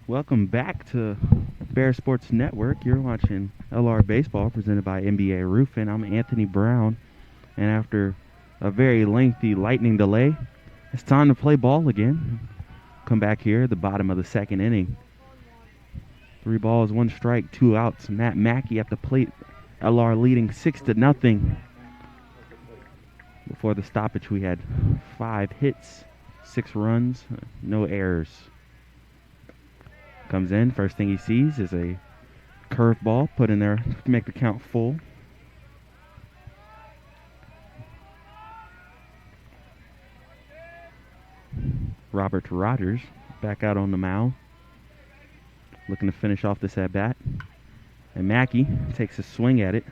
Welcome back to Bear Sports Network. You're watching LR Baseball presented by NBA Roofing. I'm Anthony Brown, and after a very lengthy lightning delay, it's time to play ball again. Come back here at the bottom of the second inning. 3 balls, 1 strike, 2 outs. Matt Mackey at the plate. LR leading 6-0. Before the stoppage, we had 5 hits, 6 runs, no errors. Comes in, first thing he sees is a curveball put in there to make the count full. Robert Rogers back out on the mound, looking to finish off this at-bat. And Mackey takes a swing at it.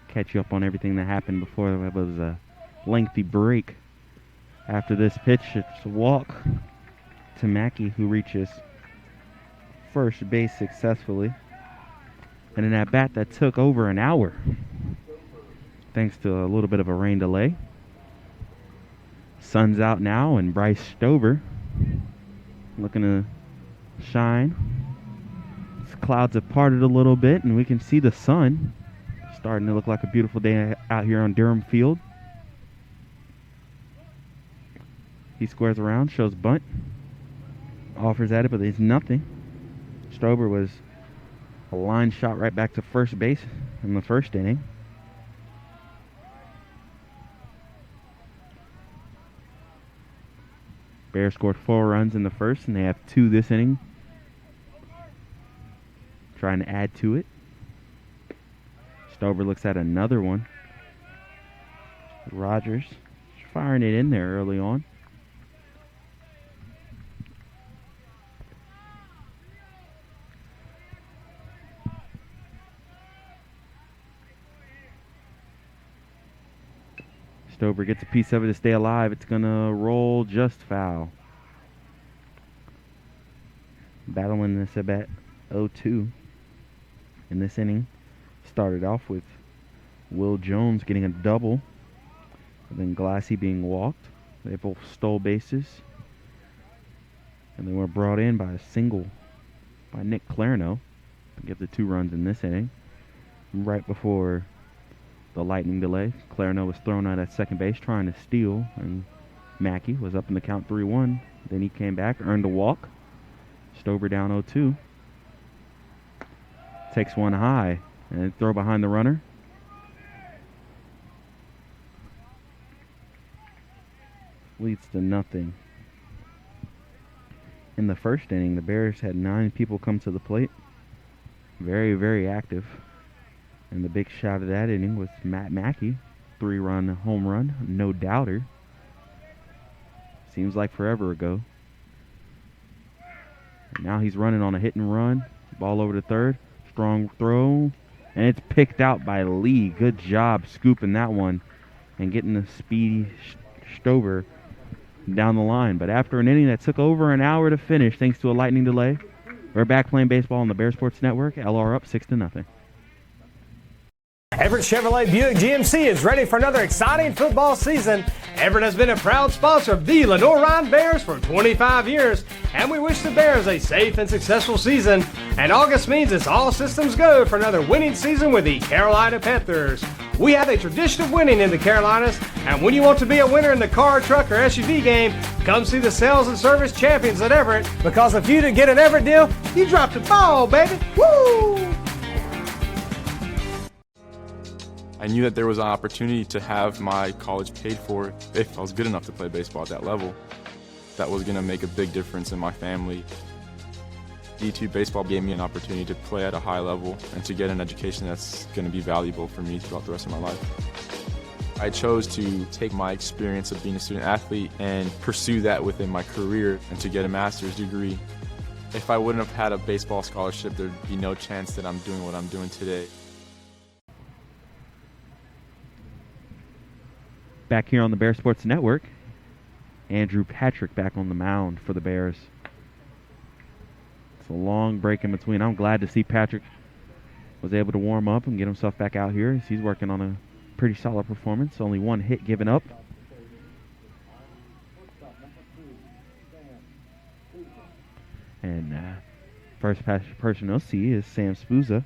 Catch you up on everything that happened before. There was a lengthy break. After this pitch, it's a walk to Mackey, who reaches first base successfully. And an at-bat that took over an hour, thanks to a little bit of a rain delay. Sun's out now, and Bryce Stover looking to shine. The clouds have parted a little bit, and we can see the sun starting to look like a beautiful day out here on Durham Field. He squares around, shows bunt, offers at it, but there's nothing. Stover was a line shot right back to first base in the first inning. Bears scored 4 runs in the first, and they have 2 this inning. Trying to add to it. Stover looks at another one. Rogers firing it in there early on. Stover gets a piece of it to stay alive. It's going to roll just foul. Battling this at 0-2 in this inning. Started off with Will Jones getting a double, and then Glassy being walked. They both stole bases, and they were brought in by a single by Nick Clarno to get the 2 runs in this inning. Right before the lightning delay, Clarno was thrown out at second base trying to steal, and Mackey was up in the count 3-1. Then he came back, earned a walk. Stover down 0-2. Takes one high. And throw behind the runner. Leads to nothing. In the first inning, the Bears had 9 people come to the plate. Very, very active. And the big shot of that inning was Matt Mackey. 3-run home run. No doubter. Seems like forever ago. And now he's running on a hit and run. Ball over to third. Strong throw. And it's picked out by Lee. Good job scooping that one and getting the speedy Stover down the line. But after an inning that took over an hour to finish, thanks to a lightning delay, we're back playing baseball on the Bear Sports Network. LR up 6-0. Everett Chevrolet Buick GMC is ready for another exciting football season. Everett has been a proud sponsor of the Lenoir-Rhyne Bears for 25 years, and we wish the Bears a safe and successful season. And August means it's all systems go for another winning season with the Carolina Panthers. We have a tradition of winning in the Carolinas, and when you want to be a winner in the car, truck, or SUV game, come see the sales and service champions at Everett, because if you didn't get an Everett deal, you dropped the ball, baby. Woo! I knew that there was an opportunity to have my college paid for if I was good enough to play baseball at that level. That was going to make a big difference in my family. D2 baseball gave me an opportunity to play at a high level and to get an education that's going to be valuable for me throughout the rest of my life. I chose to take my experience of being a student athlete and pursue that within my career and to get a master's degree. If I wouldn't have had a baseball scholarship, there'd be no chance that I'm doing what I'm doing today. Back here on the Bear Sports Network, Andrew Patrick back on the mound for the Bears. It's a long break in between. I'm glad to see Patrick was able to warm up and get himself back out here. He's working on a pretty solid performance. Only one hit given up. And first person they'll see is Sam Spuzza.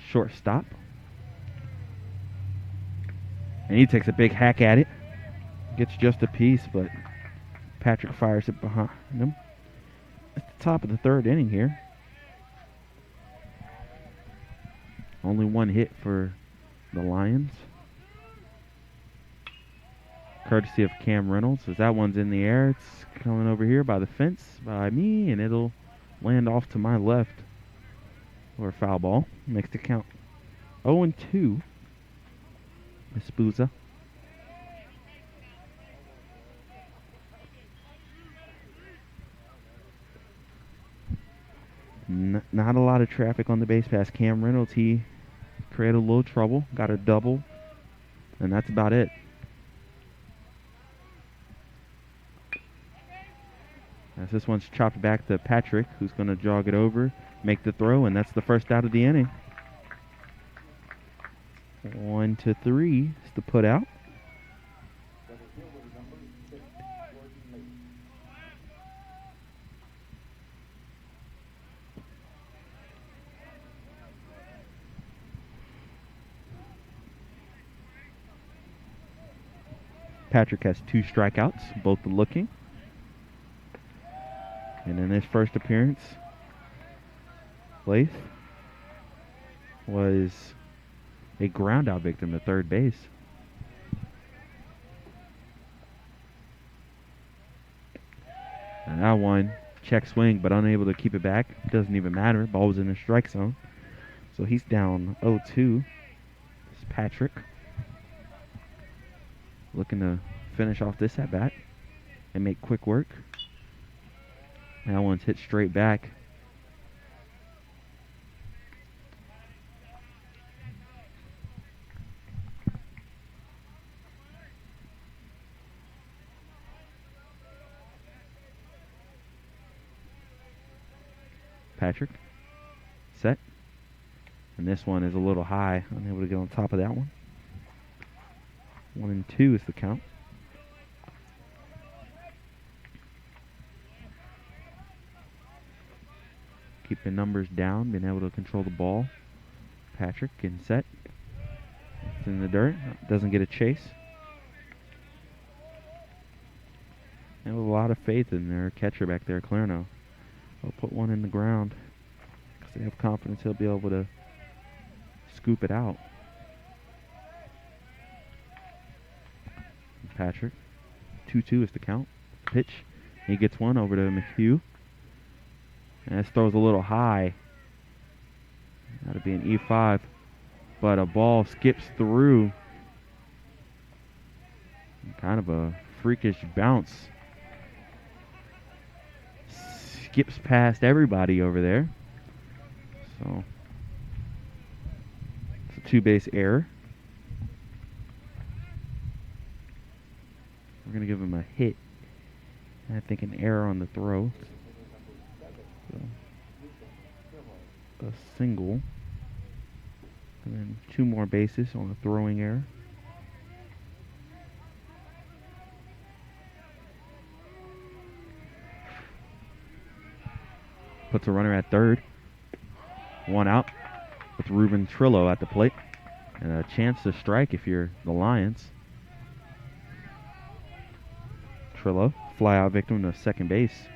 Shortstop. And he takes a big hack at it. Gets just a piece, but Patrick fires it behind him. It's the top of the third inning here. Only one hit for the Lions. Courtesy of Cam Reynolds, as that one's in the air. It's coming over here by the fence by me, and it'll land off to my left for a foul ball. Makes the count 0-2. Spuzza. Not a lot of traffic on the base pass. Cam Reynolds, he created a little trouble, got a double, and that's about it. As this one's chopped back to Patrick, who's going to jog it over, make the throw, and that's the first out of the inning. 1-3 is the put out. Patrick has 2 strikeouts, both looking. And in his first appearance, Lath was a ground-out victim at third base. And that one, check swing, but unable to keep it back. Doesn't even matter. Ball was in the strike zone. So he's down 0-2. It's Patrick looking to finish off this at-bat and make quick work. That one's hit straight back. Patrick, set. And this one is a little high. Unable to get on top of that one. 1-2 is the count. Keep the numbers down, being able to control the ball. Patrick and set. It's in the dirt. Doesn't get a chase. They have a lot of faith in their catcher back there, Clarno. They'll put one in the ground because they have confidence he'll be able to scoop it out. Patrick. 2-2 is the count. Pitch. He gets one over to McHugh. And this throws a little high. That'll be an E5. But a ball skips through. Kind of a freakish bounce. Skips past everybody over there. So it's a 2-base error. We're going to give him a hit. And I think an error on the throw. So a single. And then 2 more bases on a throwing error. Puts a runner at third. 1 out with Ruben Trillo at the plate. And a chance to strike if you're the Lions. Trillo, fly out victim to second base.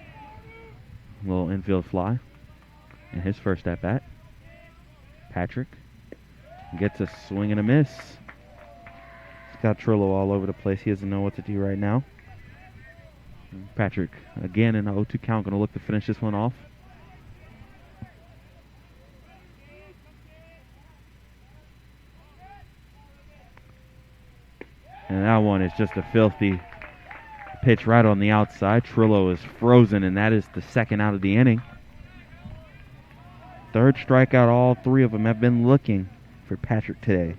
A little infield fly. And his first at bat. Patrick gets a swing and a miss. He's got Trillo all over the place. He doesn't know what to do right now. Patrick again in the 0-2 count. Going to look to finish this one off. And that one is just a filthy pitch right on the outside. Trillo is frozen, and that is the second out of the inning. Third strikeout. All 3 of them have been looking for Patrick today.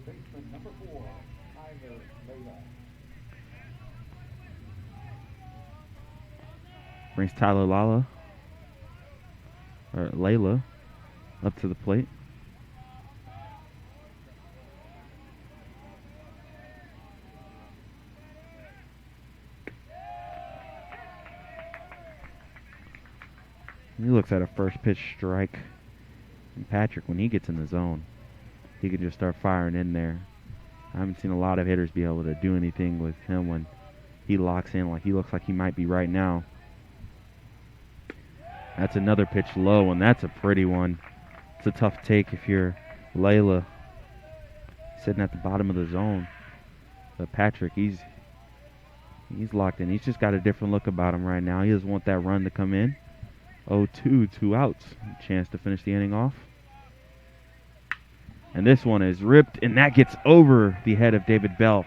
Brings Tyler Lala or Layla up to the plate. He looks at a first pitch strike. And Patrick, when he gets in the zone, he can just start firing in there. I haven't seen a lot of hitters be able to do anything with him when he locks in like he looks like he might be right now. That's another pitch low, and that's a pretty one. It's a tough take if you're Layla sitting at the bottom of the zone. But Patrick, he's locked in. He's just got a different look about him right now. He doesn't want that run to come in. 0-2, 2 outs. Chance to finish the inning off. And this one is ripped, and that gets over the head of David Bell.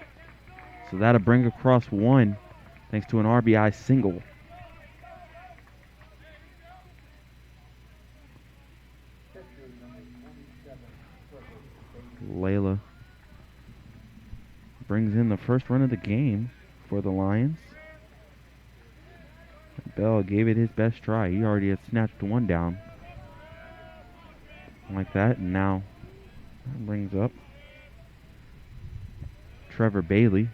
So that'll bring across one thanks to an RBI single. Layla brings in the first run of the game for the Lions. Bell gave it his best try. He already had snatched one down. Like that, and now brings up Trevor Bailey.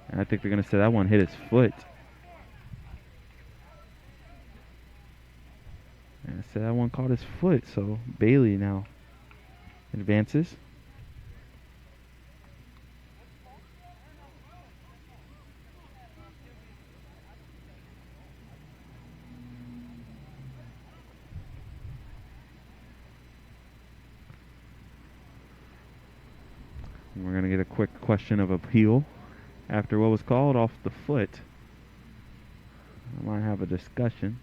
And I think they're going to say that one hit his foot. And I said that one caught his foot, so Bailey now advances. We're going to get a quick question of appeal after what was called off the foot. I might have a discussion.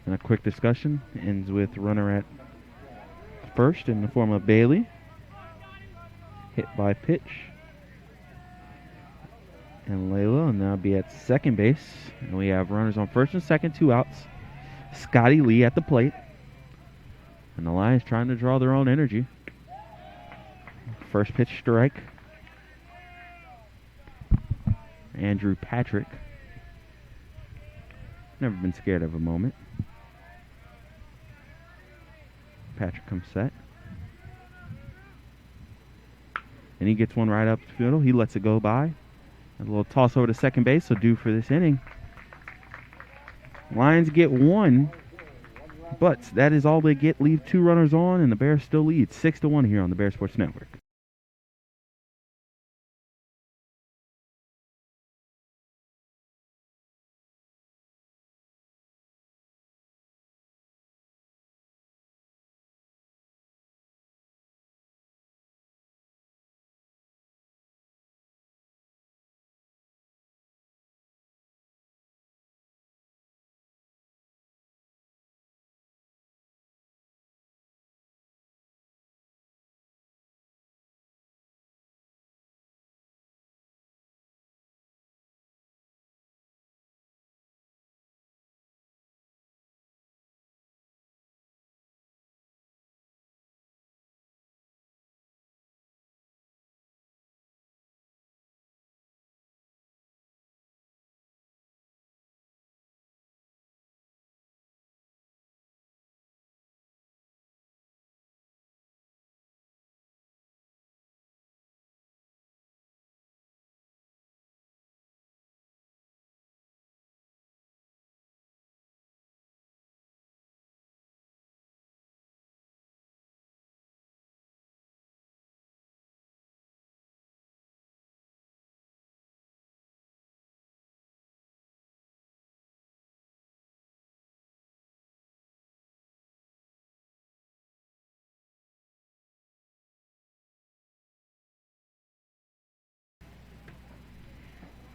And a quick discussion ends with runner at first in the form of Bailey. Hit by pitch. And Layla will now be at second base. And we have runners on first and second, 2 outs. Scotty Lee at the plate. And the Lions trying to draw their own energy. First pitch strike. Andrew Patrick. Never been scared of a moment. Patrick comes set. And he gets one right up the middle. He lets it go by. A little toss over to second base, so due for this inning. Lions get one, but that is all they get. Leave 2 runners on, and the Bears still lead 6-1 here on the Bear Sports Network.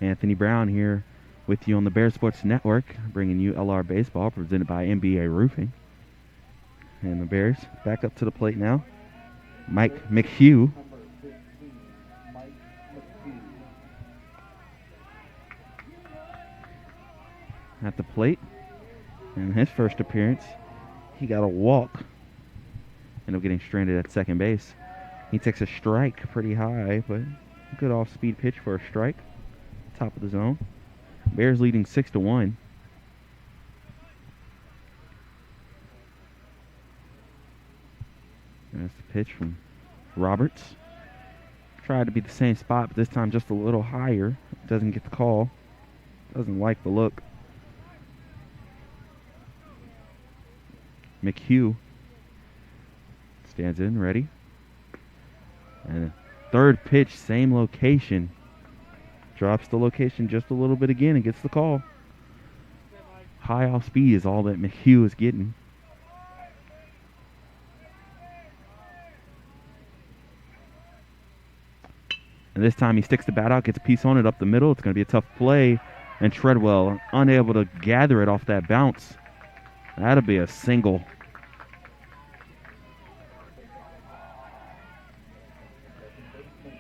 Anthony Brown here with you on the Bear Sports Network, bringing you LR Baseball, presented by NBA Roofing. And the Bears back up to the plate now. Mike McHugh. At the plate. In his first appearance, he got a walk. Ended up getting stranded at second base. He takes a strike pretty high, but good off-speed pitch for a strike. Top of the zone. Bears leading 6-1. That's the pitch from Roberts. Tried to be the same spot, but this time just a little higher. Doesn't get the call. Doesn't like the look. McHugh stands in, ready. And third pitch, same location. Drops the location just a little bit again and gets the call. High off speed is all that McHugh is getting. And this time he sticks the bat out, gets a piece on it up the middle. It's going to be a tough play. And Treadwell unable to gather it off that bounce. That'll be a single.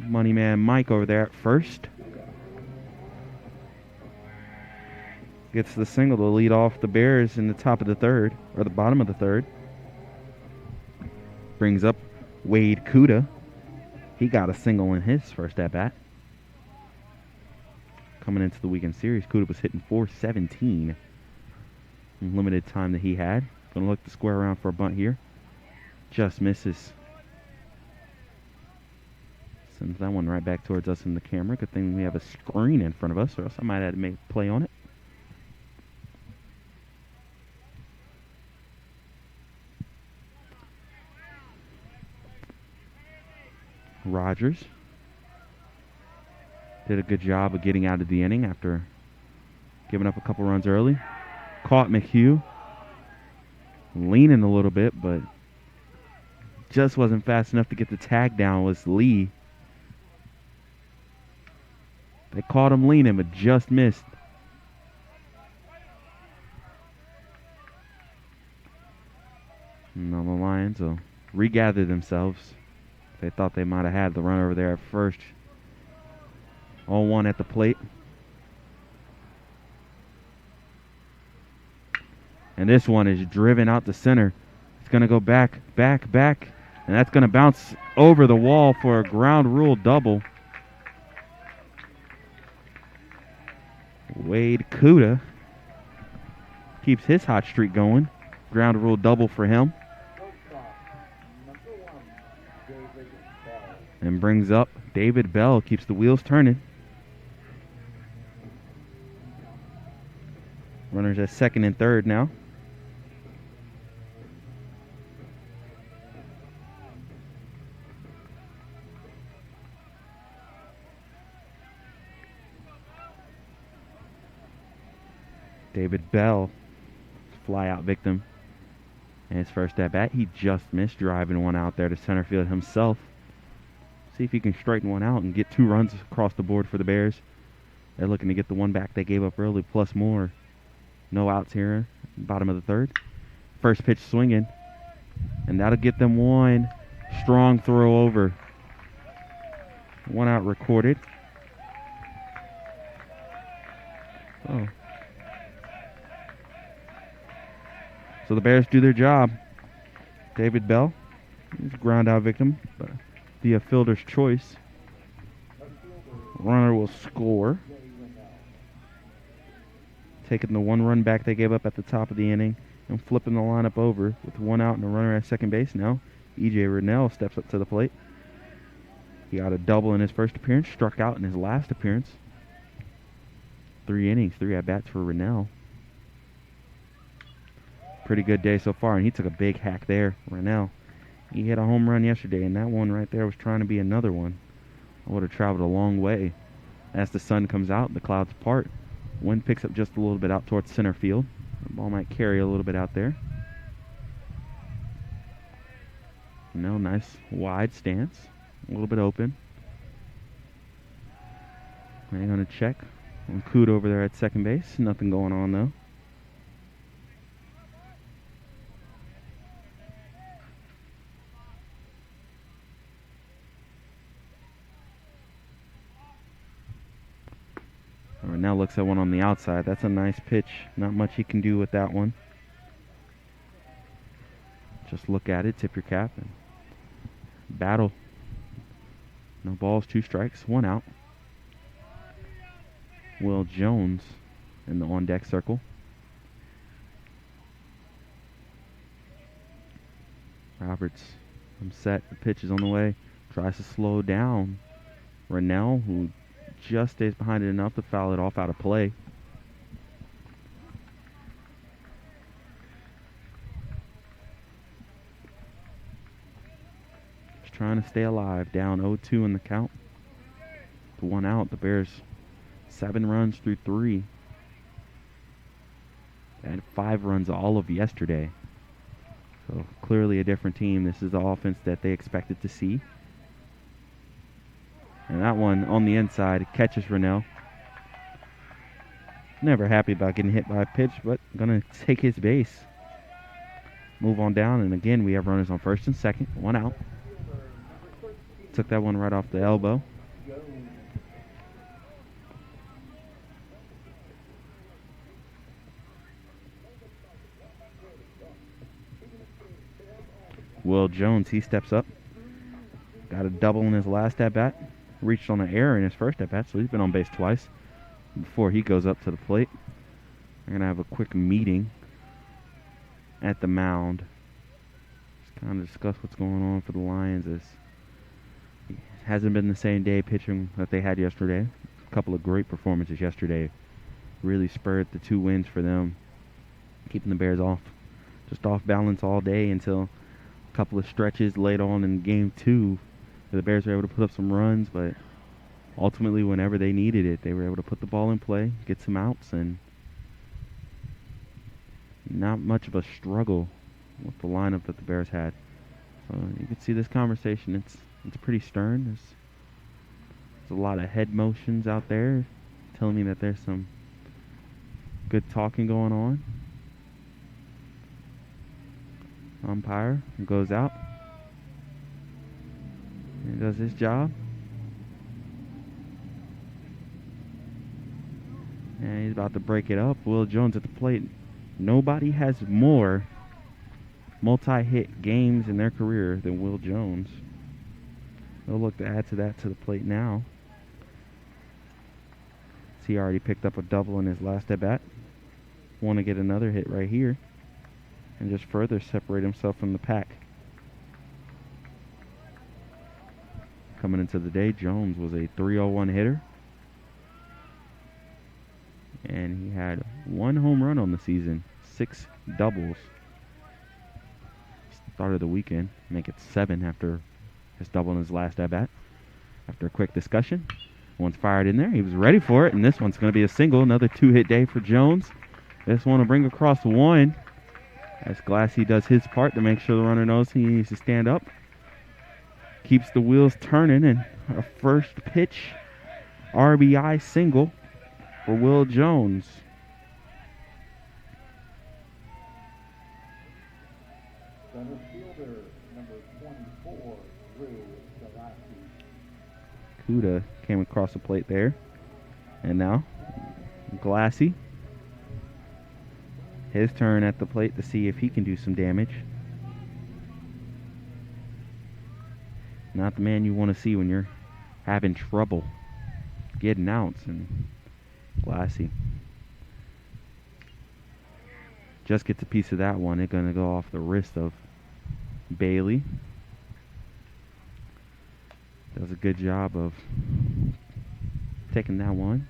Money man Mike over there at first. Gets the single to lead off the Bears in the top of the third, or the bottom of the third. Brings up Wade Kuda. He got a single in his first at-bat. Coming into the weekend series, Kuda was hitting .417 in limited time that he had. Going to look to square around for a bunt here. Just misses. Sends that one right back towards us in the camera. Good thing we have a screen in front of us, or else I might have to make a play on it. Rogers did a good job of getting out of the inning after giving up a couple runs early. Caught McHugh leaning a little bit, but just wasn't fast enough to get the tag down. Was Lee. They caught him leaning, but just missed. And now the Lions will regather themselves. They thought they might have had the run over there at first. 0-1 at the plate. And this one is driven out to center. It's going to go back. And that's going to bounce over the wall for a ground rule double. Wade Kuda keeps his hot streak going. Ground rule double for him. And brings up David Bell. Keeps the wheels turning. Runners at second and third now. David Bell, fly out victim. And his first at bat, he just missed, driving one out there to center field himself. See if he can straighten one out and get 2 runs across the board for the Bears. They're looking to get the one back they gave up early, plus more. No outs here, bottom of the third. First pitch swinging, and that'll get them one. Strong throw over. 1 out recorded. Oh. So the Bears do their job. David Bell, he's a ground out victim via fielder's choice. Runner will score. Taking the 1 run back they gave up at the top of the inning and flipping the lineup over with 1 out and a runner at second base now. E.J. Rennell steps up to the plate. He got a double in his first appearance, struck out in his last appearance. 3 innings, 3 at-bats for Rennell. Pretty good day so far, and he took a big hack there, Rennell. He hit a home run yesterday, and that one right there was trying to be another one. I would have traveled a long way. As the sun comes out, the clouds part. Wind picks up just a little bit out towards center field. The ball might carry a little bit out there. No, nice wide stance. A little bit open. They're going to check. Kuda over there at second base. Nothing going on, though. Now looks at one on the outside. That's a nice pitch. Not much he can do with that one. Just look at it, tip your cap, and battle No balls, 2 strikes, 1 out. Will Jones in the on-deck circle. Roberts, I'm set. The pitch is on the way. Tries to slow down. Rennell, who just stays behind it enough to foul it off out of play. Just trying to stay alive. Down 0-2 in the count. The 1 out. The Bears 7 runs through 3. They had 5 runs all of yesterday. So clearly a different team. This is the offense that they expected to see. And that one on the inside catches Rennell. Never happy about getting hit by a pitch, but gonna take his base. Move on down, and again we have runners on first and second. 1 out. Took that one right off the elbow. Will Jones, he steps up. Got a double in his last at-bat. Reached on an error in his first at-bat, so he's been on base twice before he goes up to the plate. We're going to have a quick meeting at the mound. Just kind of discuss what's going on for the Lions. It hasn't been the same day pitching that they had yesterday. A couple of great performances yesterday. Really spurred the 2 wins for them, keeping the Bears just off balance all day until a couple of stretches late on in game 2. The Bears were able to put up some runs, but ultimately, whenever they needed it, they were able to put the ball in play, get some outs, and not much of a struggle with the lineup that the Bears had. So you can see this conversation. It's pretty stern. There's a lot of head motions out there telling me that there's some good talking going on. Umpire goes out. He does his job. And he's about to break it up. Will Jones at the plate. Nobody has more multi-hit games in their career than Will Jones. They'll look to add to that to the plate now. He already picked up a double in his last at-bat. Want to get another hit right here and just further separate himself from the pack. Coming into the day, Jones was a .301 hitter. And he had 1 home run on the season, 6 doubles. Started the weekend, make it 7 after his double in his last at-bat. After a quick discussion, one's fired in there. He was ready for it, and this one's going to be a single. Another 2-hit day for Jones. This one will bring across 1 as Glassy does his part to make sure the runner knows he needs to stand up. Keeps the wheels turning, and a first pitch RBI single for Will Jones. Center fielder, number 24, Kuda came across the plate there. And now, Glassy. His turn at the plate to see if he can do some damage. Not the man you want to see when you're having trouble getting outs. And Glassy just gets a piece of that one. It's going to go off the wrist of Bailey. Does a good job of taking that one.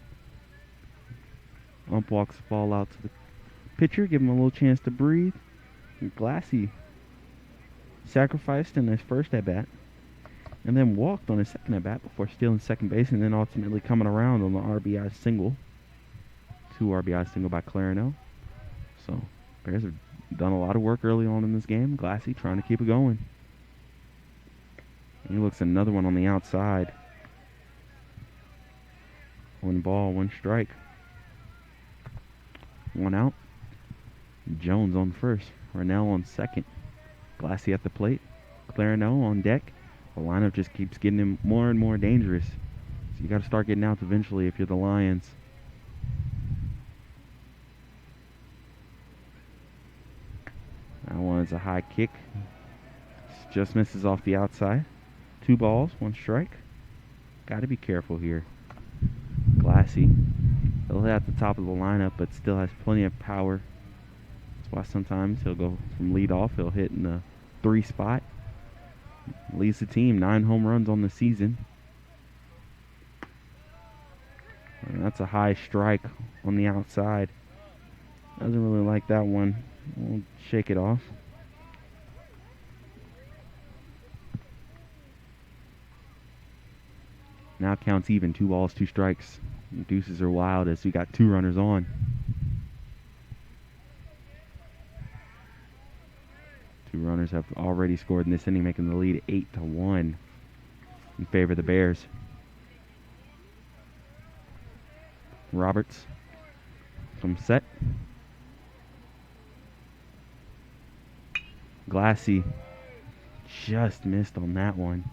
Ump walks the ball out to the pitcher, give him a little chance to breathe. And Glassy sacrificed in his first at-bat and then walked on his second at-bat before stealing second base and then ultimately coming around on the RBI single. 2 RBI single by Clarino. So Bears have done a lot of work early on in this game. Glassy trying to keep it going. And he looks another one on the outside. 1 ball, 1 strike. 1 out. Jones on first. Rennell on second. Glassy at the plate. Clarino on deck. The lineup just keeps getting him more and more dangerous. So you got to start getting outs eventually if you're the Lions. That one's a high kick. Just misses off the outside. 2 balls, 1 strike. Got to be careful here. Glassy. He'll hit at the top of the lineup, but still has plenty of power. That's why sometimes he'll go from lead off. He'll hit in the 3 spot. Leads the team 9 home runs on the season. And that's a high strike on the outside. Doesn't really like that one. We'll shake it off. Now counts even. 2 balls, 2 strikes. And deuces are wild as we got 2 runners on. Two runners have already scored in this inning, making the lead 8-1 in favor of the Bears. Roberts from set. Glassy just missed on that one.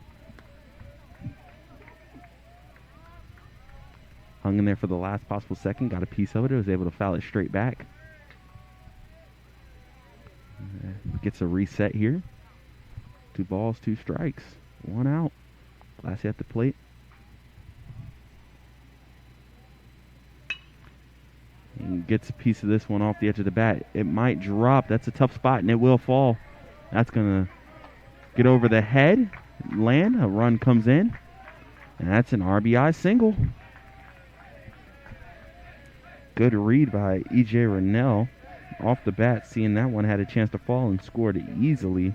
Hung in there for the last possible second, got a piece of it, was able to foul it straight back. Gets a reset here. 2 balls, 2 strikes, 1 out. Glassy at the plate. And gets a piece of this one off the edge of the bat. It might drop. That's a tough spot, and it will fall. That's going to get over the head, land. A run comes in, and that's an RBI single. Good read by E.J. Rennell. Off the bat, seeing that one had a chance to fall and scored it easily.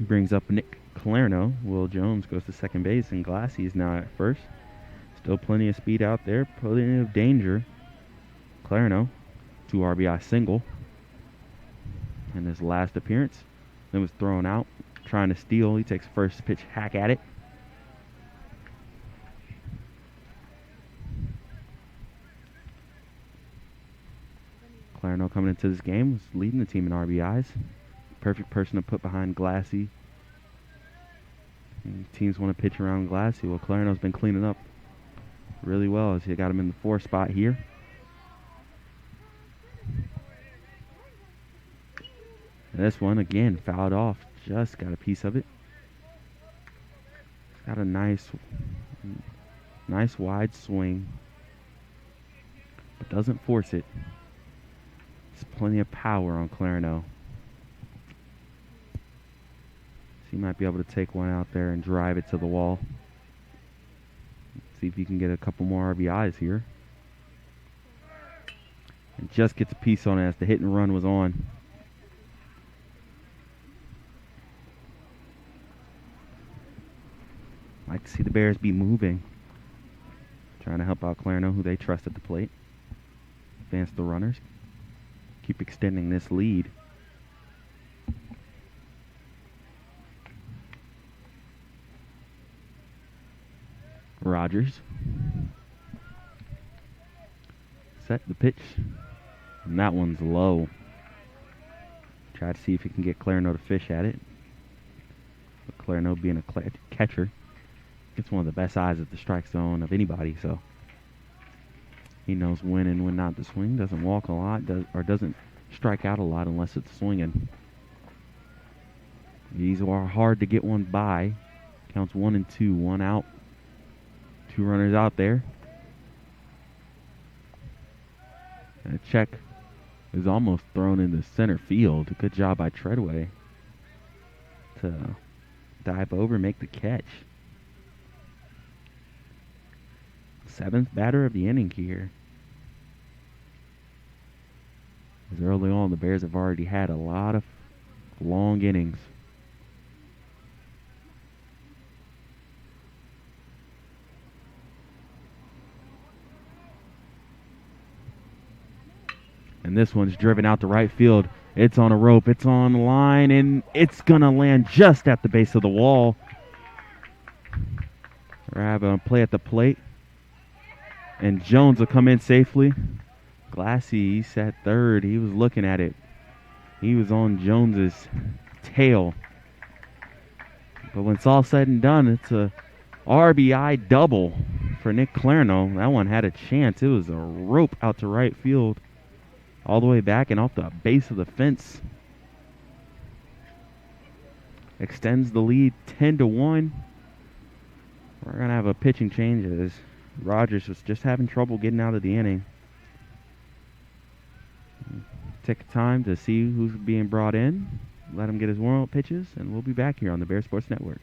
Brings up Nick Clarno. Will Jones goes to second base, and Glassy is now at first. Still plenty of speed out there, plenty of danger. Clarno, 2 RBI single in his last appearance. Then was thrown out, trying to steal. He takes first pitch hack at it. Clarno coming into this game was leading the team in RBIs. Perfect person to put behind Glassy. And teams want to pitch around Glassy. Well, Clarno's been cleaning up really well as he got him in the 4 spot here. And this one, again, fouled off. Just got a piece of it. Got a nice wide swing. But doesn't force it. There's plenty of power on Clarno. So he might be able to take one out there and drive it to the wall. See if he can get a couple more RBIs here. And just gets a piece on it as the hit and run was on. Like to see the Bears be moving. Trying to help out Clarno, who they trust at the plate. Advance the runners. Keep extending this lead. Rogers. Set the pitch. And that one's low. Try to see if he can get Clarno to fish at it. But Clarno being a catcher, gets one of the best eyes at the strike zone of anybody, so he knows when and when not to swing. Doesn't walk a lot, doesn't strike out a lot unless it's swinging. These are hard to get one by. Counts 1 and 2, 1 out. 2 runners out there. And a check is almost thrown into center field. Good job by Treadway to dive over and make the catch. 7th batter of the inning here. As early on, the Bears have already had a lot of long innings. And this one's driven out to right field. It's on a rope. It's on the line, and it's going to land just at the base of the wall. We're having a play at the plate. And Jones will come in safely. Glassy, he's at third. He was looking at it. He was on Jones's tail. But when it's all said and done, it's a RBI double for Nick Clarno. That one had a chance. It was a rope out to right field, all the way back and off the base of the fence. Extends the lead 10-1. We're going to have a pitching change as Rogers was just having trouble getting out of the inning. Take time to see who's being brought in. Let him get his warm-up pitches, and we'll be back here on the Bear Sports Network.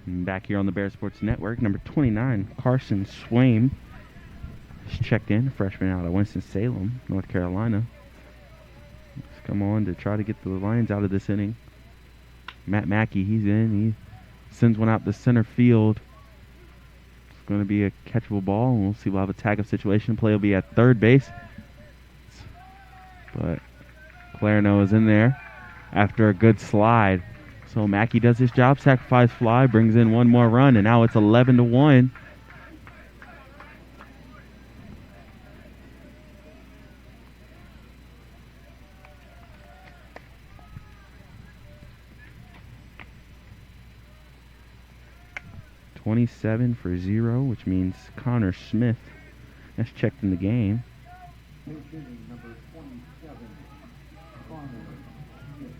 And back here on the Bear Sports Network, number 29, Carson Swaim, is checked in, freshman out of Winston-Salem, North Carolina. He's come on to try to get the Lions out of this inning. Matt Mackey, he's in. He sends one out to center field. It's going to be a catchable ball, and we'll see. We'll have a tag-up situation. Play will be at third base. But Clarno is in there after a good slide. So Mackey does his job, sacrifice fly, brings in one more run, and now it's 11-1. $27-0, which means Connor Smith has checked in the game. Number 27, Connor Smith.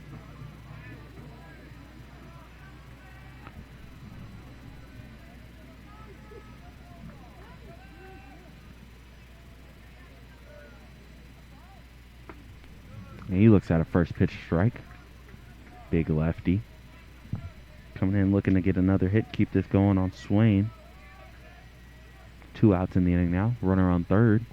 And he looks at a first pitch strike. Big lefty. Coming in looking to get another hit, keep this going on Swain. 2 outs in the inning now. Runner on third.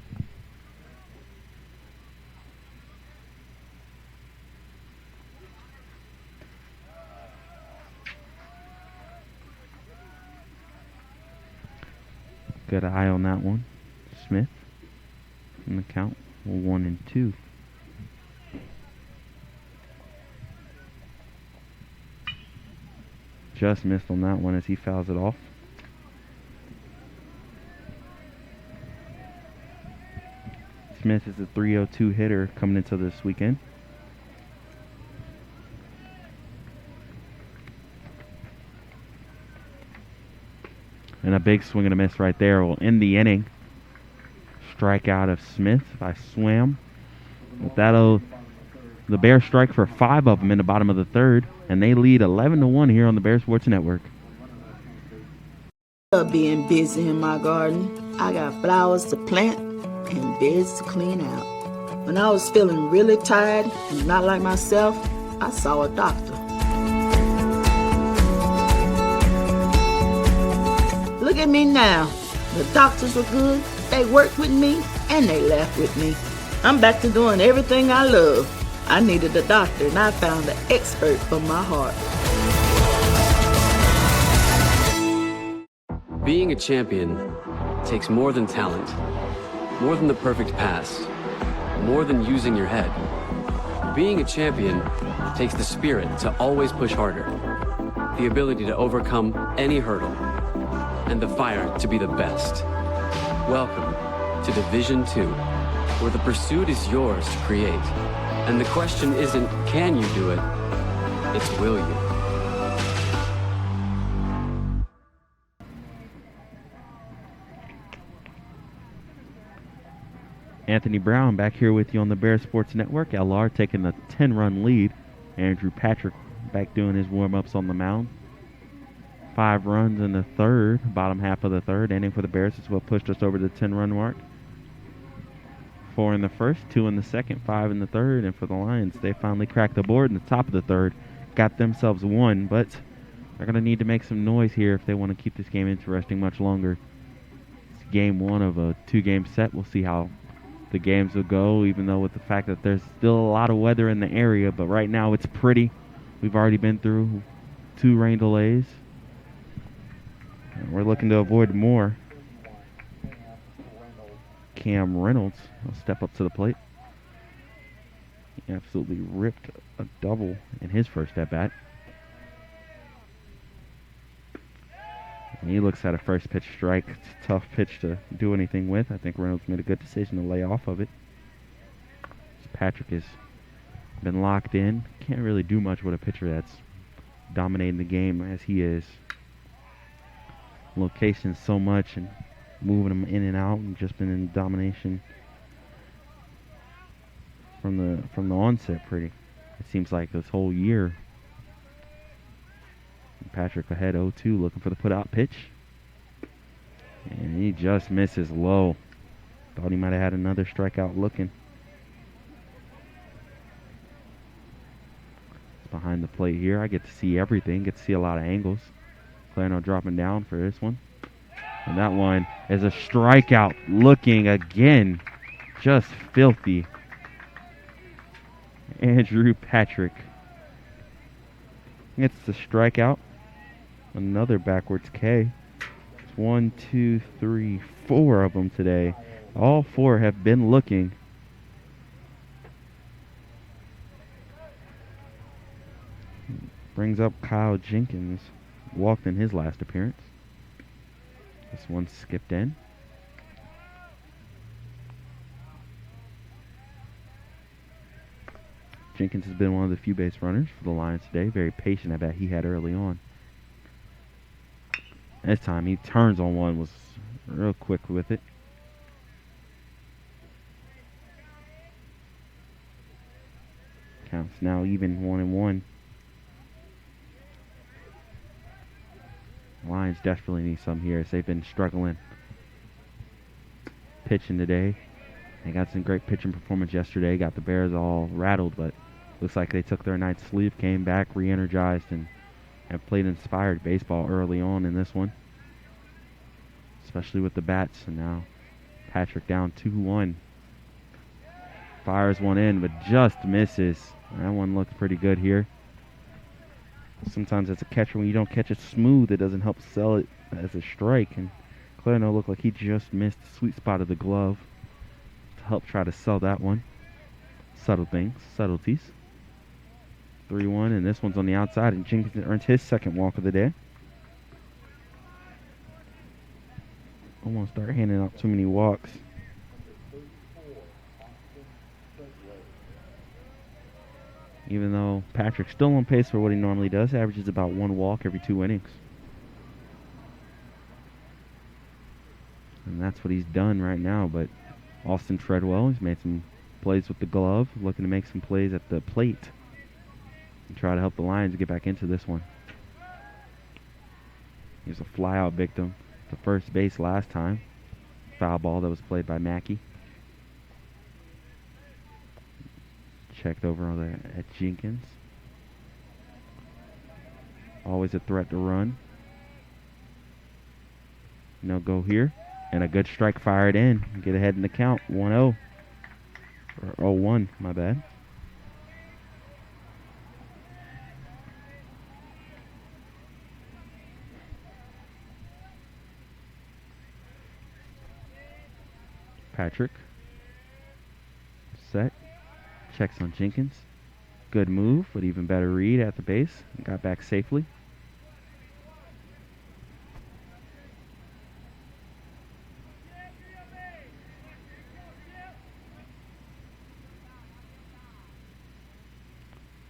Good eye on that one. Smith in the count. 1-2. Just missed on that one as he fouls it off. Smith is a .302 hitter coming into this weekend. And a big swing and a miss right there will end the inning. Strikeout of Smith by Swam. But that'll the Bears strike for 5 of them in the bottom of the third, and they lead 11-1 here on the Bear Sports Network. Being busy in my garden, I got flowers to plant and beds to clean out. When I was feeling really tired and not like myself, I saw a doctor. Look at me now. The doctors were good, they worked with me, and they laughed with me. I'm back to doing everything I love. I needed a doctor, and I found the expert for my heart. Being a champion takes more than talent, more than the perfect pass, more than using your head. Being a champion takes the spirit to always push harder, the ability to overcome any hurdle, and the fire to be the best. Welcome to Division 2, where the pursuit is yours to create. And the question isn't, can you do it? It's, will you? Anthony Brown back here with you on the Bear Sports Network. LR taking the 10-run lead. Andrew Patrick back doing his warm-ups on the mound. 5 runs in the third, bottom half of the third inning for the Bears. It's what pushed us over the 10-run mark. 4 in the first, 2 in the second, 5 in the third. And for the Lions, they finally cracked the board in the top of the third. Got themselves 1, but they're going to need to make some noise here if they want to keep this game interesting much longer. It's game 1 of a 2-game set. We'll see how the games will go, even though with the fact that there's still a lot of weather in the area, but right now it's pretty. We've already been through 2 rain delays, and we're looking to avoid more. Cam Reynolds will step up to the plate. He absolutely ripped a double in his first at-bat. And he looks at a first pitch strike. It's a tough pitch to do anything with. I think Reynolds made a good decision to lay off of it. Patrick has been locked in. Can't really do much with a pitcher that's dominating the game as he is. Location so much and moving him in and out, and just been in domination from the onset. Pretty. It seems like this whole year. Patrick ahead 0-2, looking for the put-out pitch. And he just misses low. Thought he might have had another strikeout looking. It's behind the plate here. I get to see everything, get to see a lot of angles. Clarno dropping down for this one. And that one is a strikeout looking again. Just filthy. Andrew Patrick gets the strikeout. Another backwards K. It's 1, 2, 3, 4 of them today. All 4 have been looking. Brings up Kyle Jenkins. Walked in his last appearance. This one skipped in. Jenkins has been one of the few base runners for the Lions today. Very patient, I bet he had early on. This time he turns on one, was real quick with it. Counts now even 1-1. Lions desperately need some here as they've been struggling pitching today. They got some great pitching performance yesterday. Got the Bears all rattled, but looks like they took their night's sleep, came back re-energized, and have played inspired baseball early on in this one, especially with the bats. And now Patrick down 2-1. Fires one in, but just misses. That one looks pretty good here. Sometimes as a catcher, when you don't catch it smooth, it doesn't help sell it as a strike. And Clarno looked like he just missed the sweet spot of the glove to help try to sell that one. Subtle things, subtleties. 3-1, and this one's on the outside, and Jenkins earns his second walk of the day. I won't start handing out too many walks. Even though Patrick's still on pace for what he normally does, averages about 1 walk every 2 innings. And that's what he's done right now. But Austin Treadwell, he's made some plays with the glove, looking to make some plays at the plate and try to help the Lions get back into this one. He was a fly-out victim to first base last time. Foul ball that was played by Mackey. Checked over on there at Jenkins. Always a threat to run. Go here. And a good strike fired in. Get ahead in the count. 1-0. Or 0-1, my bad. Patrick. Set. Checks on Jenkins. Good move, but even better read at the base. Got back safely.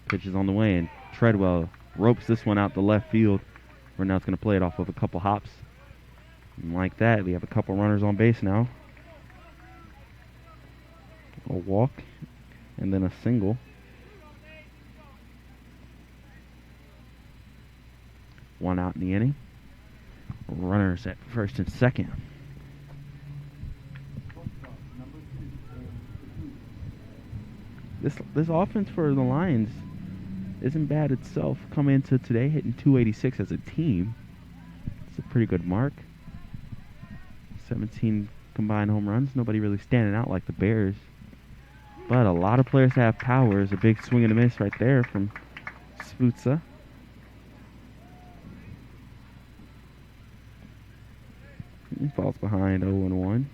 Pitch is on the way, and Treadwell ropes this one out to left field. Renell's going to play it off of a couple hops. And like that, we have a couple runners on base now. A walk, and then a single. One out in the inning. Runners at first and second. This offense for the Lions isn't bad itself. Coming into today, hitting 286 as a team. It's a pretty good mark. 17 combined home runs. Nobody really standing out like the Bears. But a lot of players have power. There's a big swing and a miss right there from Sputza. He falls behind 0-1.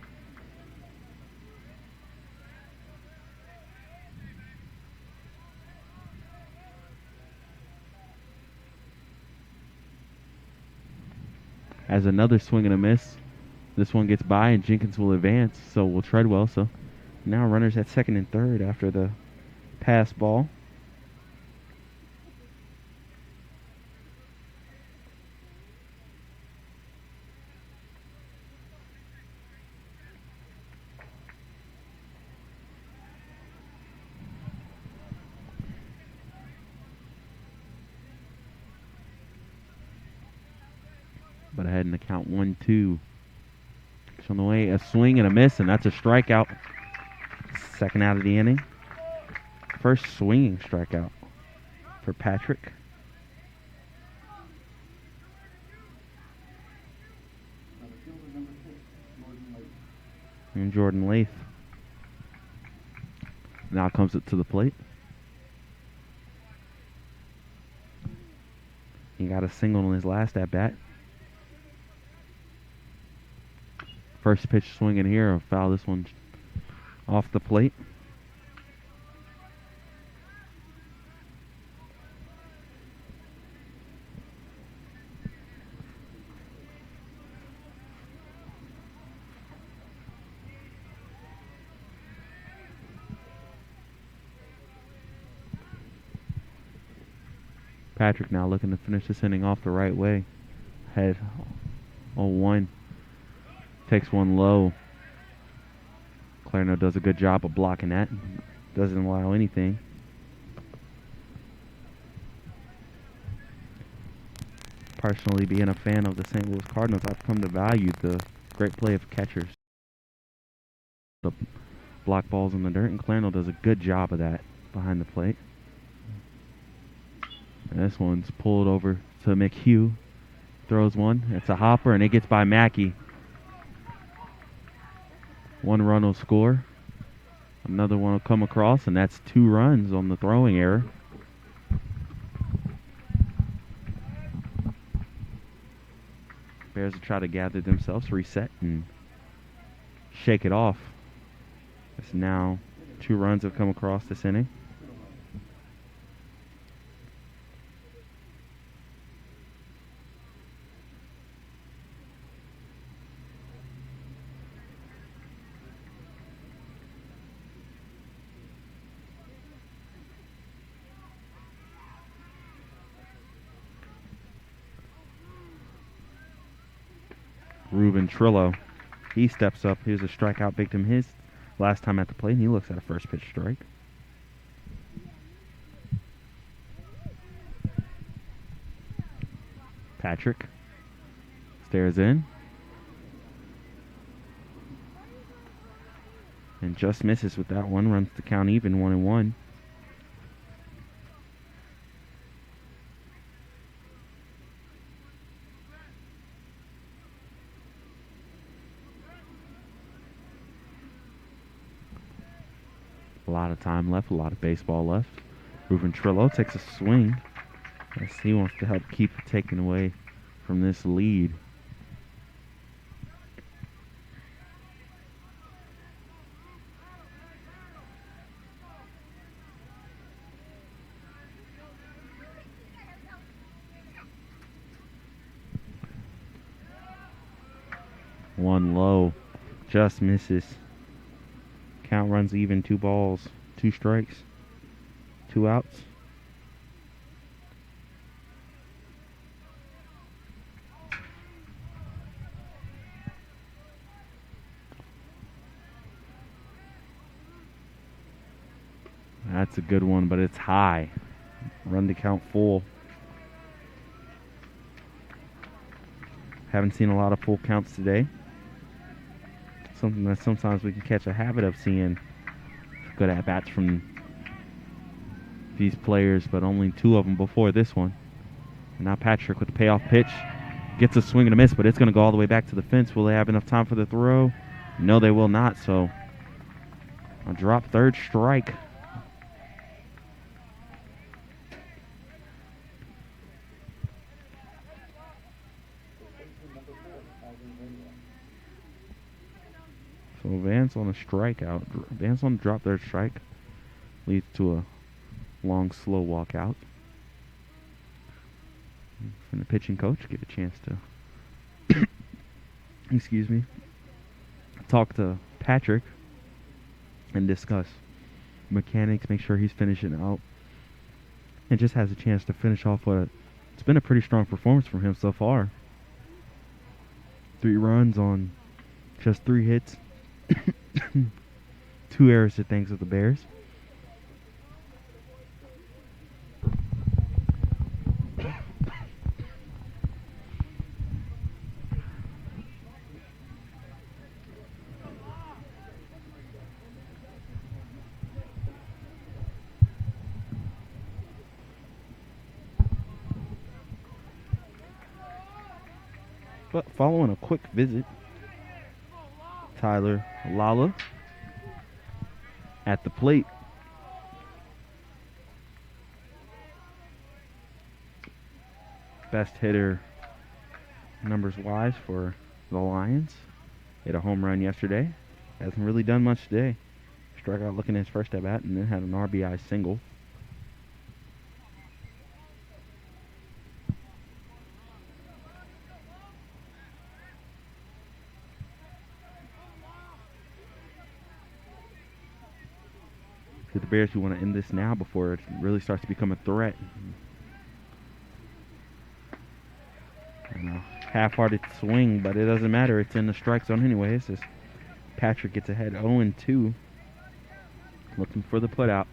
As another swing and a miss, this one gets by and Jenkins will advance, so will Treadwell. So now runners at second and third after the pass ball. But ahead in the count 1-2. On the way, a swing and a miss, and that's a strikeout. Second out of the inning. First swinging strikeout for Patrick. And Jordan Lath now comes it to the plate. He got a single in his last at bat. First pitch swing in here, I'll foul this one off the plate. Patrick now looking to finish this inning off the right way. Head 0-1. Takes one low. Clarno does a good job of blocking that. Doesn't allow anything. Personally, being a fan of the St. Louis Cardinals, I've come to value the great play of catchers. The block balls in the dirt, and Clarno does a good job of that behind the plate. And this one's pulled over to McHugh. Throws one. It's a hopper, and it gets by Mackey. One run will score. Another one will come across, and that's 2 runs on the throwing error. Bears will try to gather themselves, reset, and shake it off. It's now 2 runs have come across this inning. Ruben Trillo, he steps up. He was a strikeout victim his last time at the plate, and he looks at a first pitch strike. Patrick stares in and just misses with that one. Runs the count even, 1-1. A lot of time left, a lot of baseball left. Ruben Trillo takes a swing as he wants to help keep taking away from this lead. One low, just misses. Count runs even, 2 balls, 2 strikes, 2 outs. That's a good one, but it's high. Run to count full. Haven't seen a lot of full counts today. Something that sometimes we can catch a habit of seeing. Good at bats from these players, but only 2 of them before this one. And now Patrick with the payoff pitch gets a swing and a miss, but it's going to go all the way back to the fence. Will they have enough time for the throw? No, they will not. So a drop, third strike. So Vance on a strikeout. Vance on the drop, third strike. Leads to a long, slow walkout. And the pitching coach get a chance to, excuse me, talk to Patrick and discuss mechanics, make sure he's finishing out, and just has a chance to finish off what it's been a pretty strong performance from him so far. 3 runs on just 3 hits, 2 errors to thanks of the Bears. But following a quick visit, Tyler Lala at the plate. Best hitter numbers wise for the Lions. Hit a home run yesterday. Hasn't really done much today. Struck out looking at his first at bat and then had an RBI single. To the Bears who want to end this now before it really starts to become a threat. Half-hearted swing, but it doesn't matter. It's in the strike zone anyways. As Patrick gets ahead 0-2. Looking for the putout.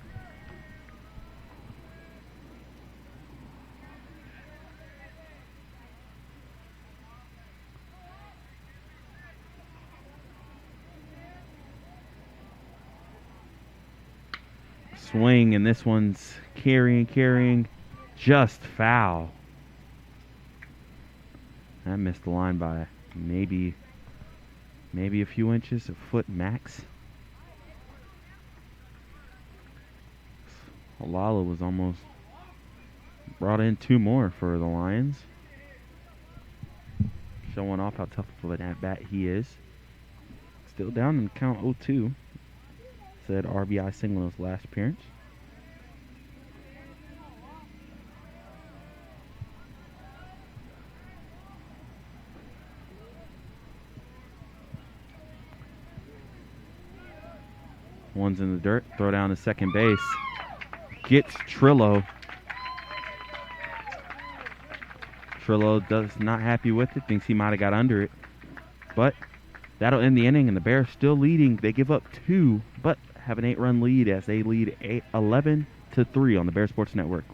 Swing, and this one's carrying, just foul. That missed the line by maybe a few inches, a foot max. Olala was almost brought in 2 more for the Lions. Showing off how tough of an at-bat he is. Still down in count 0-2. Said RBI single in his last appearance. One's in the dirt. Throw down to second base. Gets Trillo. Trillo does not happy with it. Thinks he might have got under it. But that'll end the inning, and the Bears still leading. They give up 2, but have an 8-run lead as they lead 11-3 on the Bear Sports Network.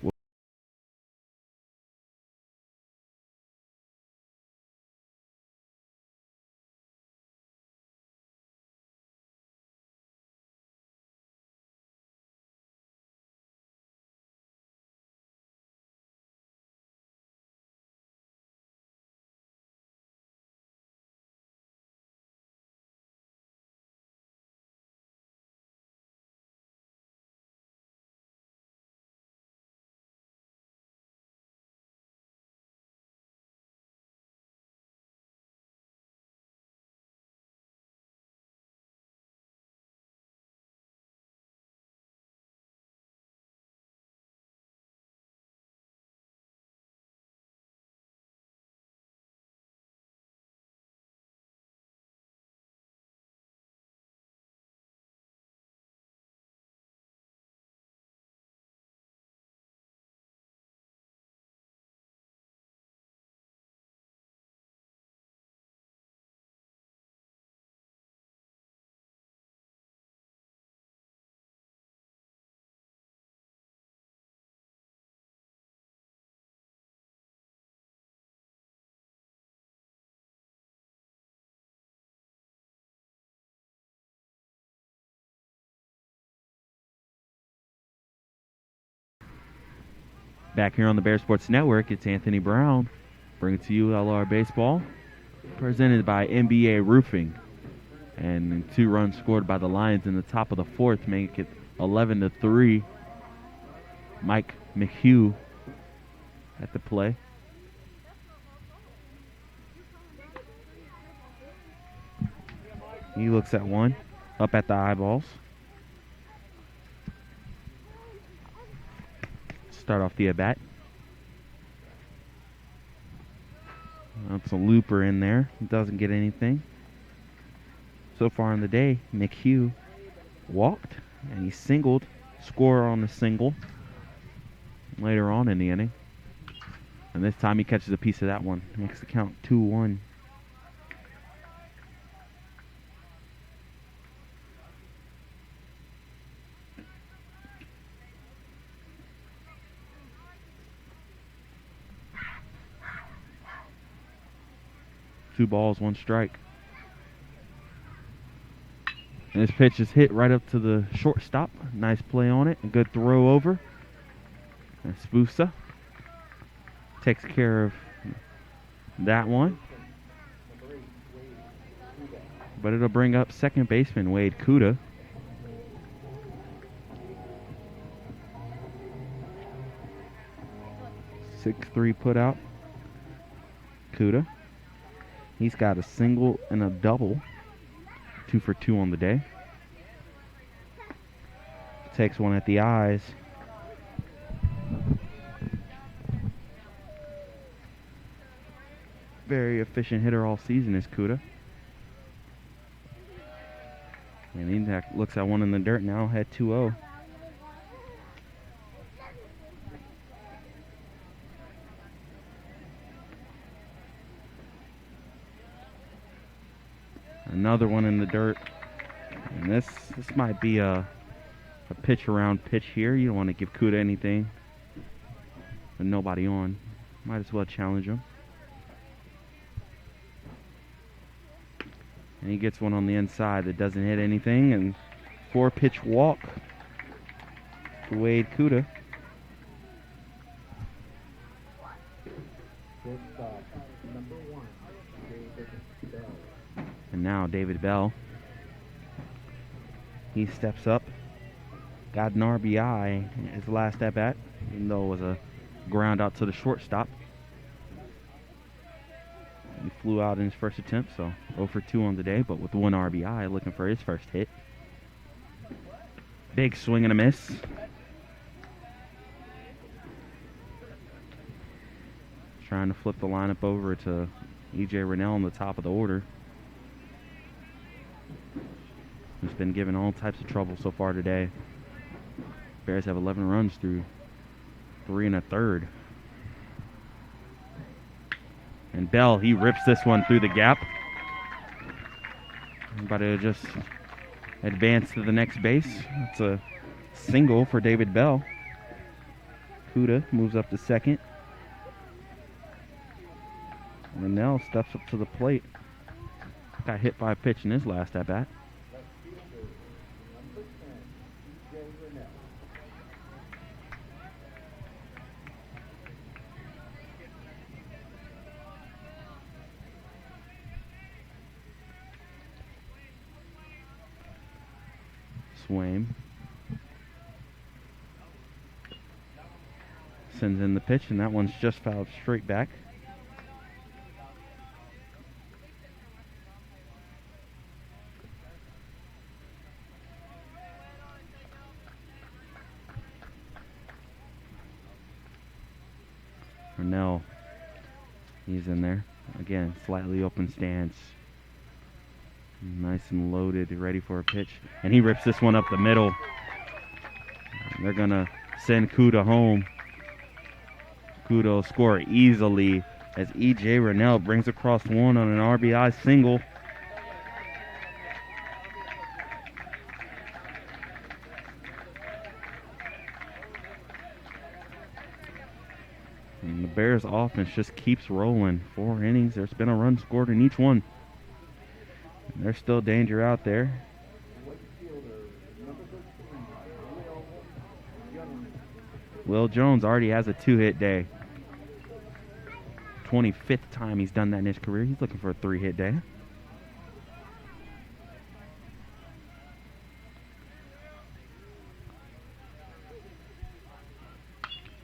Back here on the Bear Sports Network, it's Anthony Brown. Bring it to you, LR Baseball. Presented by NBA Roofing. And 2 runs scored by the Lions in the top of the 4th, make it 11-3. Mike McHugh at the play. He looks at one, up at the eyeballs. Start off the at-bat. That's a looper in there. Doesn't get anything. So far in the day, McHugh walked and he singled. Score on the single later on in the inning. And this time he catches a piece of that one. Makes the count 2-1. Two balls, 1 strike. And this pitch is hit right up to the shortstop. Nice play on it. A good throw over. And Spusa takes care of that one. But it'll bring up second baseman Wade Kuda. .6'3" put out. Kuda. He's got a single and a double. 2 for 2 on the day. Takes one at the eyes. Very efficient hitter all season is Kuda. And he looks at one in the dirt now, head 2-0. Another one in the dirt. And this might be a pitch around pitch here. You don't want to give Kuda anything. With nobody on. Might as well challenge him. And he gets one on the inside that doesn't hit anything. And 4-pitch walk to Wade Kuda. And now David Bell. He steps up. Got an RBI his last at bat, even though it was a ground out to the shortstop. He flew out in his first attempt, so 0 for 2 on the day, but with 1 RBI, looking for his first hit. Big swing and a miss. Trying to flip the lineup over to E.J. Rennell in the top of the order. He's been given all types of trouble so far today. Bears have 11 runs through 3 1/3. And Bell, he rips this one through the gap. About to just advance to the next base. It's a single for David Bell. Kuda moves up to second. Rennell steps up to the plate. Got hit by a pitch in his last at-bat. Swaim sends in the pitch, and that one's just fouled straight back. Rennell, he's in there. Again, slightly open stance. Nice and loaded, ready for a pitch. And he rips this one up the middle. They're going to send Kuda home. Kuda will score easily as E.J. Rennell brings across one on an RBI single. And the Bears offense just keeps rolling. 4 innings, there's been a run scored in each one. And there's still danger out there. Will Jones already has a 2-hit day. 25th time he's done that in his career. He's looking for a 3-hit day.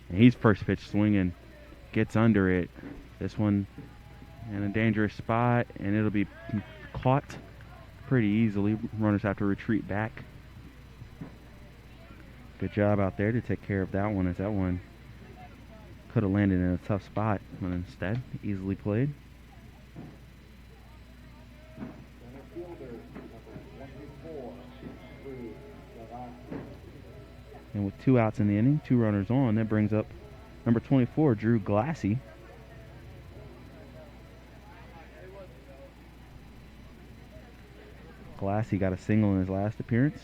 And he's first pitch swinging. Gets under it. This one in a dangerous spot, and it'll be caught pretty easily. Runners have to retreat back. Good job out there to take care of that one, as that one could have landed in a tough spot, but instead, easily played. And with 2 outs in the inning, 2 runners on, that brings up number 24, Drew Glassy. Glassy got a single in his last appearance.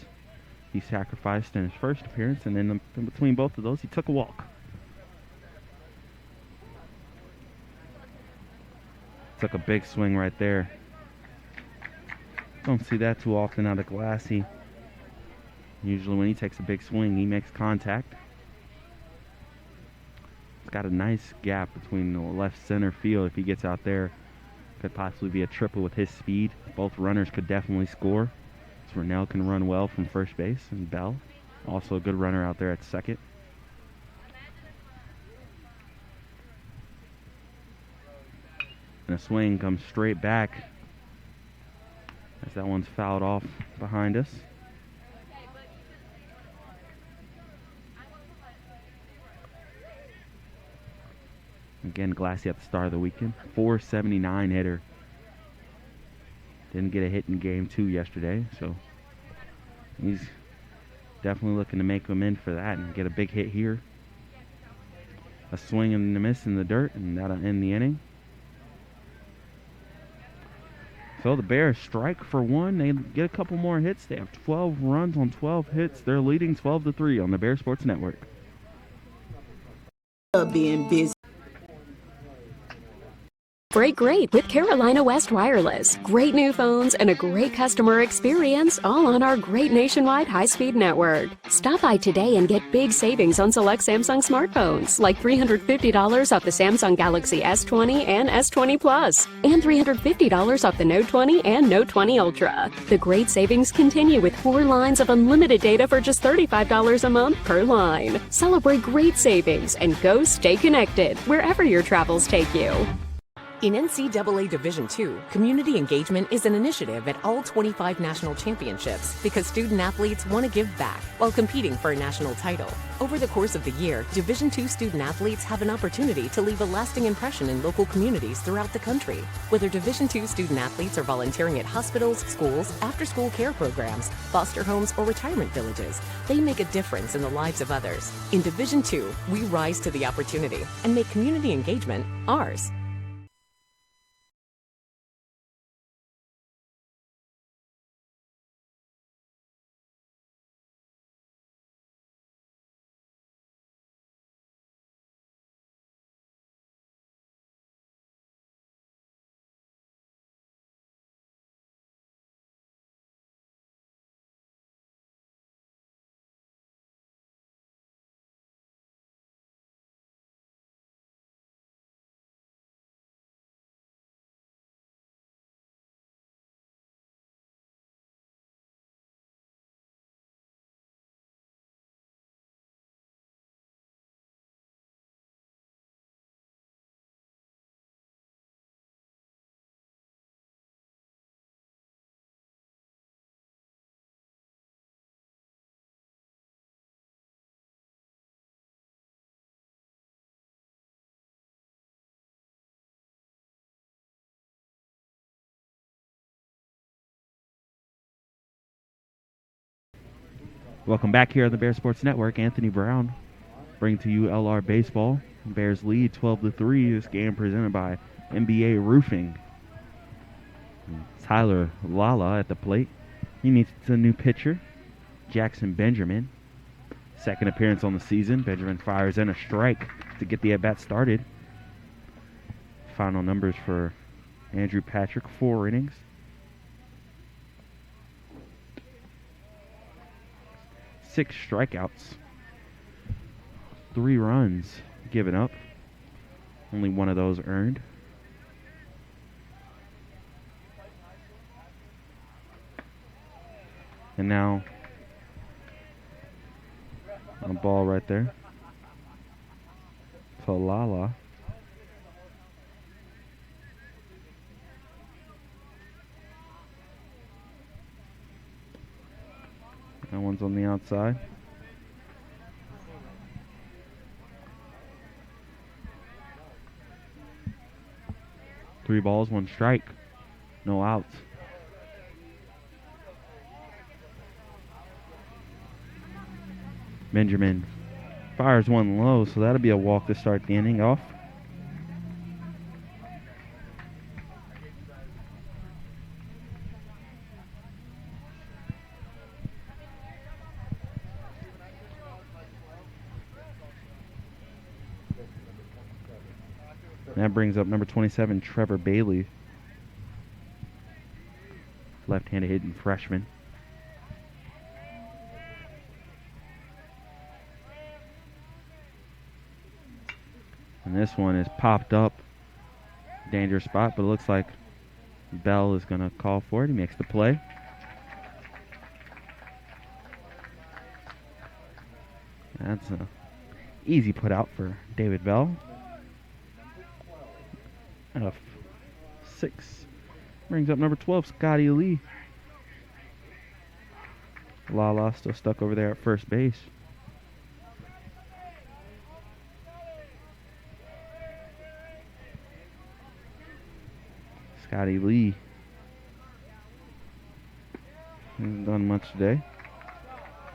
He sacrificed in his first appearance, and then in between both of those, he took a walk. Took a big swing right there. Don't see that too often out of Glassy. Usually when he takes a big swing, he makes contact. It's got a nice gap between the left center field. If he gets out there, could possibly be a triple with his speed. Both runners could definitely score. Rennell can run well from first base, and Bell, also a good runner out there at second. And a swing comes straight back as that one's fouled off behind us. Again, Glassy at the start of the weekend. 479 hitter. Didn't get a hit in game 2 yesterday, so he's definitely looking to make them in for that and get a big hit here. A swing and a miss in the dirt, and that'll end the inning. So the Bears strike for 1. They get a couple more hits. They have 12 runs on 12 hits. They're leading 12-3 on the Bear Sports Network. Being busy. Break great with Carolina West Wireless. Great new phones and a great customer experience, all on our great nationwide high-speed network. Stop by today and get big savings on select Samsung smartphones, like $350 off the Samsung Galaxy S20 and S20 Plus, and $350 off the Note 20 and Note 20 Ultra. The great savings continue with 4 lines of unlimited data for just $35 a month per line. Celebrate great savings and go stay connected wherever your travels take you. In NCAA Division II, community engagement is an initiative at all 25 national championships because student athletes want to give back while competing for a national title. Over the course of the year, Division II student athletes have an opportunity to leave a lasting impression in local communities throughout the country. Whether Division II student athletes are volunteering at hospitals, schools, after-school care programs, foster homes, or retirement villages, they make a difference in the lives of others. In Division II, we rise to the opportunity and make community engagement ours. Welcome back here on the Bear Sports Network. Anthony Brown bringing to you LR Baseball. Bears lead 12-3. This game presented by NBA Roofing. Tyler Lala at the plate. He needs a new pitcher, Jackson Benjamin. Second appearance on the season. Benjamin fires in a strike to get the at-bat started. Final numbers for Andrew Patrick, 4 innings. 6 strikeouts. 3 runs given up. Only one of those earned. And now a ball right there to Lala. That one's on the outside. Three balls, 1 strike. No outs. Benjamin fires one low, so that'll be a walk to start the inning off. That brings up number 27, Trevor Bailey. Left-handed hitting freshman. And this one is popped up. Dangerous spot, but it looks like Bell is going to call for it. He makes the play. That's an easy put out for David Bell. F6 brings up number 12, Scotty Lee. Lala still stuck over there at first base. Scotty Lee hasn't done much today.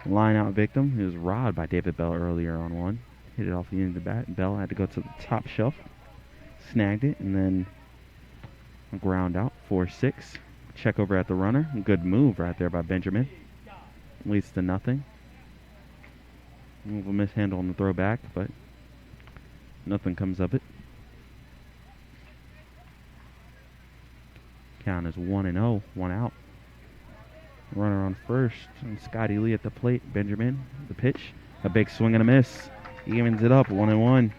Line out victim. He was robbed by David Bell earlier on one. Hit it off the end of the bat. Bell had to go to the top shelf. Snagged it, and then a ground out. 4-6. Check over at the runner. Good move right there by Benjamin. Leads to nothing. A little mishandle on the throw back, but nothing comes of it. Count is 1-0. 1 out. Runner on first. And Scotty Lee at the plate. Benjamin, the pitch. A big swing and a miss. Evens it up. 1-1.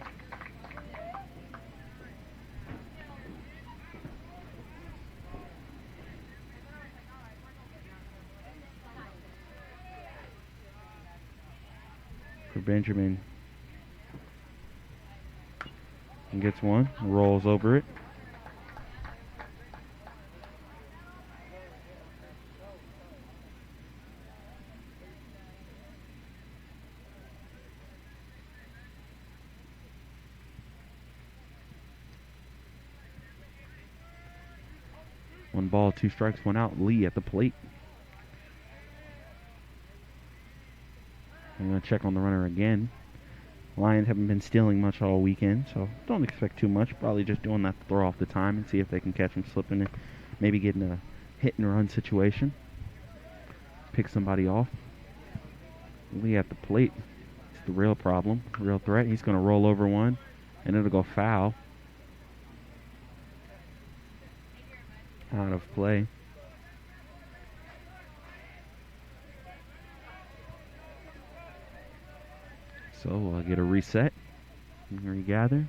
For Benjamin. And gets one. Rolls over it. One ball, 2 strikes, 1 out. Lee at the plate. I'm going to check on the runner again. Lions haven't been stealing much all weekend, so don't expect too much. Probably just doing that to throw off the time and see if they can catch him slipping and maybe get in a hit and run situation. Pick somebody off. Lee at the plate. It's the real problem, real threat. He's going to roll over one, and it'll go foul. Out of play. So we'll get a reset and regather.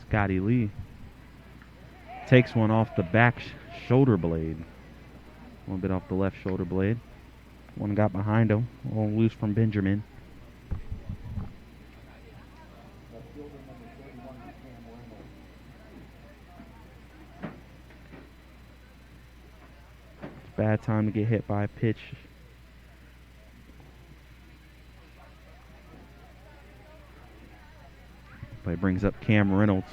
Scotty Lee takes one off the back shoulder blade. A little bit off the left shoulder blade. One got behind him. All loose from Benjamin. It's a bad time to get hit by a pitch. Play brings up Cam Reynolds.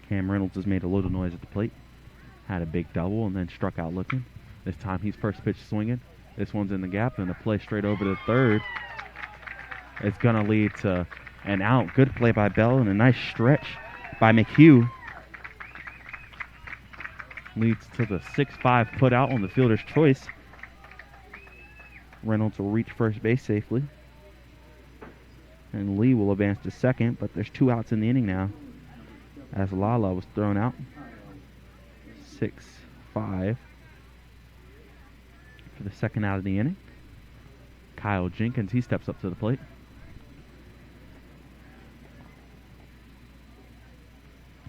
Cam Reynolds has made a little noise at the plate. Had a big double and then struck out looking. This time he's first pitch swinging. This one's in the gap and a play straight over to third. It's going to lead to an out. Good play by Bell and a nice stretch by McHugh. Leads to the 6-5 put out on the fielder's choice. Reynolds will reach first base safely. And Lee will advance to second, but there's 2 outs in the inning now as Lala was thrown out. 6-5 for the second out of the inning. Kyle Jenkins, he steps up to the plate.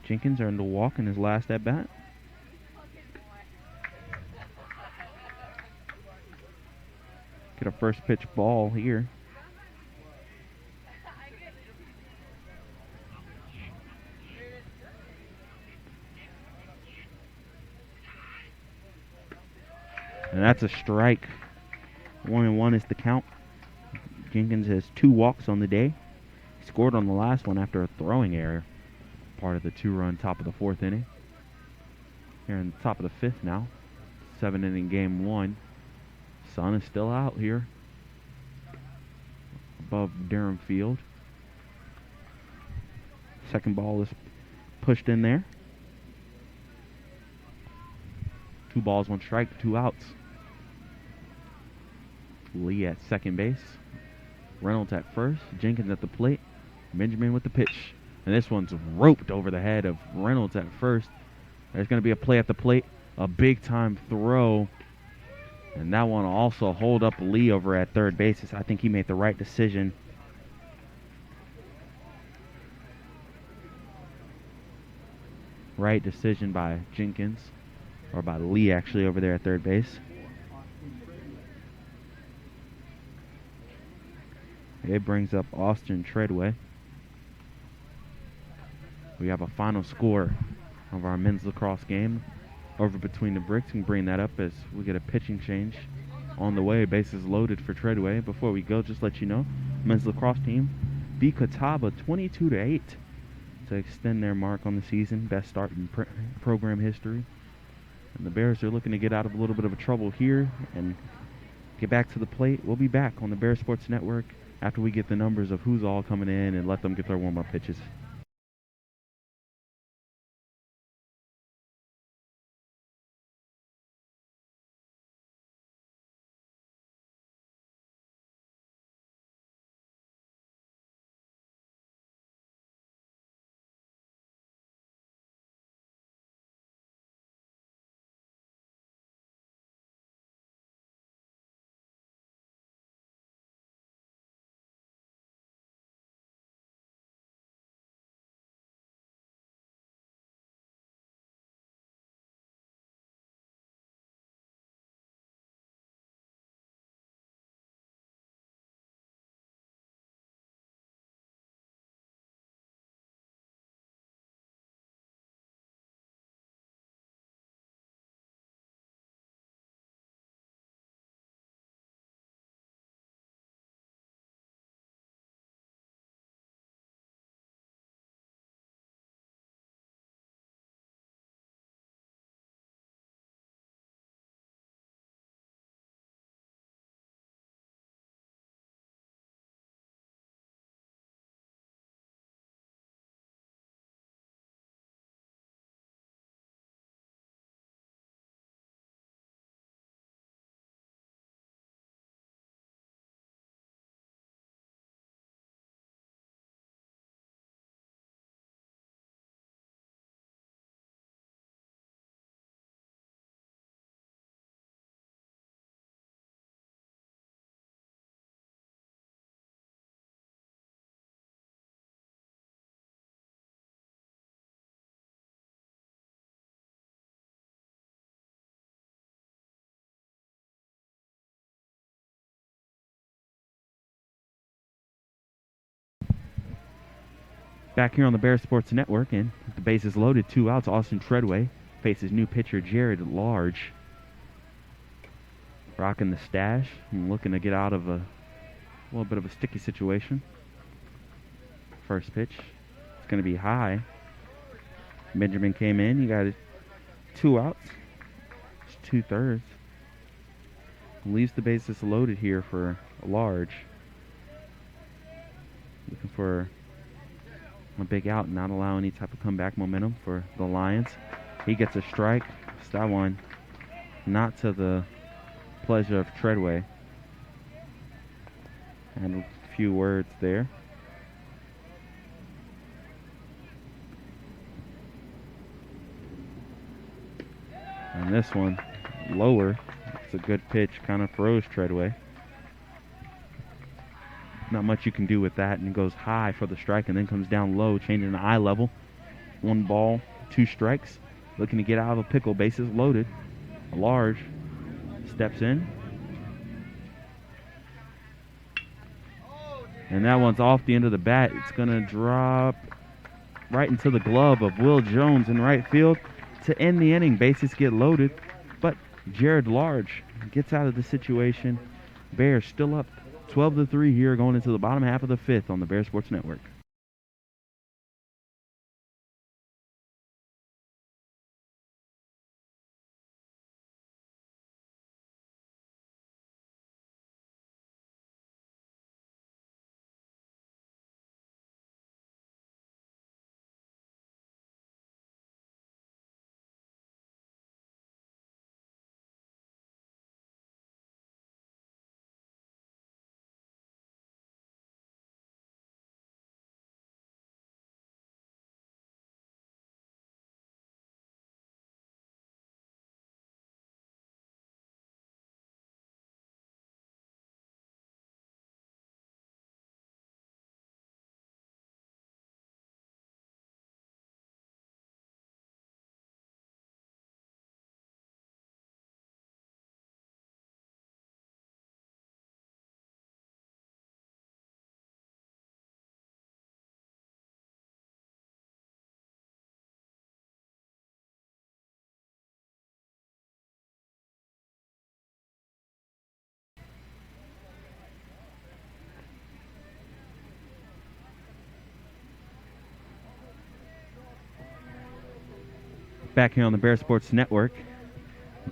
Jenkins earned a walk in his last at bat. Get a first pitch ball here. And that's a strike. 1-1 is the count. Jenkins has 2 walks on the day. He scored on the last one after a throwing error. Part of the 2-run top of the 4th inning. Here in the top of the 5th now. 7-inning game 1. Sun is still out here above Durham Field. Second ball is pushed in there. 2 balls, 1 strike, 2 outs. Lee at second base. Reynolds at first. Jenkins at the plate. Benjamin with the pitch. And this one's roped over the head of Reynolds at first. There's going to be a play at the plate. A big-time throw. And that one also hold up Lee over at third base. I think he made the right decision. Right decision by Jenkins. Or by Lee, actually, over there at third base. It brings up Austin Treadway. We have a final score of our men's lacrosse game over between the bricks. And bring that up as we get a pitching change on the way. Bases loaded for Treadway. Before we go, just let you know, men's lacrosse team beat Catawba 22-8 to extend their mark on the season. Best start in program history. And the Bears are looking to get out of a little bit of a trouble here and get back to the plate. We'll be back on the Bear Sports Network after we get the numbers of who's all coming in and let them get their warm-up pitches. Back here on the Bear Sports Network, and the bases loaded, 2 outs. Austin Treadway faces new pitcher Jared Large. Rocking the stash and looking to get out of a little bit of a sticky situation. First pitch. It's going to be high. Benjamin came in. You got 2 outs. It's 2/3. Leaves the bases loaded here for Large. Looking for a big out and not allow any type of comeback momentum for the Lions. He gets a strike. It's that one not to the pleasure of Treadway. Had a few words there. And this one, lower. It's a good pitch, kind of froze Treadway. Not much you can do with that, and it goes high for the strike and then comes down low, changing the eye level. 1 ball, 2 strikes. Looking to get out of a pickle, bases loaded. Large steps in. And that one's off the end of the bat. It's going to drop right into the glove of Will Jones in right field to end the inning. Bases get loaded, but Jared Large gets out of the situation. Bears still up 12-3 here going into the bottom half of the 5th on the Bear Sports Network. Back here on the Bear Sports Network.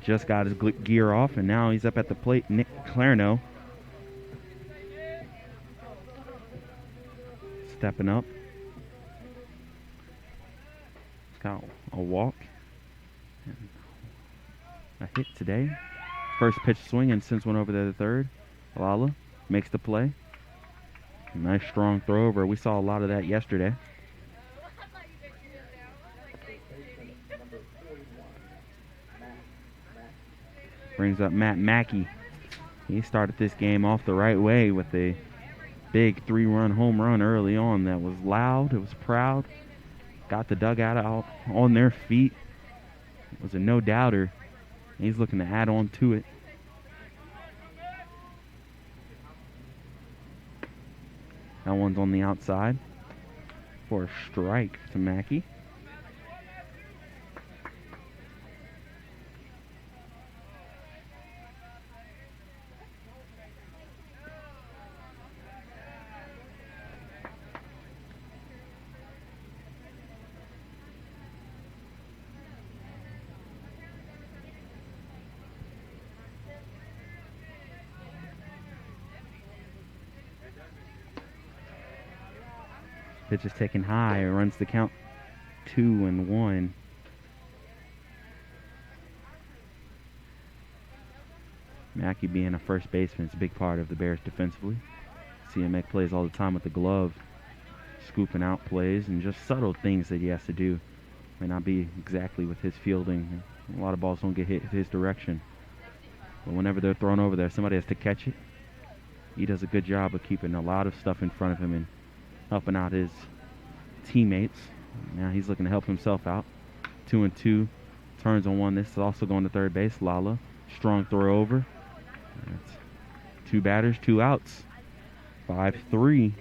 Just got his gear off, and now he's up at the plate. Nick Clarno stepping up. He's got a walk and a hit today. First pitch swing and sends one over to the third. Lala makes the play. Nice strong throw over. We saw a lot of that yesterday. Brings up Matt Mackey. He started this game off the right way with a big 3-run home run early on that was loud. It was proud. Got the dugout out on their feet. It was a no-doubter. He's looking to add on to it. That one's on the outside for a strike to Mackey. Pitch is taken high. It runs the count 2-1. Mackey being a first baseman is a big part of the Bears defensively. See him make plays all the time with the glove, scooping out plays and just subtle things that he has to do. May not be exactly with his fielding. A lot of balls don't get hit his direction. But whenever they're thrown over there, somebody has to catch it. He does a good job of keeping a lot of stuff in front of him and helping out his teammates. Now he's looking to help himself out. 2-2. Turns on one. This is also going to third base. Lala. Strong throw over. That's 2 batters, 2 outs. 5-3.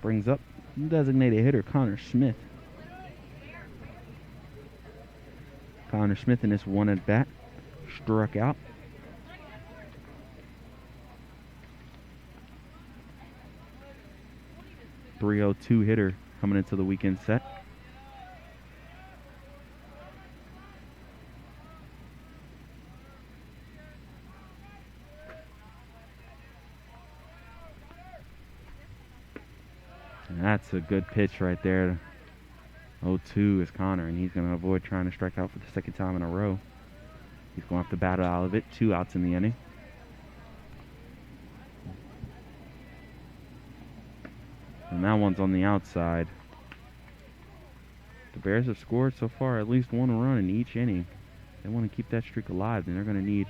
Brings up designated hitter Connor Smith. Connor Smith in this one at bat struck out. .302 hitter coming into the weekend set. And that's a good pitch right there. 0-2 is Connor, and he's going to avoid trying to strike out for the second time in a row. He's going to have to battle out of it. 2 outs in the inning. And that one's on the outside. The Bears have scored so far at least 1 run in each inning. They want to keep that streak alive, and they're going to need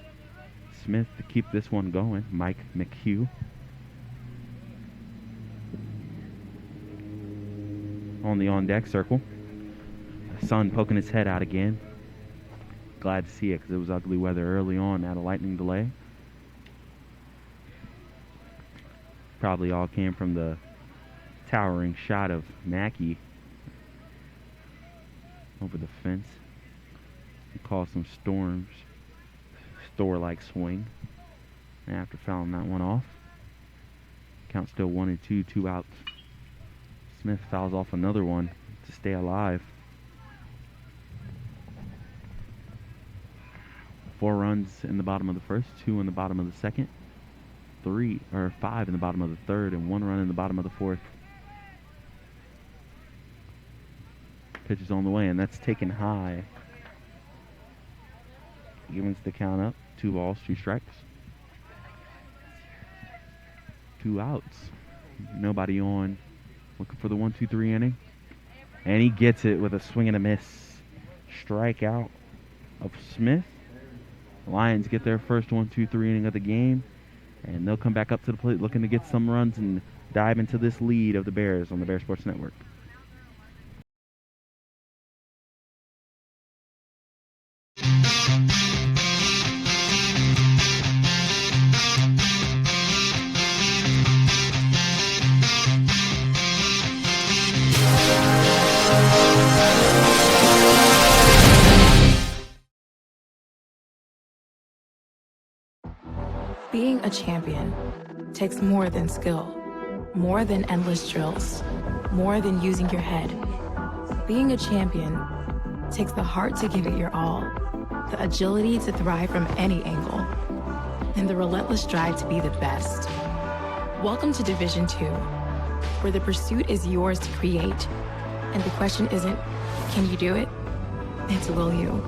Smith to keep this one going. Mike McHugh. On the on-deck circle. The sun poking his head out again. Glad to see it because it was ugly weather early on at a lightning delay. Probably all came from the towering shot of Mackey over the fence. He caused some storms, store-like swing. And after fouling that one off, count still 1-2, 2 outs. Smith fouls off another one to stay alive. 4 runs in the bottom of the first, 2 in the bottom of the second, 5 in the bottom of the third, and 1 run in the bottom of the fourth. Pitch is on the way, and that's taken high. Evens the count up. 2 balls, 2 strikes. 2 outs. Nobody on. Looking for the 1-2-3 inning. And he gets it with a swing and a miss. Strikeout of Smith. Lions get their first 1-2-3 inning of the game. And they'll come back up to the plate looking to get some runs and dive into this lead of the Bears on the Bear Sports Network. Being a champion takes more than skill, more than endless drills, more than using your head. Being a champion takes the heart to give it your all, the agility to thrive from any angle, and the relentless drive to be the best. Welcome to Division 2, where the pursuit is yours to create, and the question isn't, can you do it? It's will you?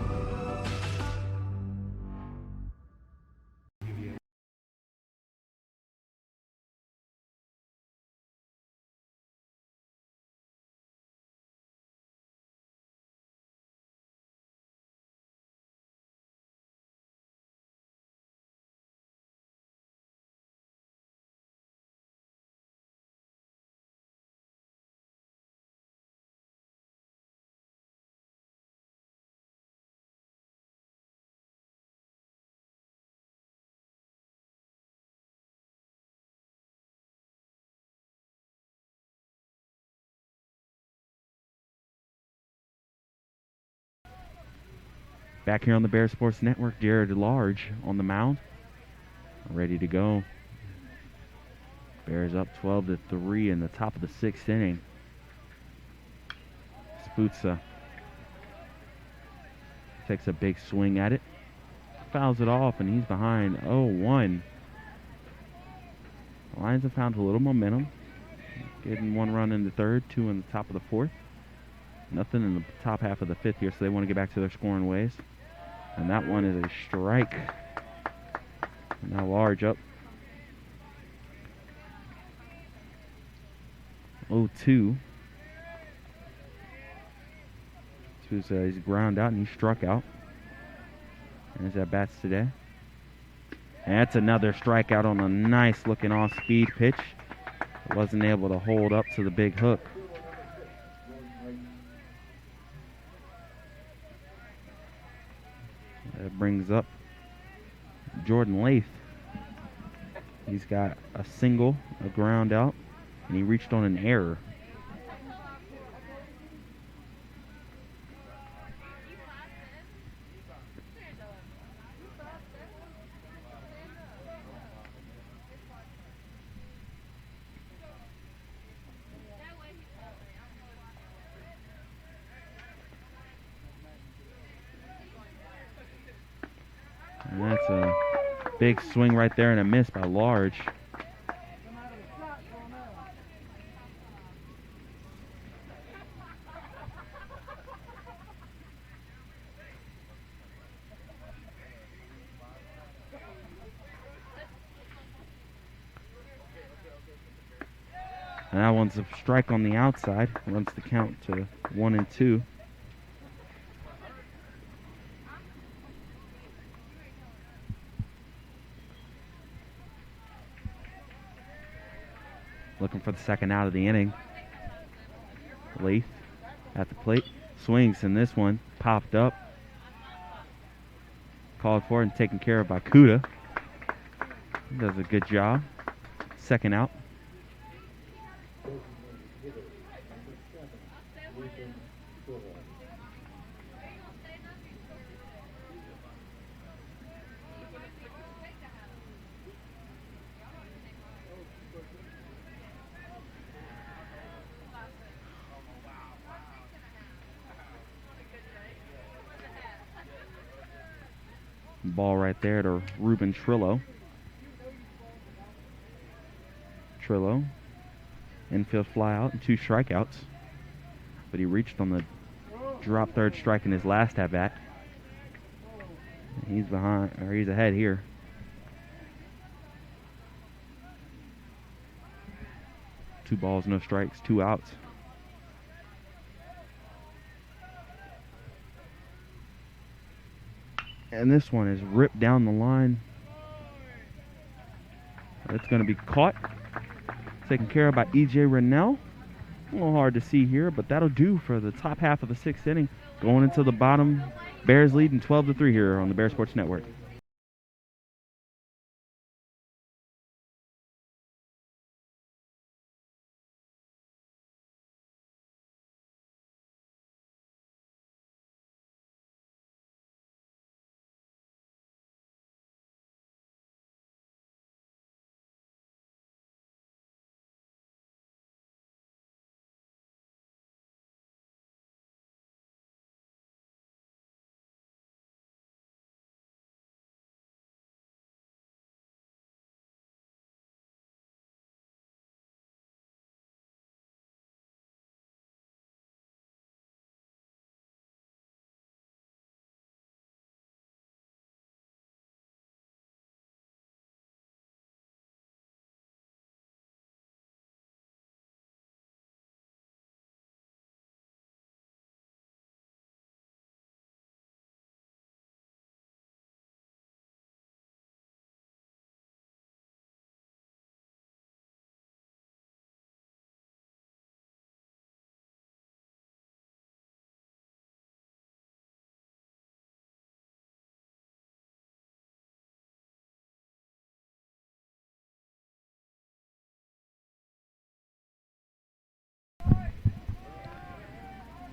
Back here on the Bear Sports Network, Jared Large on the mound, ready to go. Bears up 12-3 in the top of the 6th inning. Sputza takes a big swing at it, fouls it off, and he's behind 0-1. The Lions have found a little momentum, getting 1 run in the third, 2 in the top of the fourth. Nothing in the top half of the 5th here, so they want to get back to their scoring ways. And that one is a strike. And now Large up 0-2. He's ground out and he struck out. And his at-bats today. And that's another strikeout on a nice looking off-speed pitch. Wasn't able to hold up to the big hook. That brings up Jordan Lath. He's got a single, a ground out, and he reached on an error. And that's a big swing right there and a miss by Large. And that one's a strike on the outside. Runs the count to 1-2. Looking for the second out of the inning. Leaf at the plate. Swings, and this one popped up. Called for and taken care of by Kuda. He does a good job. Second out. Ball right there to Ruben Trillo. Trillo, infield fly out and 2 strikeouts. But he reached on the drop third strike in his last at bat. He's he's ahead here. Two balls, no strikes, 2 outs. And this one is ripped down the line. It's going to be caught. Taken care of by E.J. Rennell. A little hard to see here, but that'll do for the top half of the 6th inning. Going into the bottom, Bears leading 12-3 here on the Bear Sports Network.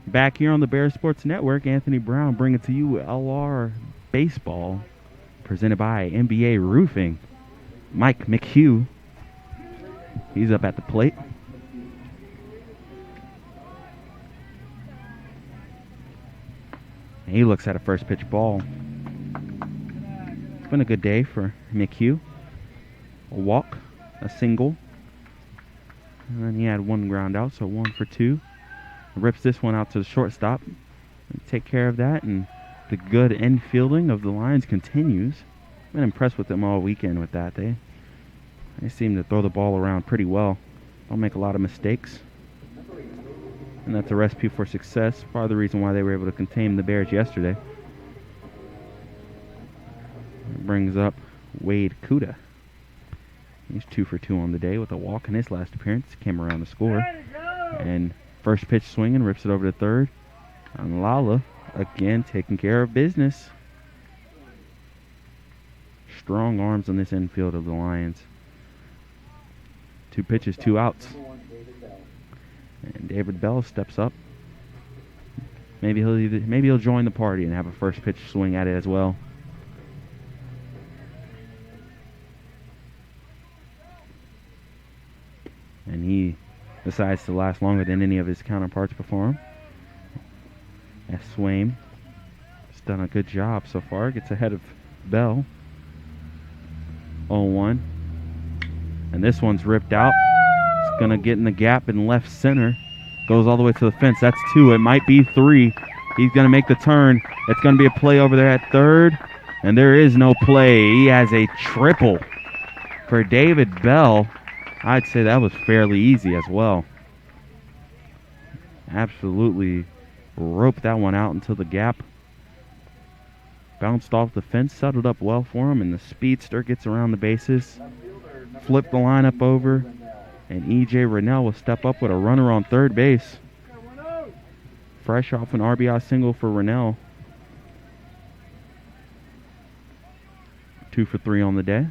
Back here on the Bear Sports Network, Anthony Brown bringing to you LR Baseball, presented by NBA Roofing. Mike McHugh, he's up at the plate. And he looks at a first pitch ball. It's been a good day for McHugh. A walk, a single, and then he had 1 ground out, so 1 for 2. Rips this one out to the shortstop. Take care of that, and the good infielding of the Lions continues. I've been impressed with them all weekend with that. They seem to throw the ball around pretty well. Don't make a lot of mistakes. And that's a recipe for success. Part of the reason why they were able to contain the Bears yesterday. It brings up Wade Kuda. He's 2 for 2 on the day with a walk in his last appearance. Came around to score. And first pitch swinging, rips it over to third. And Lala, again, taking care of business. Strong arms on this infield of the Lions. 2 pitches, 2 outs. And David Bell steps up. Maybe he'll join the party and have a first pitch swing at it as well. And he decides to last longer than any of his counterparts before him. As Swaim has done a good job so far. Gets ahead of Bell. 0-1. And this one's ripped out. It's going to get in the gap in left center. Goes all the way to the fence. That's 2. It might be 3. He's going to make the turn. It's going to be a play over there at third. And there is no play. He has a triple for David Bell. I'd say that was fairly easy as well. Absolutely roped that one out into the gap. Bounced off the fence, settled up well for him, and the speedster gets around the bases. Flipped the lineup over, and E.J. Rennell will step up with a runner on third base. Fresh off an RBI single for Rennell. 2 for 3 on the day.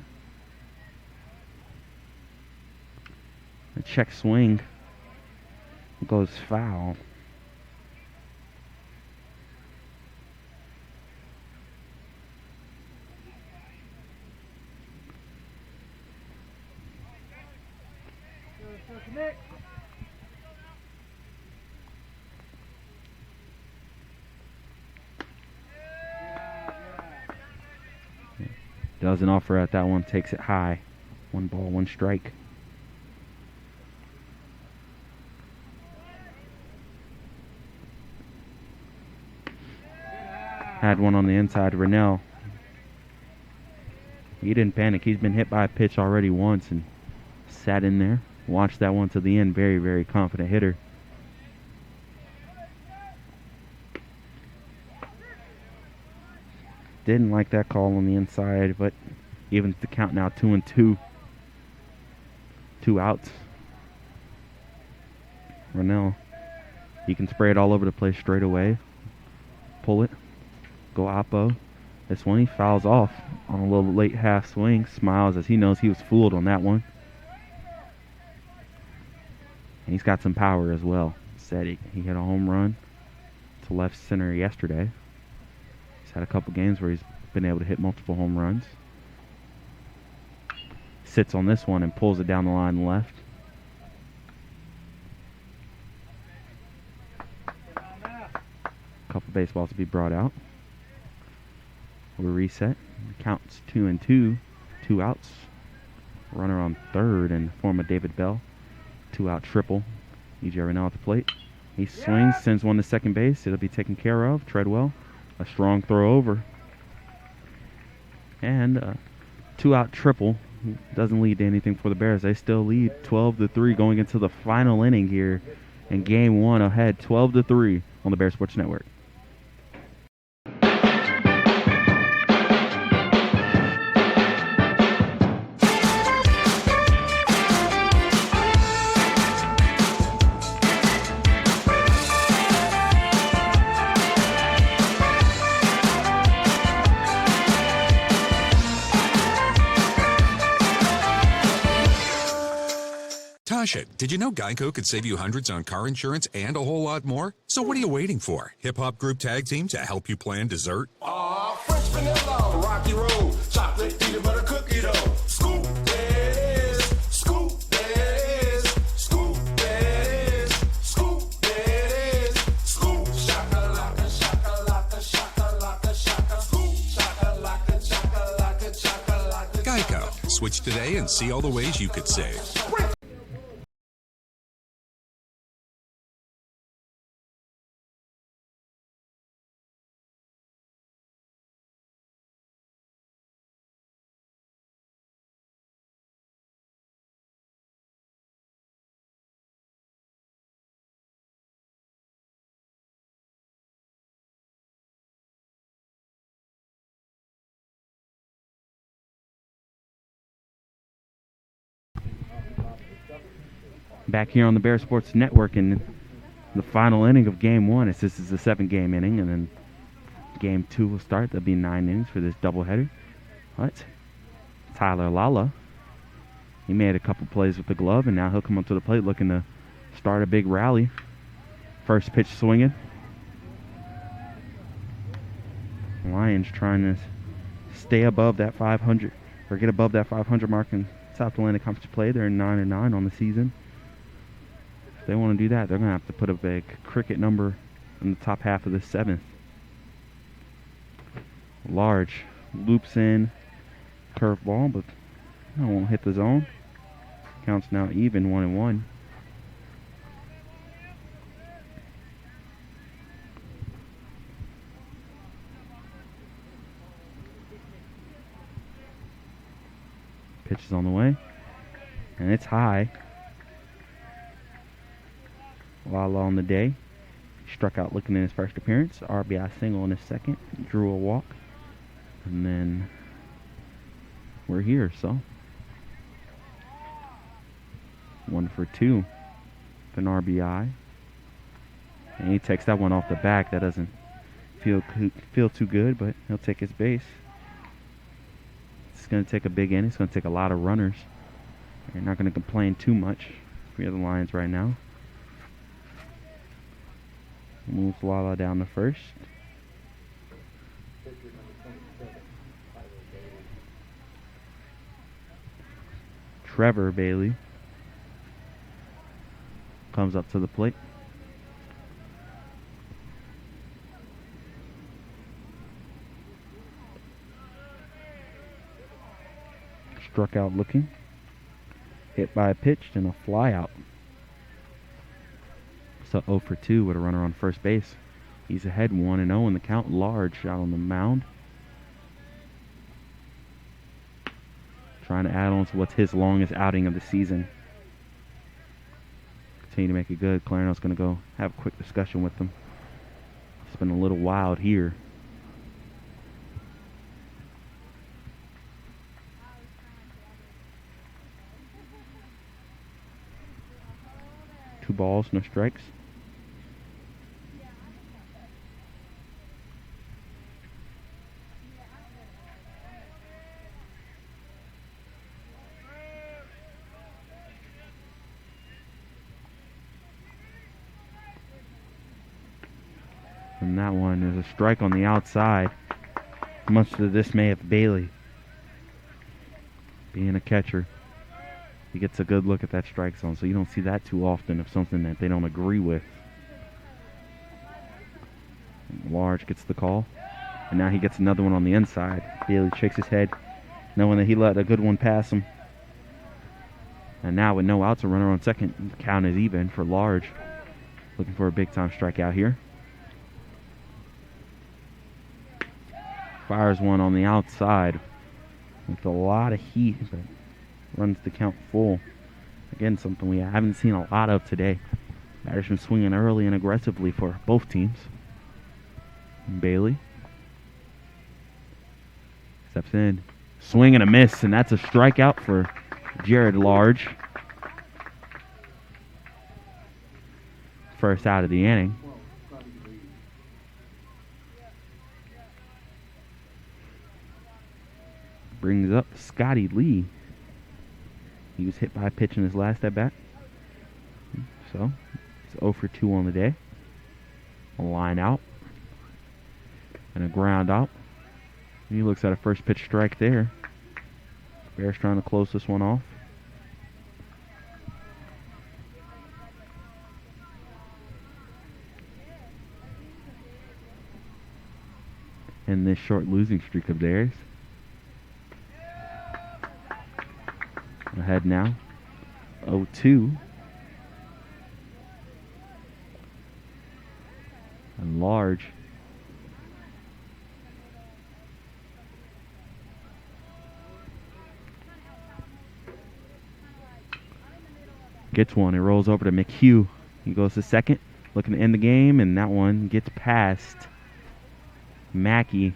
A check swing goes foul. Doesn't offer at that one, takes it high. 1 ball, 1 strike. Had one on the inside, Rennell. He didn't panic. He's been hit by a pitch already once and sat in there. Watched that one to the end. Very, very confident hitter. Didn't like that call on the inside, but evens the count now 2-2. 2 outs. Rennell, he can spray it all over the place straight away. Pull it. Go oppo. This one he fouls off on a little late half swing. Smiles as he knows he was fooled on that one. And he's got some power as well. Said he hit a home run to left center yesterday. He's had a couple games where he's been able to hit multiple home runs. Sits on this one and pulls it down the line left. Couple baseballs to be brought out. We reset. Counts 2-2. 2 outs. Runner on third in the form of David Bell. 2-out triple. E.J. Rennell at the plate. He swings, sends one to second base. It'll be taken care of. Treadwell. A strong throw over. And a 2-out triple. Doesn't lead to anything for the Bears. They still lead 12-3 going into the final inning here in game 1, ahead 12-3 on the Bears Sports Network. Tasha, did you know Geico could save you hundreds on car insurance and a whole lot more? So what are you waiting for? Hip-hop group tag team to help you plan dessert? Fresh vanilla, rocky road, chocolate peanut butter cookie dough. Scoop this, scoop this, scoop this, scoop this, scoop shakalaka, shakalaka, shakalaka, shaka, scoop shakalaka, shakalaka, shakalaka. Geico. Switch today and see all the ways you could save. Back here on the Bear Sports Network in the final inning of Game 1. This is the 7th-game inning, and then Game 2 will start. There'll be 9 innings for this doubleheader. But Tyler Lala, he made a couple plays with the glove, and now he'll come up to the plate looking to start a big rally. First pitch swinging. Lions trying to stay above that 500, or get above that 500 mark in South Atlantic Conference play. They're 9-9 on the season. If they want to do that, they're going to have to put a big cricket number in the top half of the 7th. Large loops in, curveball, but that won't hit the zone. Counts now even, 1-1. Pitch is on the way. And it's high. Lala on the day. Struck out looking in his first appearance. RBI single in his second. Drew a walk. And then we're here, so 1 for 2 with an RBI. And he takes that one off the back. That doesn't feel too good, but he'll take his base. It's going to take a big inning. It's going to take a lot of runners. You're not going to complain too much if you're the Lions right now. Moves Lala down to first. Trevor Bailey comes up to the plate. Struck out looking. Hit by a pitch and a fly out. So 0 for 2 with a runner on first base. He's ahead 1-0 in the count. Large out on the mound. Trying to add on to what's his longest outing of the season. Continue to make it good. Clareno's going to go have a quick discussion with them. It's been a little wild here. Two balls, no strikes. And that one is a strike on the outside, much to the dismay of Bailey. Being a catcher, he gets a good look at that strike zone, so you don't see that too often of something that they don't agree with. And Large gets the call, and now he gets another one on the inside. Bailey shakes his head, knowing that he let a good one pass him. And now with no outs, a runner on second, the count is even for Large. Looking for a big-time strikeout here. Fires one on the outside with a lot of heat, but runs the count full. Again, something we haven't seen a lot of today. Batter's been swinging early and aggressively for both teams. And Bailey steps in, swing and a miss, and that's a strikeout for Jared Large. First out of the inning. Brings up Scotty Lee. He was hit by a pitch in his last at bat. So, it's 0 for 2 on the day. A line out. And a ground out. And he looks at a first pitch strike there. Bears trying to close this one off. And this short losing streak of theirs. Ahead now, 0-2. And Large gets one. It rolls over to McHugh. He goes to second, looking to end the game, and that one gets past Mackey.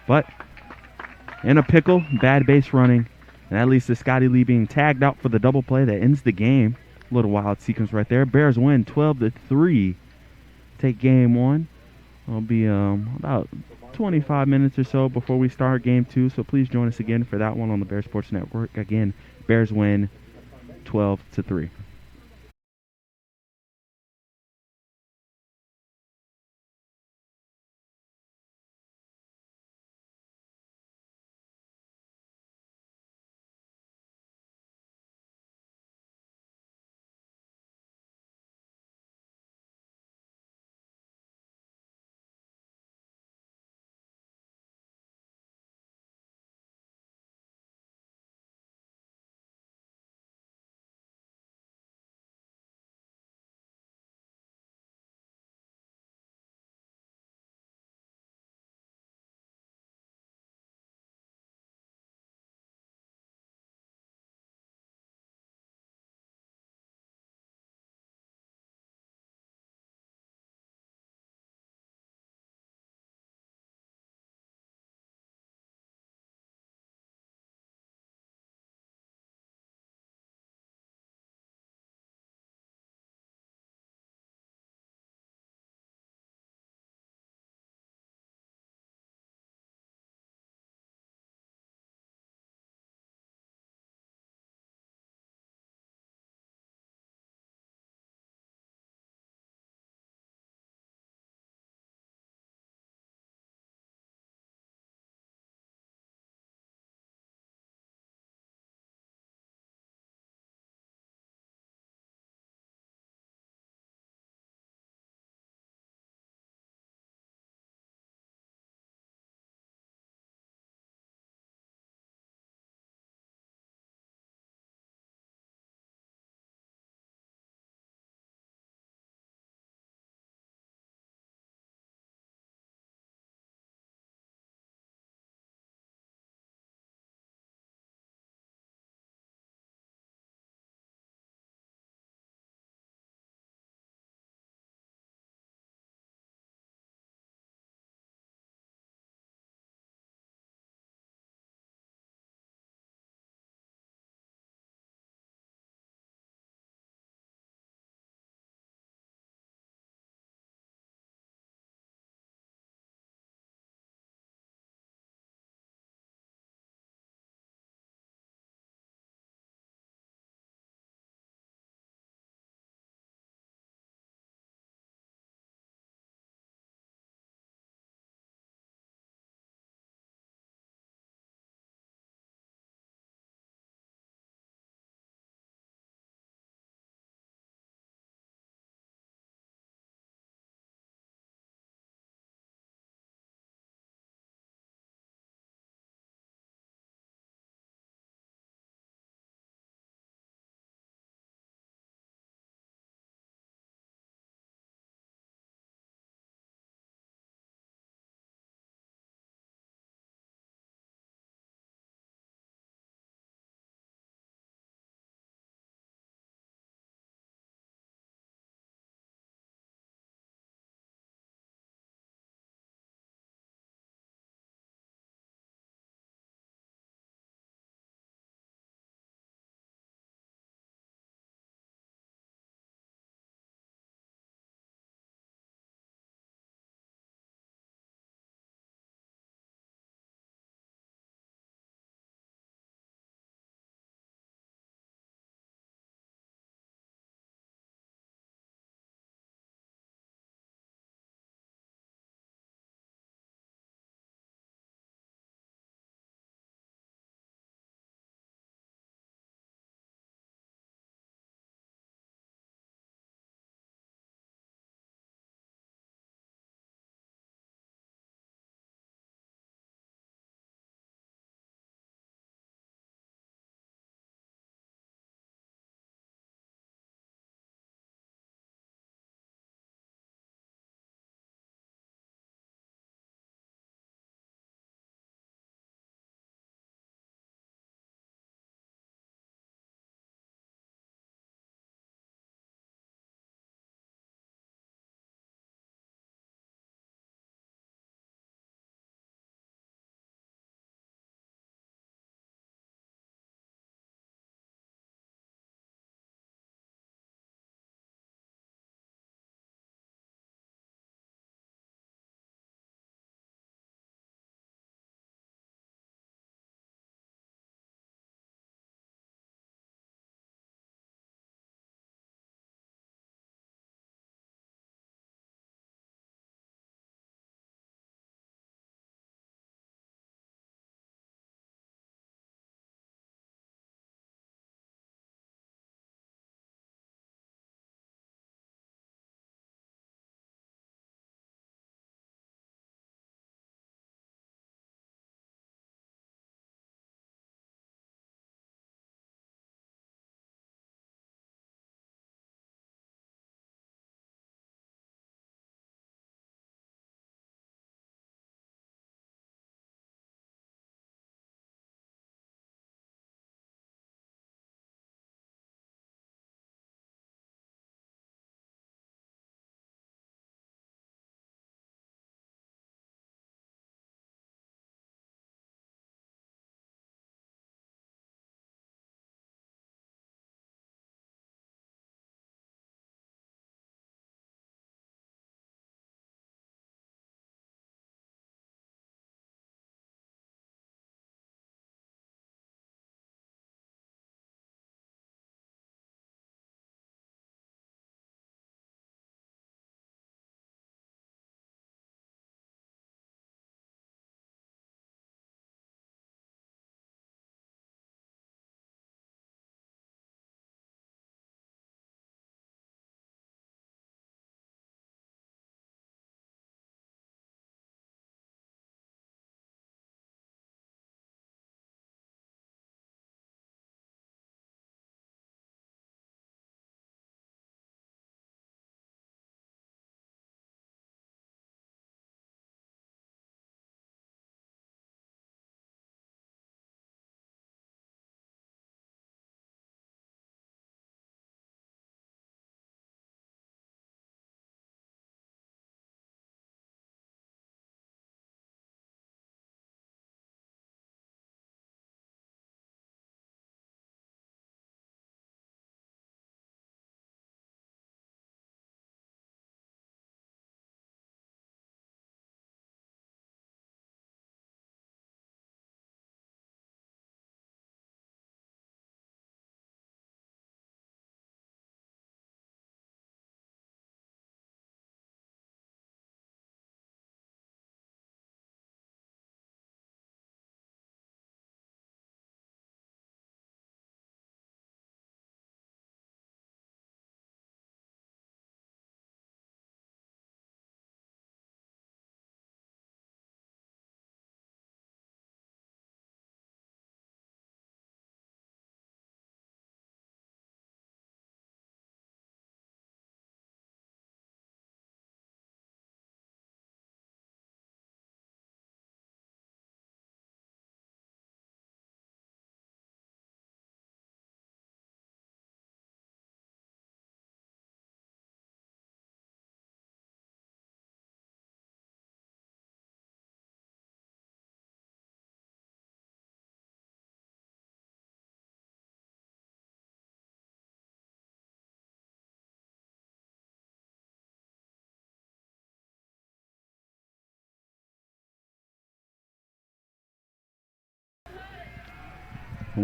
But in a pickle, bad base running, and that leads to Scotty Lee being tagged out for the double play that ends the game. A little wild sequence right there. Bears win 12-3. Take game one. It'll be about 25 minutes or so before we start game two, so please join us again for that one on the Bears Sports Network. Again, Bears win 12-3.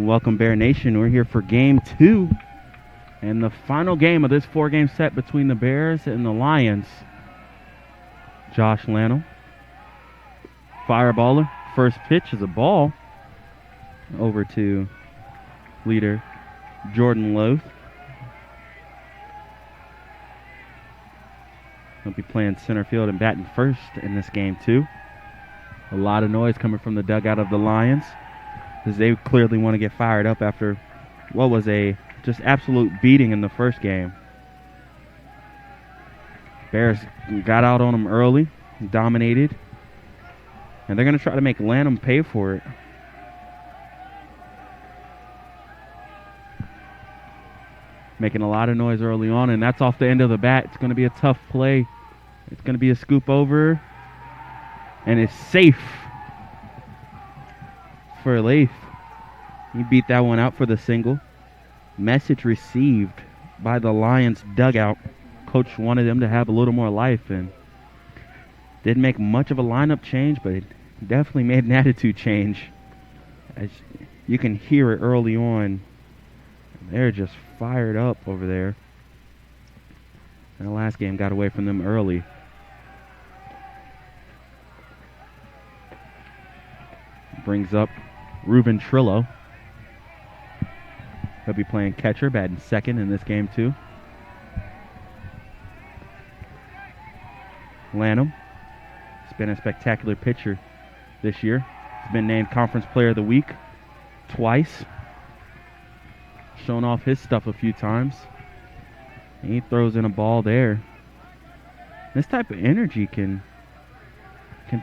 Welcome, Bear Nation. We're here for game 2 and the final game of this 4-game set between the Bears and the Lions. Josh Lanham, fireballer. First pitch is a ball over to leader Jordan Loth. He'll be playing center field and batting first in this game, too. A lot of noise coming from the dugout of the Lions, as they clearly want to get fired up after what was a just absolute beating in the first game. Bears got out on them early, dominated, and they're going to try to make Lanham pay for it. Making a lot of noise early on, and that's off the end of the bat. It's going to be a tough play. It's going to be a scoop over, and it's safe for Lath. He beat that one out for the single. Message received by the Lions dugout. Coach wanted them to have a little more life, and didn't make much of a lineup change, but it definitely made an attitude change. As you can hear it early on, they're just fired up over there. And the last game got away from them early. Brings up Ruben Trillo. He'll be playing catcher, batting second in this game, too. Lanham has been a spectacular pitcher this year. He's been named Conference Player of the Week twice. Shown off his stuff a few times. And he throws in a ball there. This type of energy can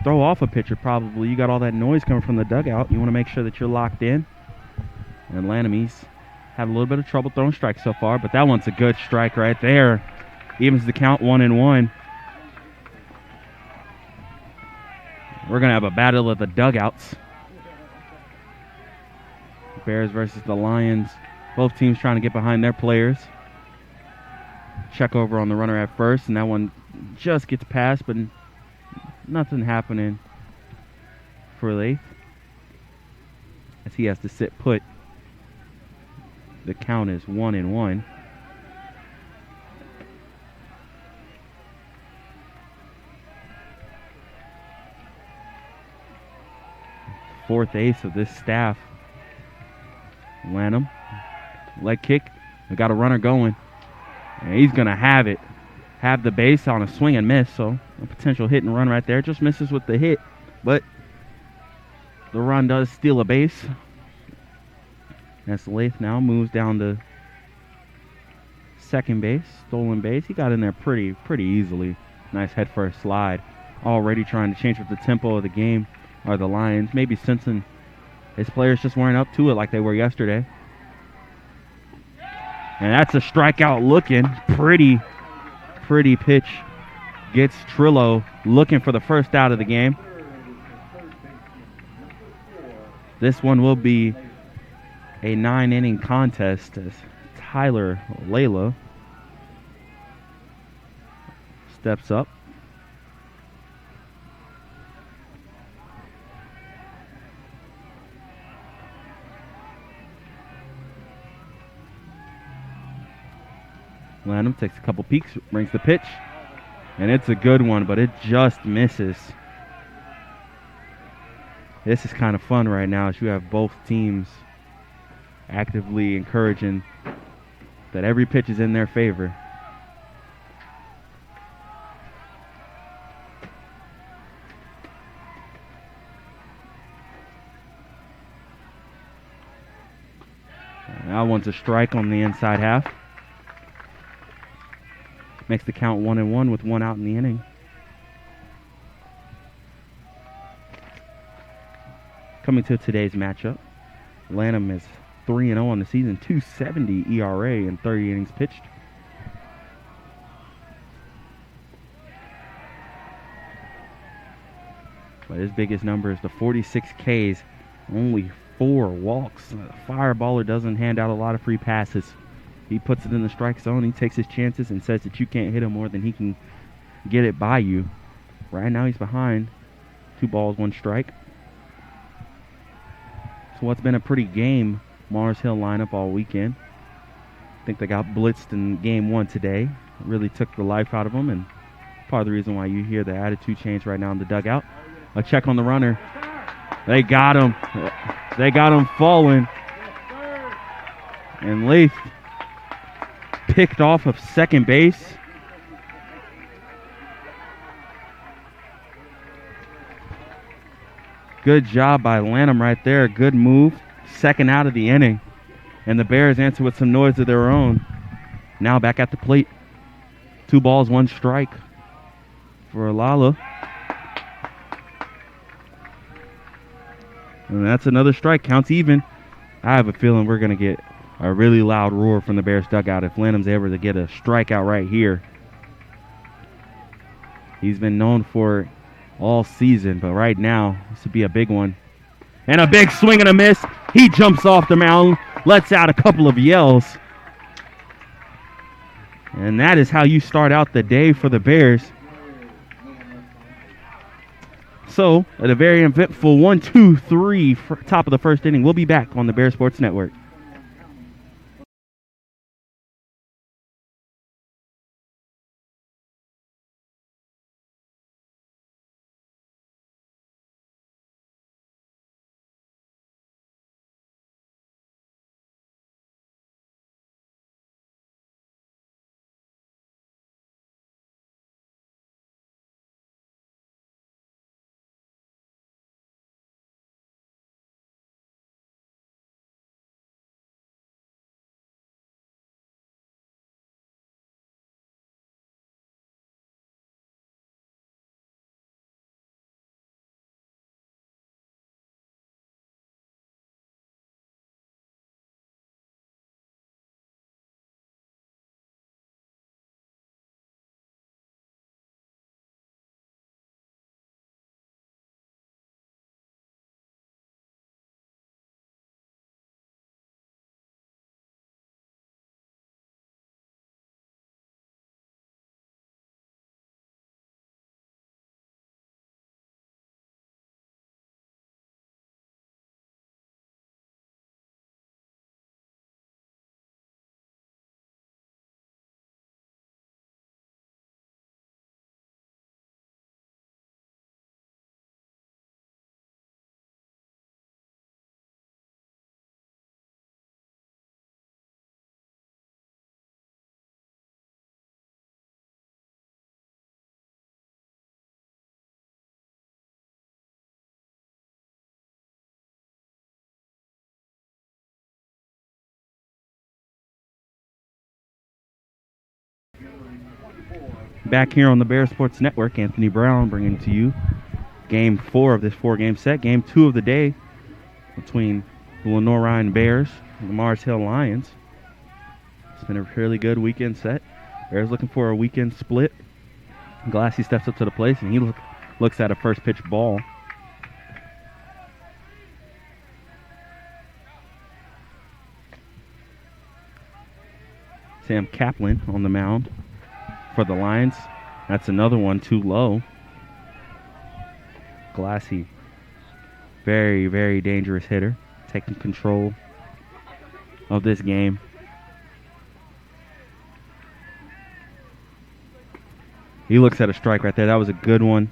throw off a pitcher probably. You got all that noise coming from the dugout. You want to make sure that you're locked in. And Lanham, he's had a little bit of trouble throwing strikes so far, but that one's a good strike right there. Evens the count 1-1. We're going to have a battle of the dugouts. Bears versus the Lions. Both teams trying to get behind their players. Check over on the runner at first, and that one just gets past, but nothing happening for Lath, as he has to sit put. The count is 1-1. Fourth ace of this staff. Lanham, leg kick. We got a runner going, and he's gonna have it. Have the base on a swing and miss, so a potential hit and run right there. Just misses with the hit, but the run does steal a base. As Lath now moves down to second base, stolen base. He got in there pretty easily. Nice head first slide. Already trying to change up the tempo of the game are the Lions. Maybe sensing his players just weren't up to it like they were yesterday. And that's a strikeout looking. Pretty pitch. Gets Trillo looking for the first out of the game. This one will be a 9-inning contest as Tyler Layla steps up. Lanham takes a couple peeks, brings the pitch, and it's a good one, but it just misses. This is kind of fun right now as you have both teams actively encouraging that every pitch is in their favor. And that one's a strike on the inside half. Makes the count 1-1 with one out in the inning. Coming to today's matchup, Lanham is 3-0 on the season, 2.70 ERA in 30 innings pitched. But his biggest number is the 46 Ks, only 4 walks. The fireballer doesn't hand out a lot of free passes. He puts it in the strike zone, he takes his chances and says that you can't hit him more than he can get it by you. Right now he's behind. 2 balls, 1 strike. So what's been a pretty game Mars Hill lineup all weekend. I think they got blitzed in game 1 today. It really took the life out of them, and part of the reason why you hear the attitude change right now in the dugout. A check on the runner. They got him. They got him falling. And Leith picked off of second base. Good job by Lanham right there. Good move. Second out of the inning. And the Bears answer with some noise of their own. Now back at the plate. 2 balls, 1 strike for Lala. And that's another strike. Counts even. I have a feeling we're going to get a really loud roar from the Bears dugout if Lanham's able to get a strikeout right here. He's been known for it all season, but right now, this would be a big one. And a big swing and a miss. He jumps off the mound, lets out a couple of yells. And that is how you start out the day for the Bears. So, at a very eventful 1-2-3 top of the first inning. We'll be back on the Bear Sports Network. Back here on the Bear Sports Network, Anthony Brown bringing to you Game 4 of this 4-game set. Game 2 of the day between the Lenoir-Rhyne Bears and the Mars Hill Lions. It's been a really good weekend set. Bears looking for a weekend split. Glassy steps up to the plate, and he looks at a first pitch ball. Sam Kaplan on the mound for the Lions. That's another one too low. Glassy, very, very dangerous hitter, taking control of this game. He looks at a strike right there. That was a good one,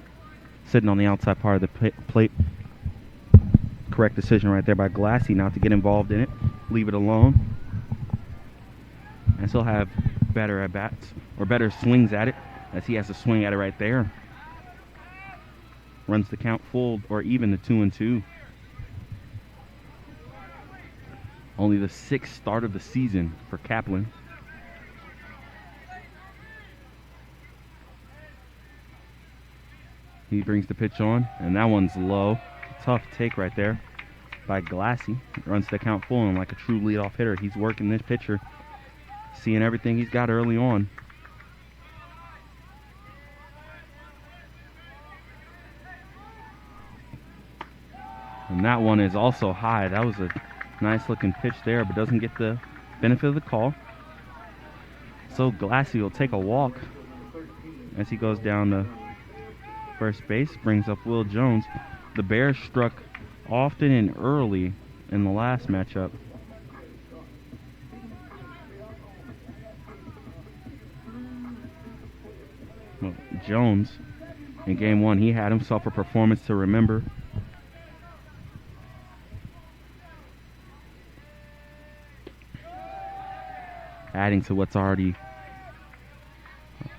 sitting on the outside part of the plate. Correct decision right there by Glassy not to get involved in it. Leave it alone. And still have better at-bats or better swings at it, as he has a swing at it right there. Runs the count full or even the 2-2. Only the 6th start of the season for Kaplan. He brings the pitch on, and that one's low. Tough take right there by Glassy. Runs the count full, and like a true leadoff hitter, he's working this pitcher, seeing everything he's got early on. And that one is also high. That was a nice looking pitch there, but doesn't get the benefit of the call. So Glassy will take a walk as he goes down to first base, brings up Will Jones. The Bears struck often and early in the last matchup. Well, Jones, in game one, he had himself a performance to remember. Adding to what's already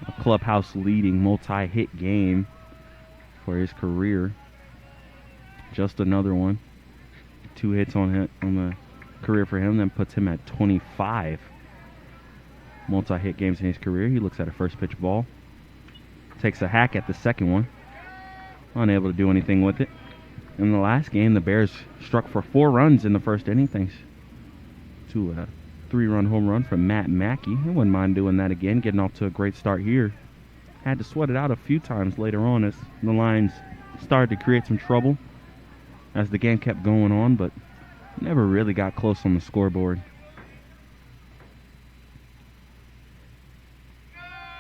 a clubhouse leading multi-hit game for his career. Just another one. 2 hits on the career for him, then puts him at 25 multi-hit games in his career. He looks at a first pitch ball. Takes a hack at the second one. Unable to do anything with it. In the last game, the Bears struck for 4 runs in the first inning thanks to a 3-run home run from Matt Mackey. I wouldn't mind doing that again, getting off to a great start here. Had to sweat it out a few times later on as the Lions started to create some trouble as the game kept going on, but never really got close on the scoreboard.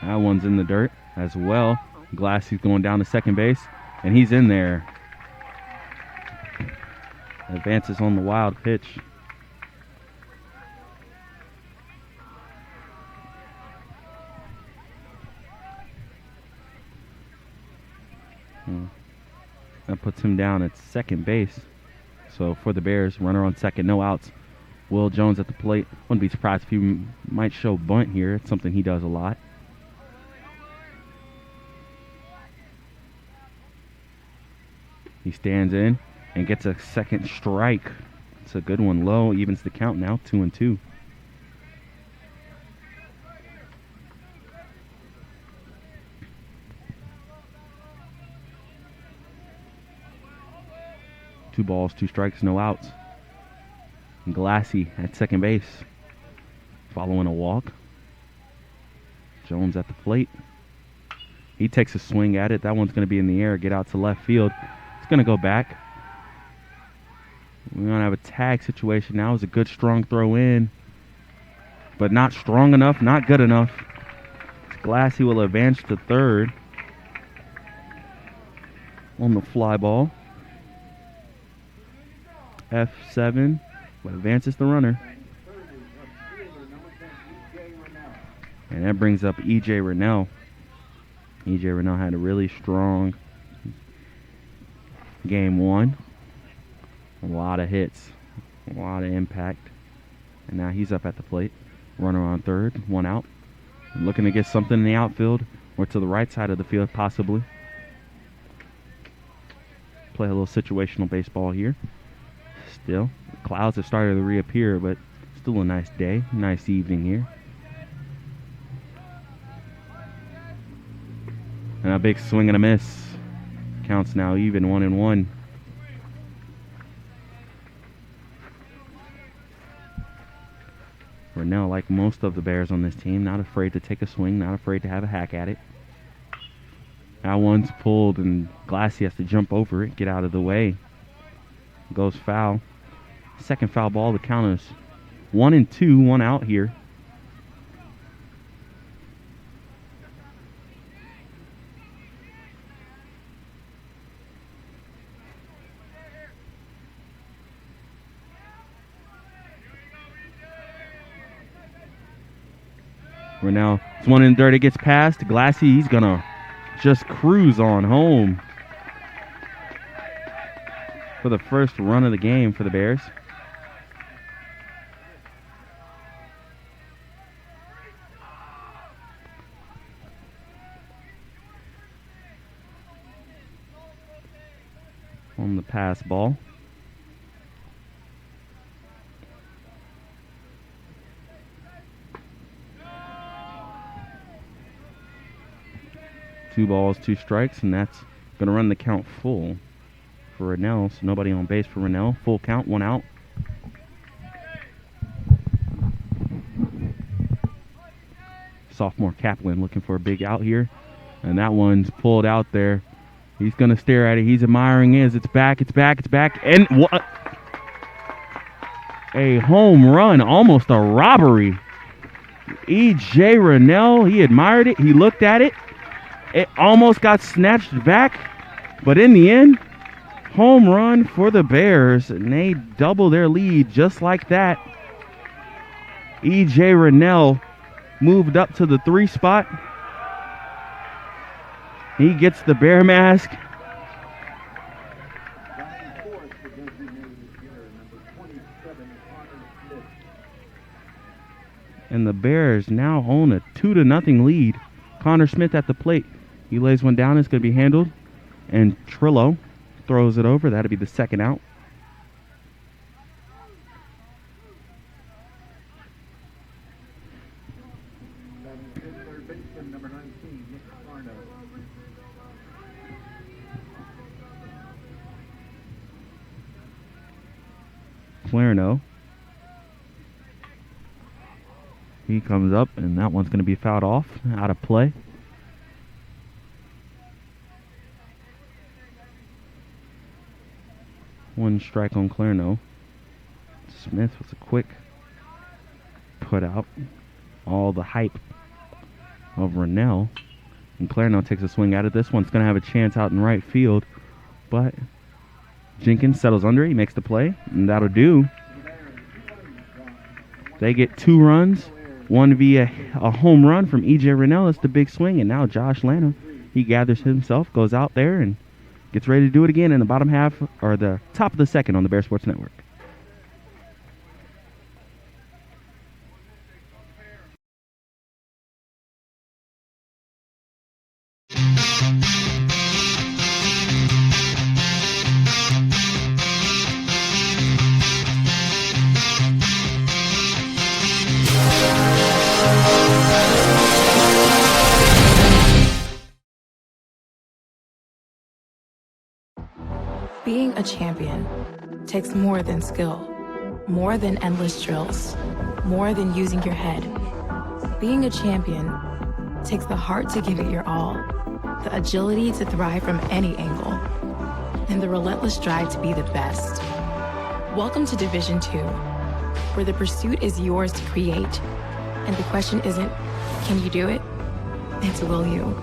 That one's in the dirt as well. Glassy's going down to second base, and he's in there. Advances on the wild pitch. That puts him down at second base. So for the Bears, runner on second, no outs. Will Jones at the plate. Wouldn't be surprised if he might show bunt here. It's something he does a lot. He stands in and gets a second strike. It's a good one. Low, evens the count now, 2-2. Two balls, 2 strikes, no outs. And Glassy at second base, following a walk. Jones at the plate. He takes a swing at it. That one's going to be in the air, get out to left field. It's going to go back. We're going to have a tag situation now. It's a good, strong throw in, but not strong enough, not good enough. Glassy will advance to third on the fly ball. F7, but advances the runner. And that brings up E.J. Rennell. E.J. Rennell had a really strong game one. A lot of hits, a lot of impact. And now he's up at the plate. Runner on third, 1 out. Looking to get something in the outfield or to the right side of the field, possibly. Play a little situational baseball here. Still, the clouds have started to reappear, but still a nice day, nice evening here. And a big swing and a miss. Counts now even, 1-1. Rennell, like most of the Bears on this team, not afraid to take a swing, not afraid to have a hack at it. That one's pulled, and Glassy has to jump over it, get out of the way. Goes foul. Second foul ball. The count is 1-2, 1 out here. Rennell, it's 1 in dirt. It gets past Glassy. He's gonna just cruise on home for the first run of the game for the Bears. On the pass ball. Two balls, 2 strikes, and that's going to run the count full for Rennell. So nobody on base for Rennell. Full count, 1 out. Sophomore Kaplan looking for a big out here. And that one's pulled out there. He's going to stare at it. He's admiring it. It's back, it's back, it's back. And what? A home run, almost a robbery. E.J. Rennell, he admired it. He looked at it. It almost got snatched back. But in the end, home run for the Bears. And they double their lead just like that. E.J. Rennell moved up to the 3 spot. He gets the bear mask. And the Bears now own a 2-0 lead. Connor Smith at the plate. He lays one down. It's going to be handled. And Trillo throws it over. That'll be the second out. Clarno. He comes up, and that one's going to be fouled off, out of play. One strike on Clarno. Smith was a quick put out. All the hype of Rennell. And Clarno takes a swing at it. This one's going to have a chance out in right field. But Jenkins settles under it. He makes the play, and that'll do. They get 2 runs. One via a home run from E.J. Rennell. It's the big swing, and now Josh Lanham, he gathers himself, goes out there, and gets ready to do it again in the bottom half, or the top of the second on the Bear Sports Network. Being a champion takes more than skill, more than endless drills, more than using your head. Being a champion takes the heart to give it your all, the agility to thrive from any angle, and the relentless drive to be the best. Welcome to Division 2, where the pursuit is yours to create, and the question isn't, can you do it? It's will you?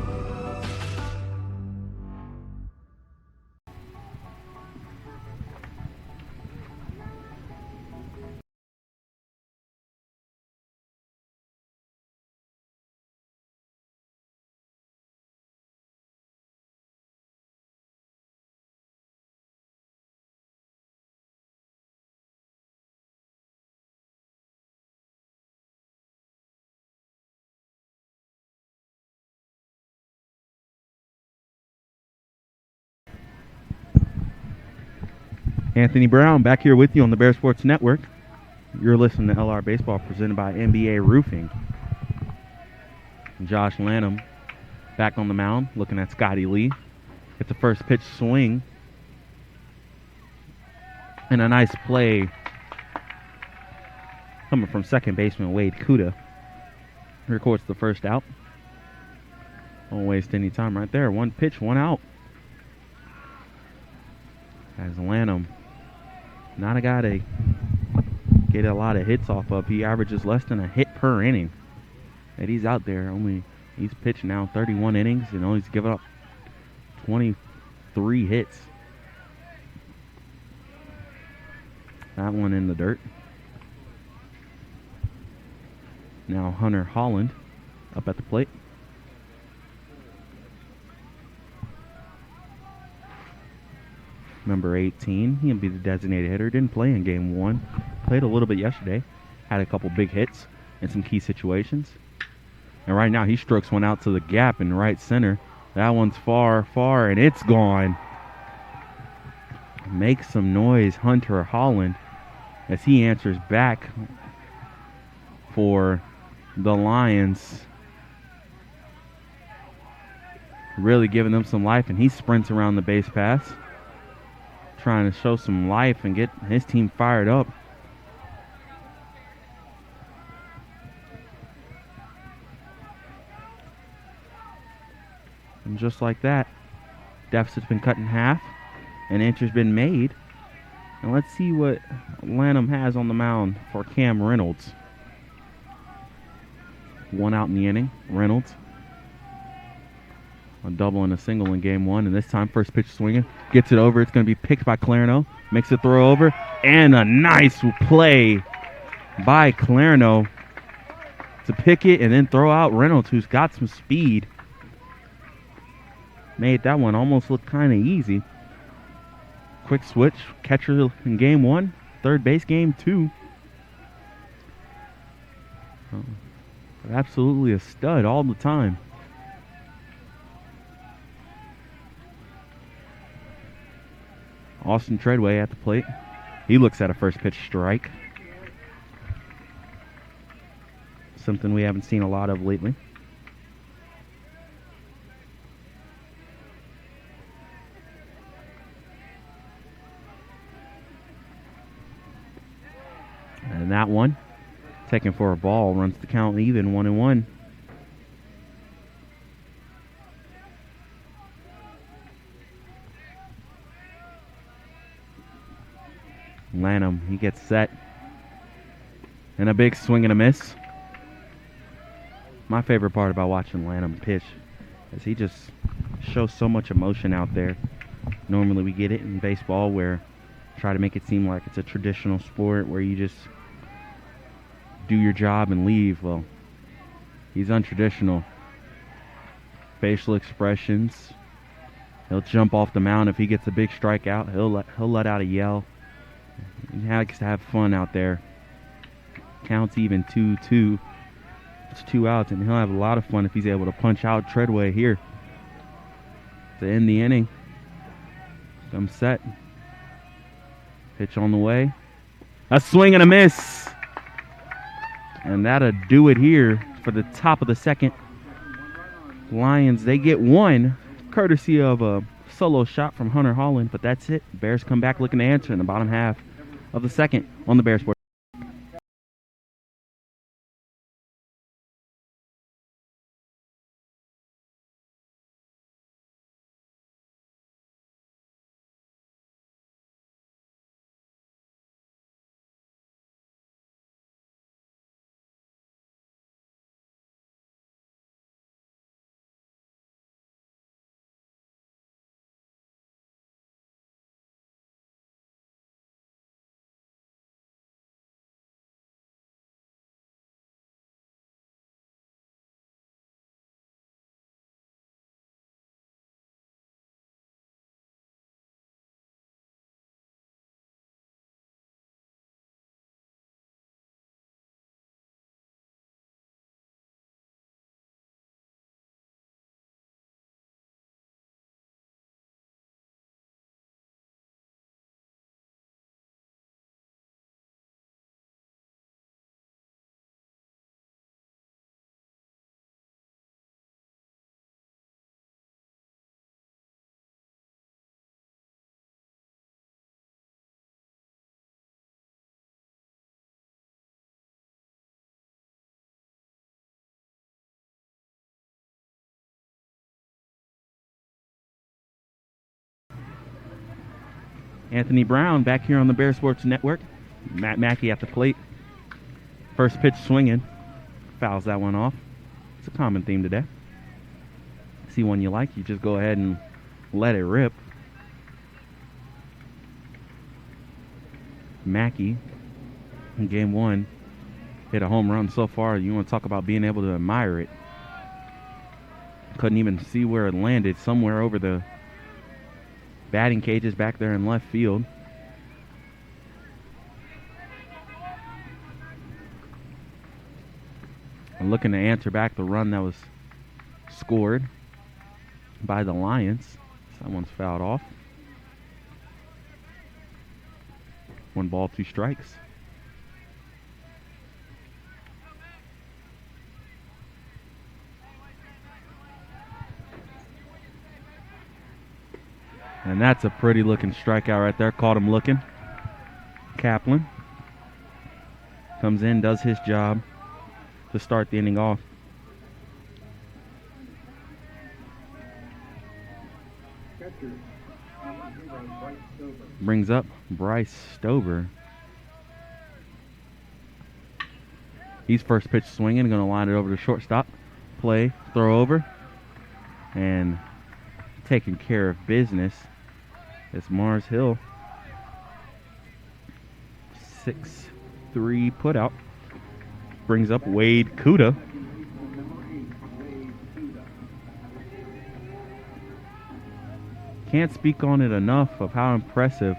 Anthony Brown back here with you on the Bear Sports Network. You're listening to LR Baseball presented by NBA Roofing. Josh Lanham back on the mound looking at Scotty Lee. Gets the first pitch swing. And a nice play coming from second baseman Wade Kuda. He records the first out. Don't waste any time right there. One pitch, one out. As Lanham, not a guy to get a lot of hits off of. He averages less than a hit per inning. And he's out there. He's pitched now 31 innings and only given up 23 hits. That one in the dirt. Now Hunter Holland up at the plate. Number 18, he'll be the designated hitter. Didn't play in game 1. Played a little bit yesterday. Had a couple big hits in some key situations. And right now he strokes one out to the gap in right center. That one's far, far, and it's gone. Makes some noise, Hunter Holland, as he answers back for the Lions. Really giving them some life, and he sprints around the base pass, trying to show some life and get his team fired up. And just like that, deficit's been cut in half, and entry's been made. And let's see what Lanham has on the mound for Cam Reynolds. One out in the inning, Reynolds. A double and a single in game 1, and this time first pitch swinging, gets it over. It's going to be picked by Clarno, makes a throw over, and a nice play by Clarno to pick it and then throw out Reynolds, who's got some speed. made that one almost look kind of easy. Quick switch, catcher in game 1, third base game 2. Absolutely a stud all the time. Austin Treadway at the plate. He looks at a first pitch strike. Something we haven't seen a lot of lately. And that one, taken for a ball, runs the count even, 1-1. Lanham, he gets set. And a big swing and a miss. My favorite part about watching Lanham pitch is he just shows so much emotion out there. Normally we get it in baseball where try to make it seem like it's a traditional sport where you just do your job and leave. Well, he's untraditional. Facial expressions. He'll jump off the mound if he gets a big strikeout. He'll let out a yell. He likes to have fun out there. Counts even 2-2. It's 2 outs, and he'll have a lot of fun if he's able to punch out Treadway here to end the inning. I'm set. Pitch on the way. A swing and a miss. And that'll do it here for the top of the second. Lions, they get one, courtesy of a solo shot from Hunter Holland, but that's it. Bears come back looking to answer in the bottom half of the second on the Bears Sports. Anthony Brown back here on the Bear Sports Network. Matt Mackey at the plate. First pitch swinging. Fouls that one off. It's a common theme today. See one you like, you just go ahead and let it rip. Mackey in game 1 hit a home run so far. You want to talk about being able to admire it. Couldn't even see where it landed, somewhere over the batting cages back there in left field. And looking to answer back the run that was scored by the Lions. Someone's fouled off. 1 ball, 2 strikes. And that's a pretty looking strikeout right there. Caught him looking. Kaplan comes in, does his job to start the inning off. Brings up Bryce Stover. He's first pitch swinging, going to line it over to shortstop. Play, throw over, and taking care of business. It's Mars Hill. 6-3 put out. Brings up Wade Kuda. Can't speak on it enough of how impressive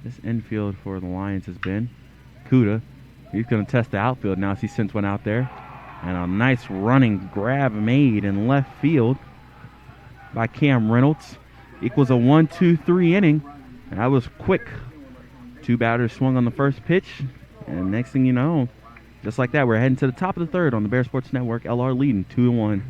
this infield for the Lions has been. Kuda, he's going to test the outfield now as he sends one out there. And a nice running grab made in left field by Cam Reynolds. Equals a 1-2-3 inning. And that was quick. 2 batters swung on the first pitch. And next thing you know, just like that, we're heading to the top of the third on the Bear Sports Network. LR leading 2-1.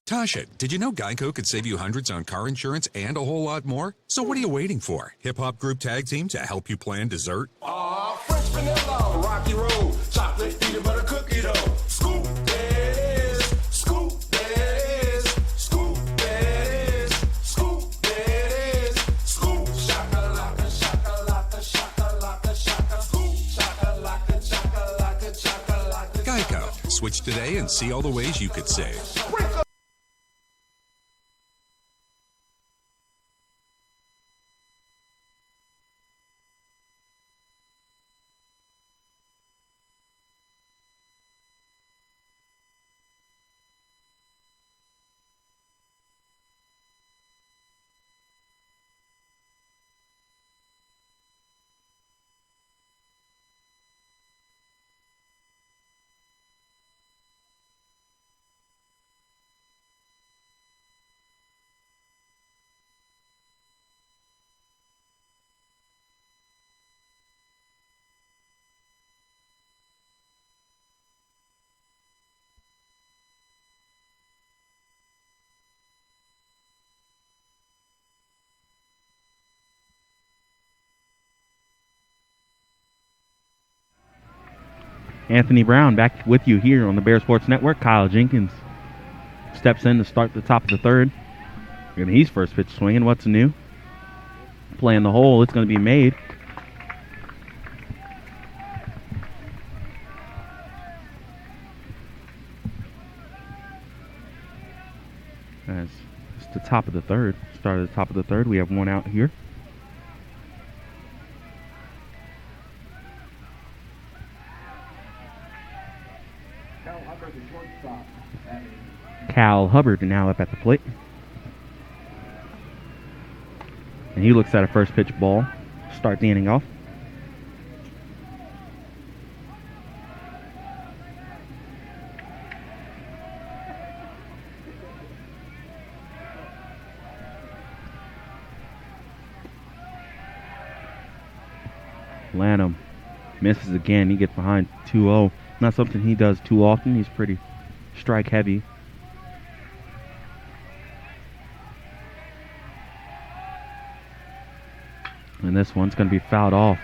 Tasha, did you know Geico could save you hundreds on car insurance and a whole lot more? So what are you waiting for? Hip Hop Group Tag Team to help you plan dessert? French vanilla, rocky road, chocolate, peanut butter cookie dough. Scoop this, scoop this, scoop this, scoop this, scoop shakalaka, shakalaka, shakalaka, shaka, scoop shakalaka, shakalaka, shakalaka. Geico. Switch today and see all the ways you could save. Anthony Brown back with you here on the Bear Sports Network. Kyle Jenkins steps in to start the top of the third. And he's first pitch swinging. What's new? Playing the hole. It's going to be made. As it's the top of the third. Start at the top of the third. We have one out here. Cal Hubbard now up at the plate. And he looks at a first pitch ball. Start the inning off. Lanham misses again. He gets behind 2-0. Not something he does too often. He's pretty strike heavy. And this one's going to be fouled off.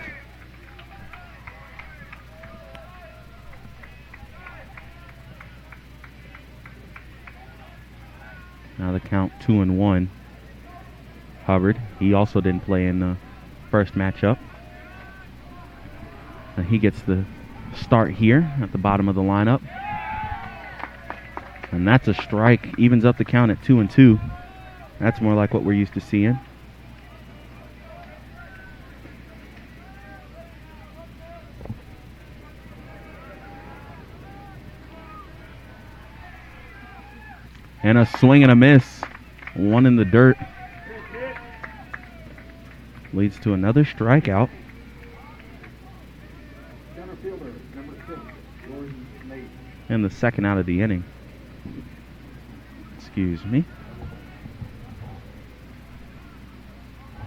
Now the count 2-1. Hubbard, he also didn't play in the first matchup. And he gets the start here at the bottom of the lineup. And that's a strike. Evens up the count at 2-2. That's more like what we're used to seeing. And a swing and a miss. One in the dirt. Leads to another strikeout. And the second out of the inning. Excuse me.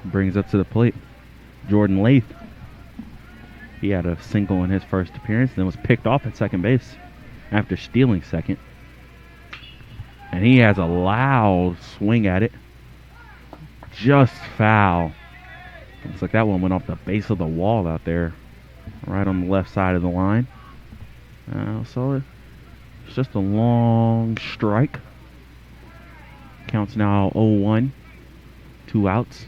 Brings up to the plate Jordan Lath. He had a single in his first appearance, then was picked off at second base after stealing second. And he has a loud swing at it. Just foul. Looks like that one went off the base of the wall out there, right on the left side of the line. So it's just a long strike. Counts now 0-1. 2 outs.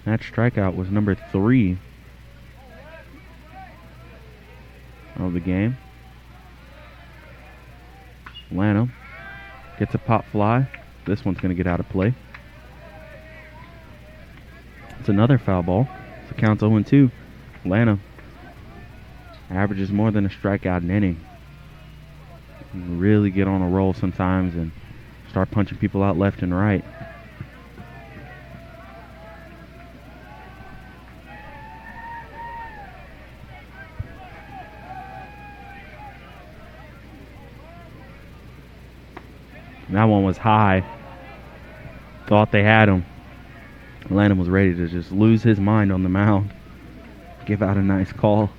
That strikeout was number 3 of the game. Atlanta gets a pop fly. This one's going to get out of play. It's another foul ball. So it counts 0-2. Atlanta averages more than a strikeout an inning. Really get on a roll sometimes and start punching people out left and right. That one was high. Thought they had him. Atlanta was ready to just lose his mind on the mound. Give out a nice call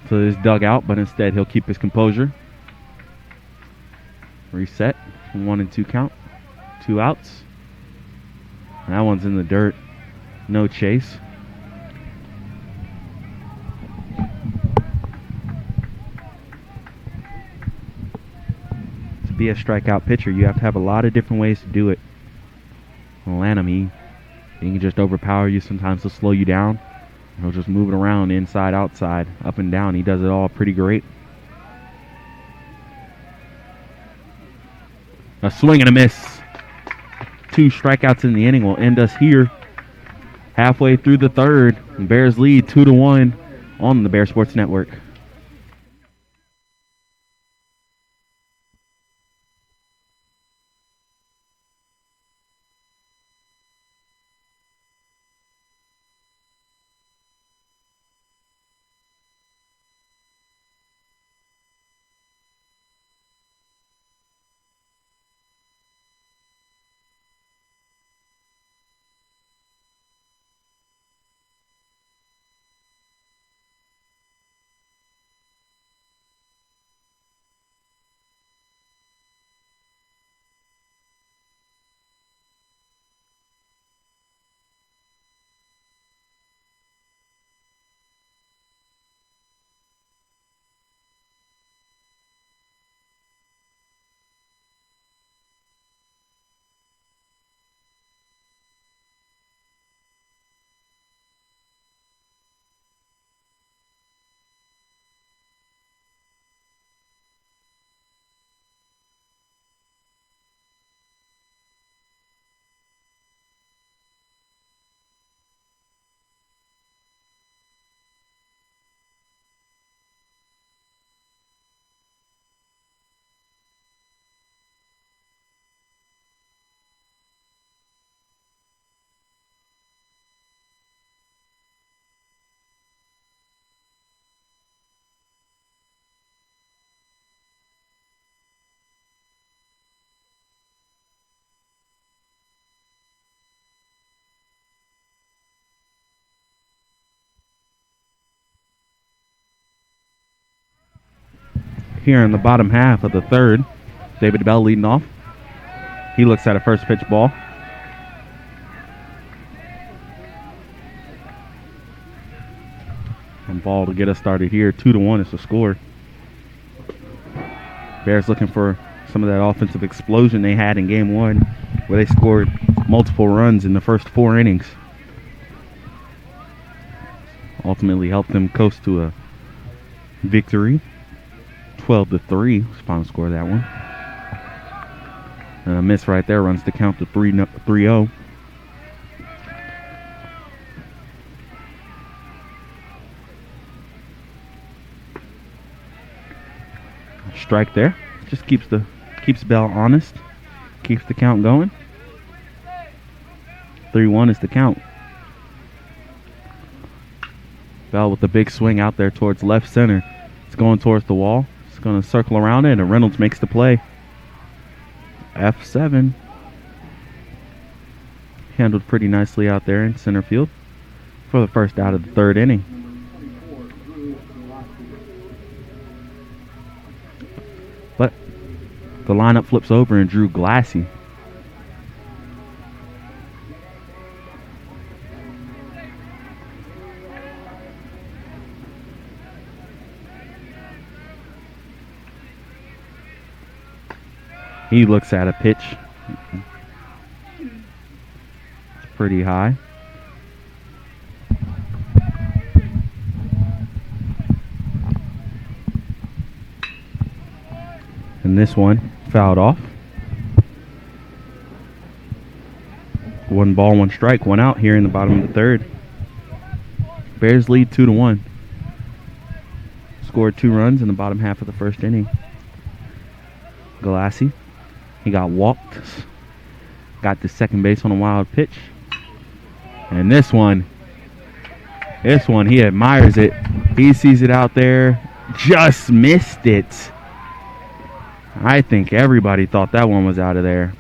to his dugout, but instead he'll keep his composure. Reset. 1-2 count. 2 outs. That one's in the dirt. No chase. To be a strikeout pitcher, you have to have a lot of different ways to do it. Atlanta, he can just overpower you. Sometimes he'll slow you down. He'll just move it around inside, outside, up and down. He does it all pretty great. A swing and a miss. 2 strikeouts in the inning will end us here. Halfway through the third. Bears lead 2-1 on the Bear Sports Network. Here in the bottom half of the third, David Bell leading off. He looks at a first pitch ball. And ball to get us started here. 2-1 is the score. Bears looking for some of that offensive explosion they had in game 1, where they scored multiple runs in the first 4 innings. Ultimately helped them coast to a victory. 12-3 was the final score of that one. And a miss right there runs the count to 3-0. Strike there. Just keeps Bell honest. Keeps the count going. 3-1 is the count. Bell with the big swing out there towards left center. It's going towards the wall. It's going to circle around it, and Reynolds makes the play. F7. Handled pretty nicely out there in center field for the first out of the third inning. But the lineup flips over and Drew Glassy. He looks at a pitch. It's pretty high. And this one fouled off. 1 ball, 1 strike, 1 out here in the bottom of the third. Bears lead 2-1. Scored 2 runs in the bottom half of the first inning. Galassi, he got walked. Got to second base on a wild pitch. And this one, he admires it. He sees it out there. Just missed it. I think everybody thought that one was out of there.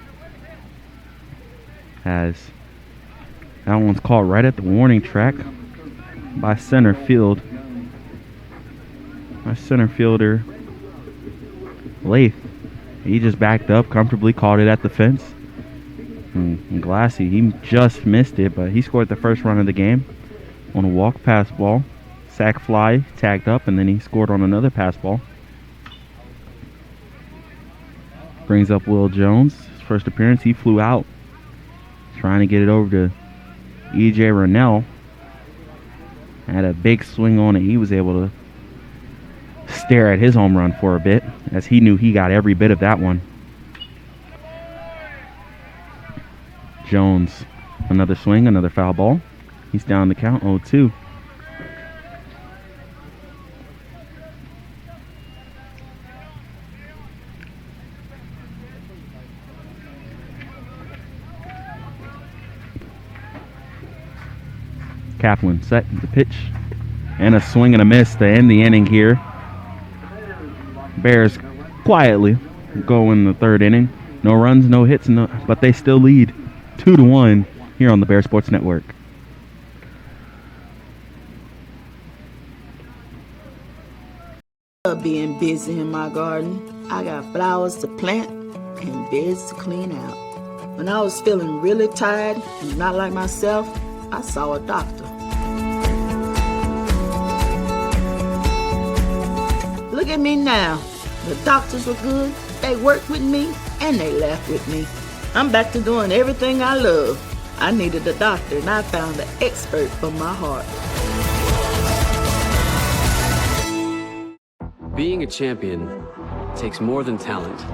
As that one's caught right at the warning track by center field. My center fielder, Lath, he just backed up, comfortably caught it at the fence. And Glassy, he just missed it, but he scored the first run of the game on a walk pass ball. Sac fly, tagged up, and then he scored on another pass ball. Brings up Will Jones. His first appearance, he flew out. Trying to get it over to E.J. Rennell. Had a big swing on it. He was able to stare at his home run for a bit, as he knew he got every bit of that one. Jones, another swing, another foul ball. He's down the count, 0-2. Kaplan set the pitch, and a swing and a miss to end the inning here. Bears quietly go in the third inning. No runs, no hits, but they still lead 2-1 here on the Bear Sports Network. Being busy in my garden, I got flowers to plant and beds to clean out. When I was feeling really tired and not like myself, I saw a doctor. Look at me now. The doctors were good, they worked with me, and they laughed with me. I'm back to doing everything I love. I needed a doctor, and I found the expert for my heart. Being a champion takes more than talent,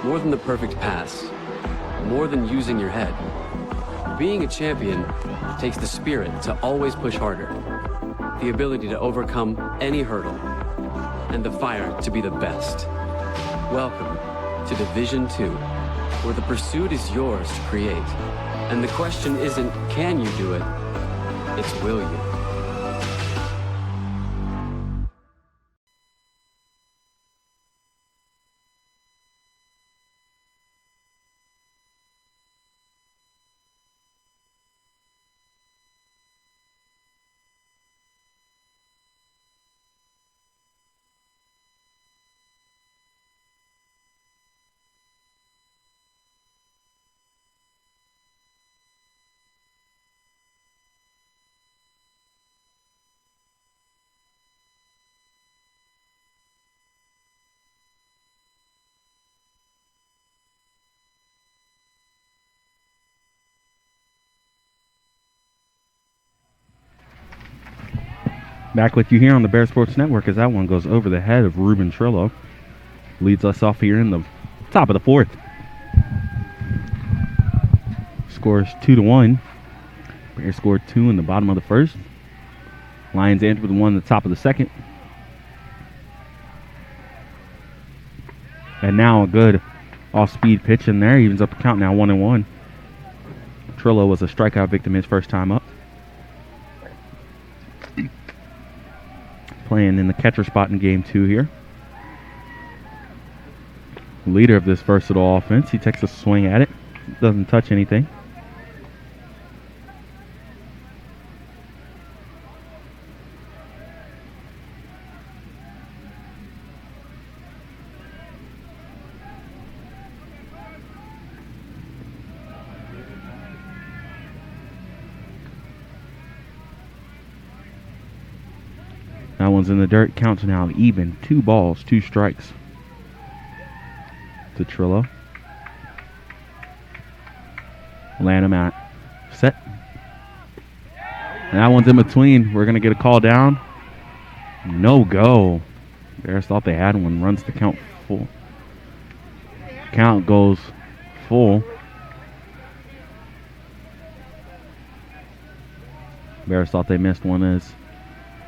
more than the perfect pass, more than using your head. Being a champion takes the spirit to always push harder, the ability to overcome any hurdle, and the fire to be the best. Welcome to Division 2, where the pursuit is yours to create. And the question isn't, can you do it? It's, will you? Back with you here on the Bear Sports Network as that one goes over the head of Ruben Trillo. Leads us off here in the top of the fourth. Scores 2-1. Bears scored 2 in the bottom of the first. Lions answered with 1 in the top of the second. And now a good off-speed pitch in there. Evens up the count now 1-1. Trillo was a strikeout victim his first time up. Playing in the catcher spot in game 2 here. Leader of this versatile offense. He takes a swing at it. Doesn't touch anything. That one's in the dirt. Counts now even. 2 balls, 2 strikes to Trillo. Lanham at set. And that one's in between. We're going to get a call down. No go. Bears thought they had one. Runs to count full. Count goes full. Bears thought they missed one as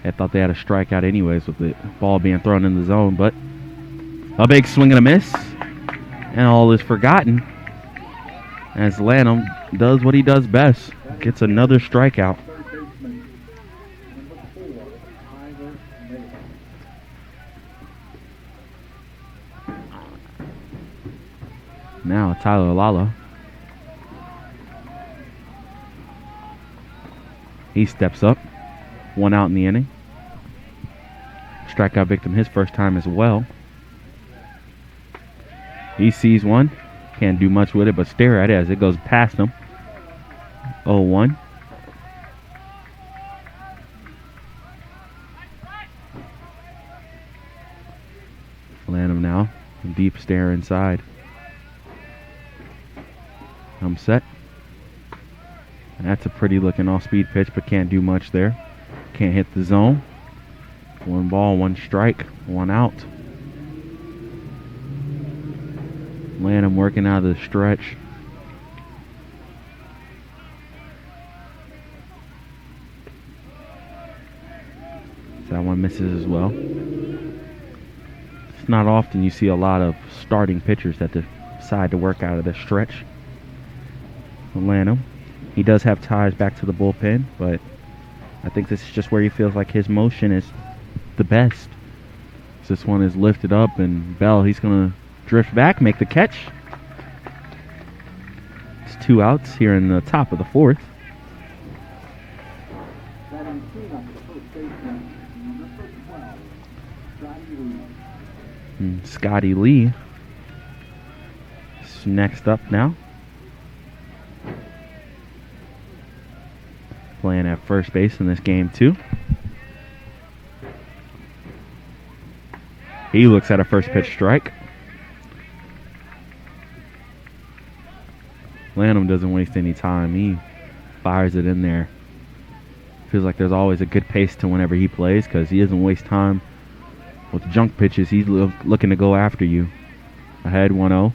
they thought they had a strikeout anyways with the ball being thrown in the zone, but a big swing and a miss, and all is forgotten as Lanham does what he does best, gets another strikeout. Now Tyler Lala. He steps up. One out in the inning. Strikeout victim his first time as well. He sees one. Can't do much with it but stare at it as it goes past him. 0-1. Lanham now. Deep stare inside. I'm set. That's a pretty looking off-speed pitch, but can't do much there. Can't hit the zone. 1 ball, 1 strike, 1 out. Lanham working out of the stretch. That one misses as well. It's not often you see a lot of starting pitchers that decide to work out of the stretch. Lanham. He does have ties back to the bullpen, but I think this is just where he feels like his motion is the best. So this one is lifted up, and Bell, he's going to drift back, make the catch. It's 2 outs here in the top of the 4th. And Scotty Lee is next up now. Playing at first base in this game too. He looks at a first pitch strike. Lanham doesn't waste any time. He fires it in there. Feels like there's always a good pace to whenever he plays because he doesn't waste time with junk pitches. He's looking to go after you. Ahead 1-0.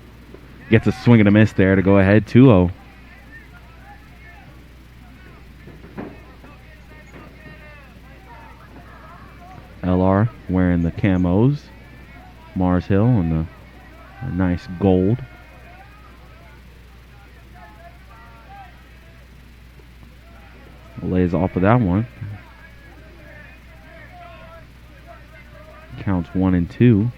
Gets a swing and a miss there to go ahead 2-0. LR wearing the camos. Mars Hill and the nice gold. Lays off of that one. Counts 1-2.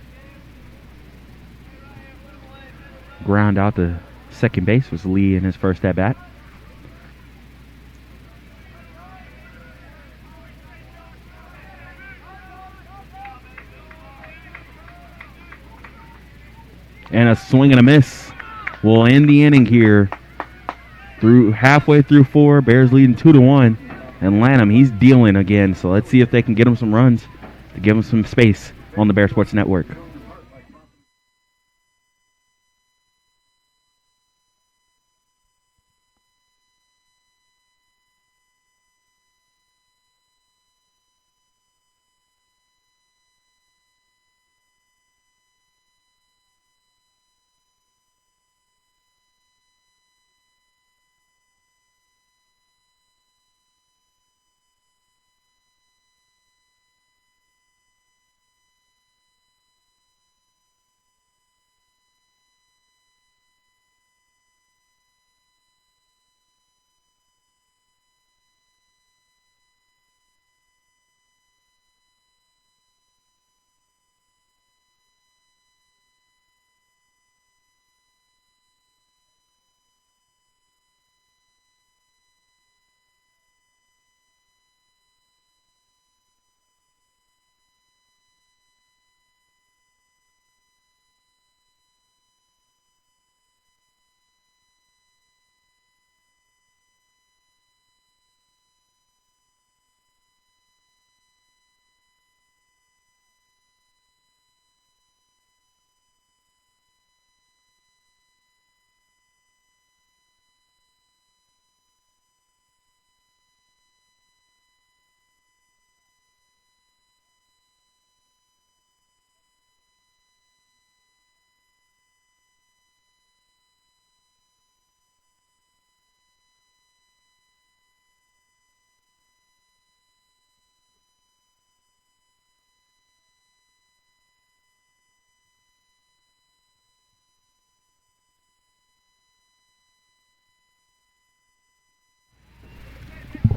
Ground out to second base was Lee in his first at bat. And a swing and a miss will end the inning here. Halfway through 4, Bears leading 2-1. And Lanham, he's dealing again. So let's see if they can get him some runs to give him some space on the Bear Sports Network.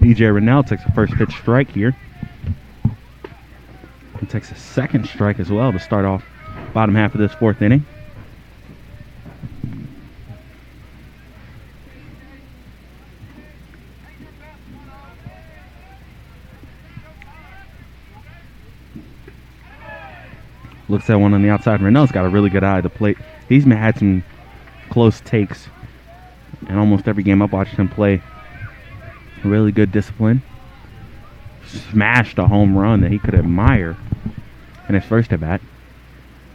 EJ Rennell takes a first pitch strike here. He takes a second strike as well to start off bottom half of this fourth inning. Looks at one on the outside. Rennell's got a really good eye at the plate. He's had some close takes in almost every game I've watched him play. Really good discipline. Smashed a home run that he could admire in his first at bat.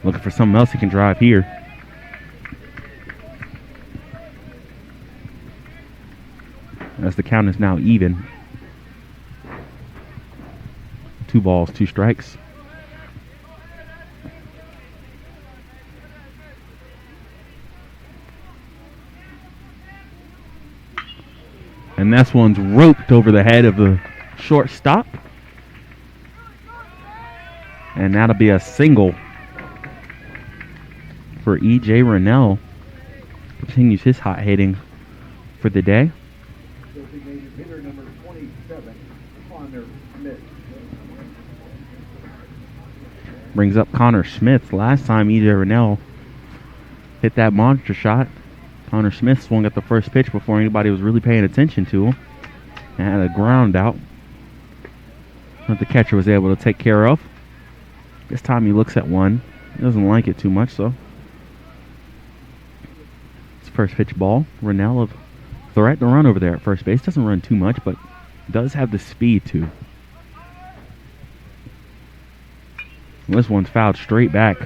Looking for something else he can drive here. As the count is now even. 2 balls, 2 strikes. And this one's roped over the head of the shortstop. And that'll be a single for E.J. Rennell. Continues his hot hitting for the day. Designated hitter number 27, Connor Smith. Brings up Connor Smith. Last time E.J. Rennell hit that monster shot, Connor Smith swung at the first pitch before anybody was really paying attention to him and had a ground out that the catcher was able to take care of. This time he looks at one. He doesn't like it too much, so it's first pitch ball. Rennell of threat to run over there at first base. Doesn't run too much, but does have the speed to. This one's fouled straight back.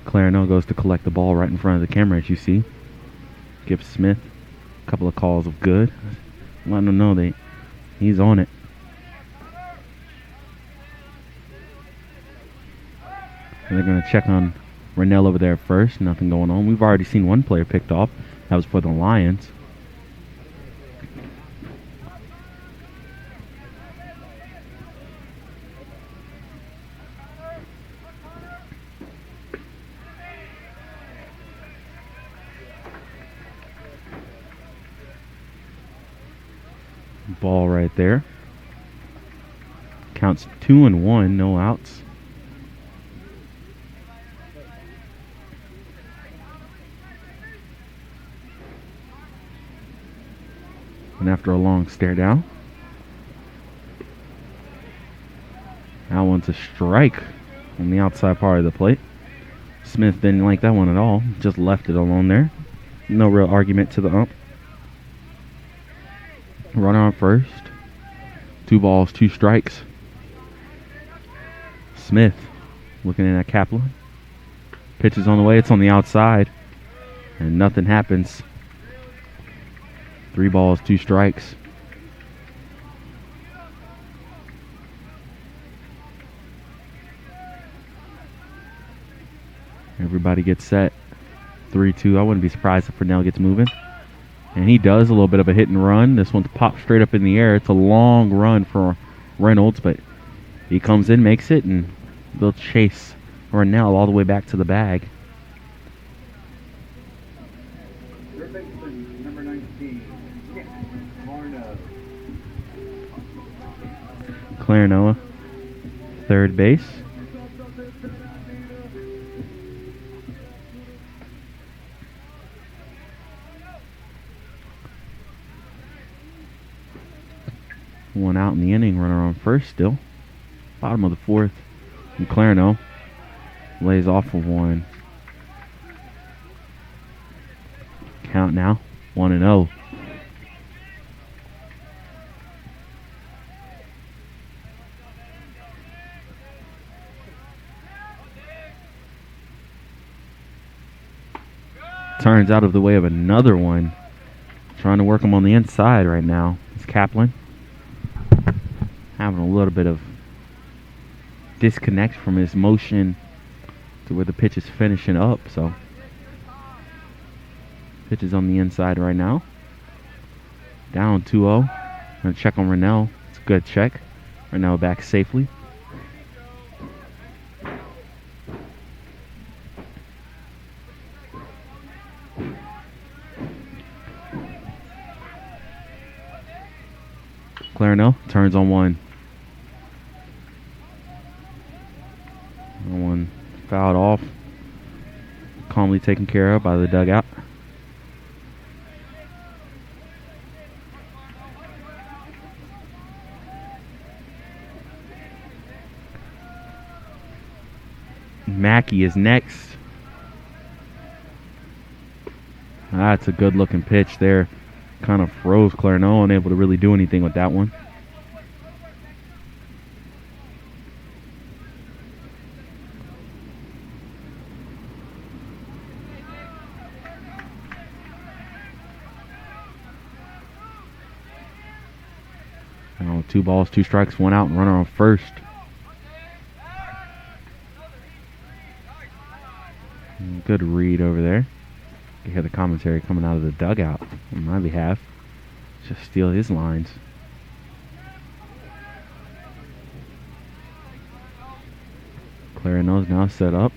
Clarino goes to collect the ball right in front of the camera, as you see. Gives Smith a couple of calls of good. Letting him know that he's on it. And they're going to check on Rennell over there first. Nothing going on. We've already seen one player picked off. That was for the Lions. Ball right there. Counts 2-1, no outs. And after a long stare down, that one's a strike on the outside part of the plate. Smith didn't like that one at all. Just left it alone there. No real argument to the ump. Runner on first. 2 balls, 2 strikes. Smith looking in at Kaplan. Pitch is on the way. It's on the outside. And nothing happens. 3 balls, 2 strikes. Everybody gets set. 3-2. I wouldn't be surprised if Rennell gets moving. And he does a little bit of a hit and run. This one's popped straight up in the air. It's a long run for Reynolds, but he comes in, makes it, and they'll chase Rennell all the way back to the bag. Third baseman, number 19, Nick Marno. Clarinoa, third base. One out in the inning, runner on first still. Bottom of the fourth. And Clarino lays off of one. Count now, 1-0. Turns out of the way of another one. Trying to work him on the inside right now. It's Kaplan. Having a little bit of disconnect from his motion to where the pitch is finishing up. So pitch is on the inside right now. Down 2-0. Gonna check on Rennell. It's a good check. Rennell back safely. Clarendon turns on one. One fouled off. Calmly taken care of by the dugout. Mackey is next. That's a good looking pitch there. Kind of froze Clarendon, unable to really do anything with that one. Now 2 balls, 2 strikes, 1 out, and runner on first. Good read over there. You hear the commentary coming out of the dugout on my behalf. Just steal his lines. Clarendon's now set up.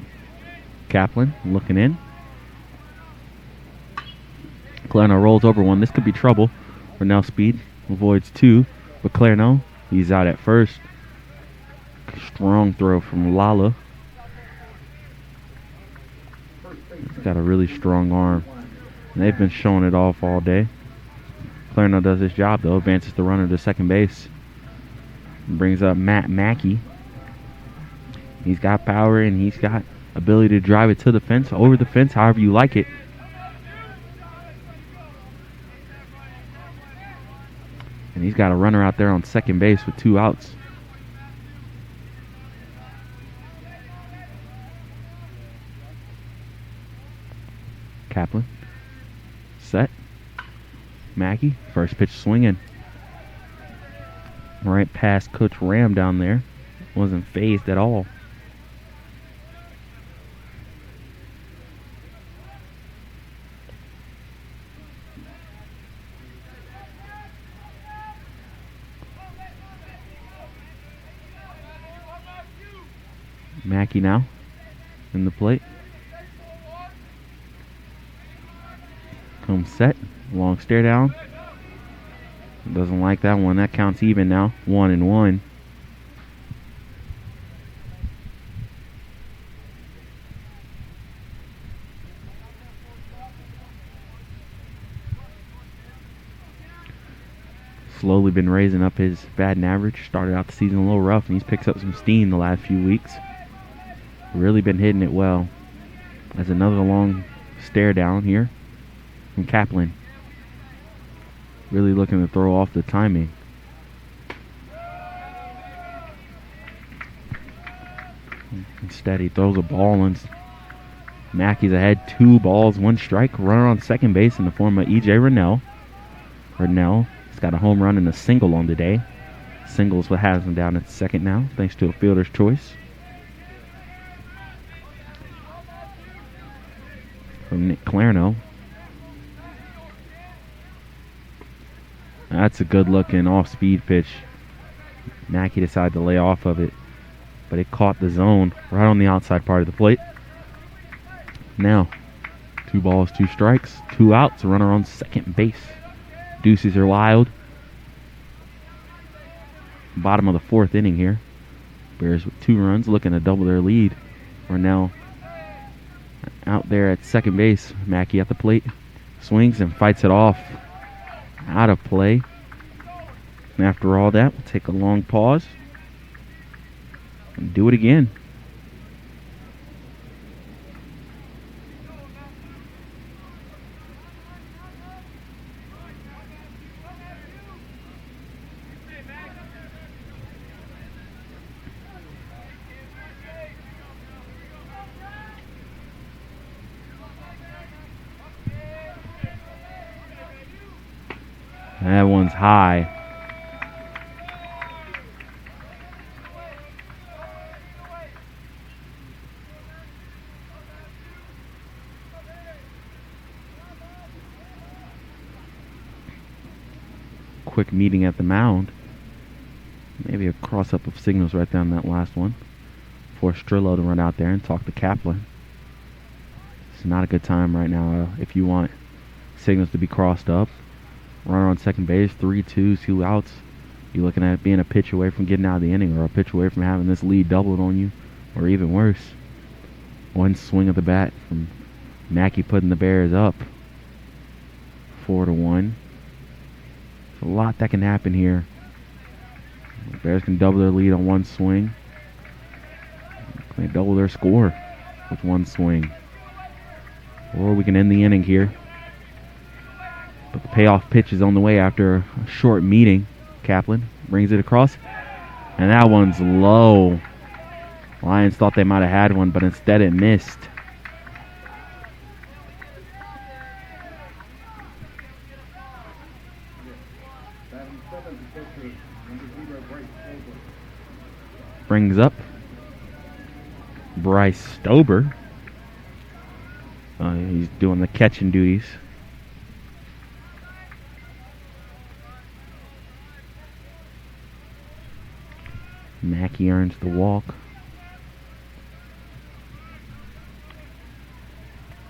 Kaplan looking in. Clarendon rolls over one. This could be trouble. Renell Speed avoids 2. But Clarendon, he's out at first. Strong throw from Lala. He's got a really strong arm. And they've been showing it off all day. Clarendon does his job, though. Advances the runner to second base. Brings up Matt Mackey. He's got power and he's got ability to drive it to the fence, over the fence, however you like it. And he's got a runner out there on second base with 2 outs. Kaplan. Set. Mackey. First pitch swinging. Right past Coach Ram down there. Wasn't phased at all. Mackey now in the plate. Comes set. Long stare down. Doesn't like that one. That counts even now. 1-1. Slowly been raising up his batting average. Started out the season a little rough, and he's picked up some steam the last few weeks. Really been hitting it well. As another long stare down here from Kaplan. Really looking to throw off the timing. Instead, he throws a ball and Mackey's ahead. 2 balls, 1 strike. Runner on second base in the form of E.J. Renell. Renell has got a home run and a single on the day. Singles what has him down at second now, thanks to a fielder's choice. From Nick Clarendon. That's a good looking off-speed pitch. Mackey decided to lay off of it, but it caught the zone right on the outside part of the plate. Now, 2 balls, 2 strikes, 2 outs, a runner on second base. Deuces are wild. Bottom of the 4th inning here. Bears with 2 runs looking to double their lead. We're now out there at second base. Mackey at the plate. Swings and fights it off. Out of play. And after all that, we'll take a long pause and do it again. That one's high. Quick meeting at the mound. Maybe a cross-up of signals right down that last one. Force Strillo to run out there and talk to Kaplan. It's not a good time right now if you want signals to be crossed up. Runner on second base, 3-2, 2 outs. You're looking at being a pitch away from getting out of the inning, or a pitch away from having this lead doubled on you, or even worse. One swing of the bat from Mackey putting the Bears up 4-1. There's a lot that can happen here. The Bears can double their lead on one swing. They double their score with one swing. Or we can end the inning here. But the payoff pitch is on the way after a short meeting. Kaplan brings it across. And that one's low. Lions thought they might have had one, but instead it missed. Brings up Bryce Stober. He's doing the catching duties. Mackey earns the walk.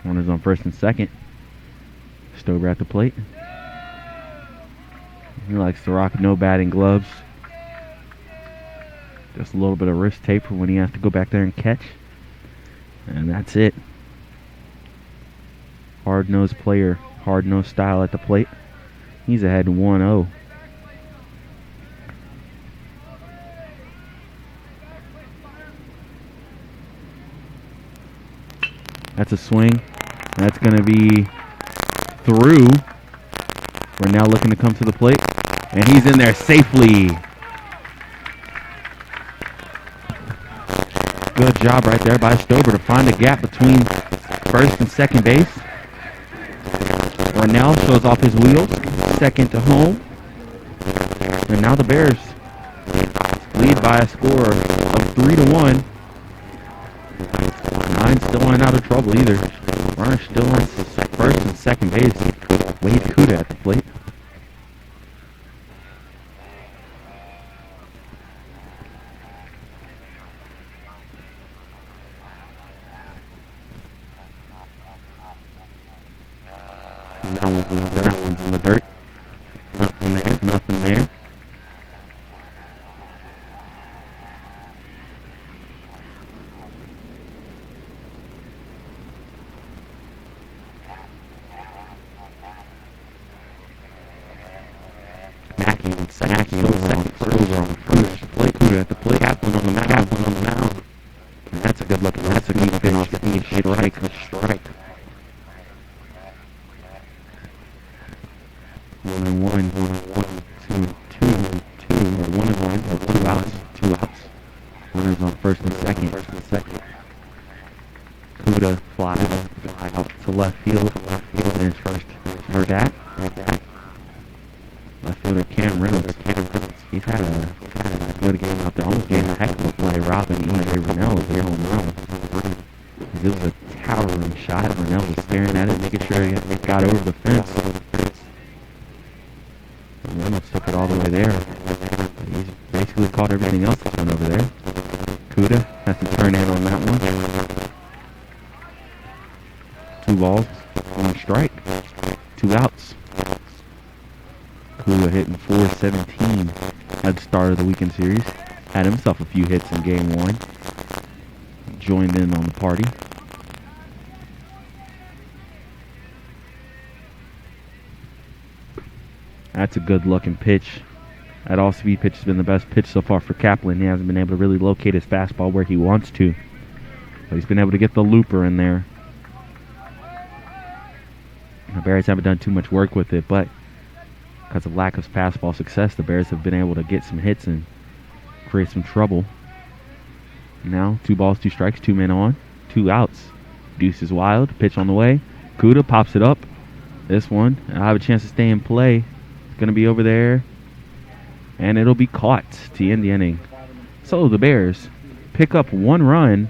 Runners on first and second. Stober at the plate. He likes to rock no batting gloves. Just a little bit of wrist tape for when he has to go back there and catch. And that's it. Hard-nosed player, hard-nosed style at the plate. He's ahead 1-0. That's a swing. That's going to be through. We're now looking to come to the plate. And he's in there safely. Good job right there by Stober to find a gap between first and second base. Ronell shows off his wheels. Second to home. And now the Bears lead by a score of 3-1. Nine still ain't out of trouble either. Runner still on first and second base. Wade Kuda at the plate. That one's in the dirt. Nothing there, nothing there. Mackey on second. Stover on first. Kuda at the plate. Kaplan on the mound. And that's a good looking. That's a good pitch. Strike. 1-1, 2-2, or 1-1, or 2 outs. Runners on first and second. Kuda fly out to left field. And his first hurt at. Left fielder Cam Reynolds. He's had a good game out there. Almost getting a heck of a play. Robin E.J. Ronell is here home run. It was a towering shot. Ronell was staring at it, making sure he got over the fence. Reynolds took it all the way there. He's basically caught everything else that's went over there. Kuda has to turn in on that one. 2 balls, 1 strike, 2 outs. Kuda hitting .417 at the start of the weekend series. Had himself a few hits in game 1. Joined in on the party. That's a good looking pitch. That off-speed pitch has been the best pitch so far for Kaplan. He hasn't been able to really locate his fastball where he wants to. But he's been able to get the looper in there. The Bears haven't done too much work with it, but because of lack of fastball success, the Bears have been able to get some hits and create some trouble. Now, 2 balls, 2 strikes, 2 men on, 2 outs. Deuce is wild. Pitch on the way. Kuda pops it up. This one, I have a chance to stay in play. Going to be over there, and it'll be caught to end the inning. So the Bears pick up 1 run,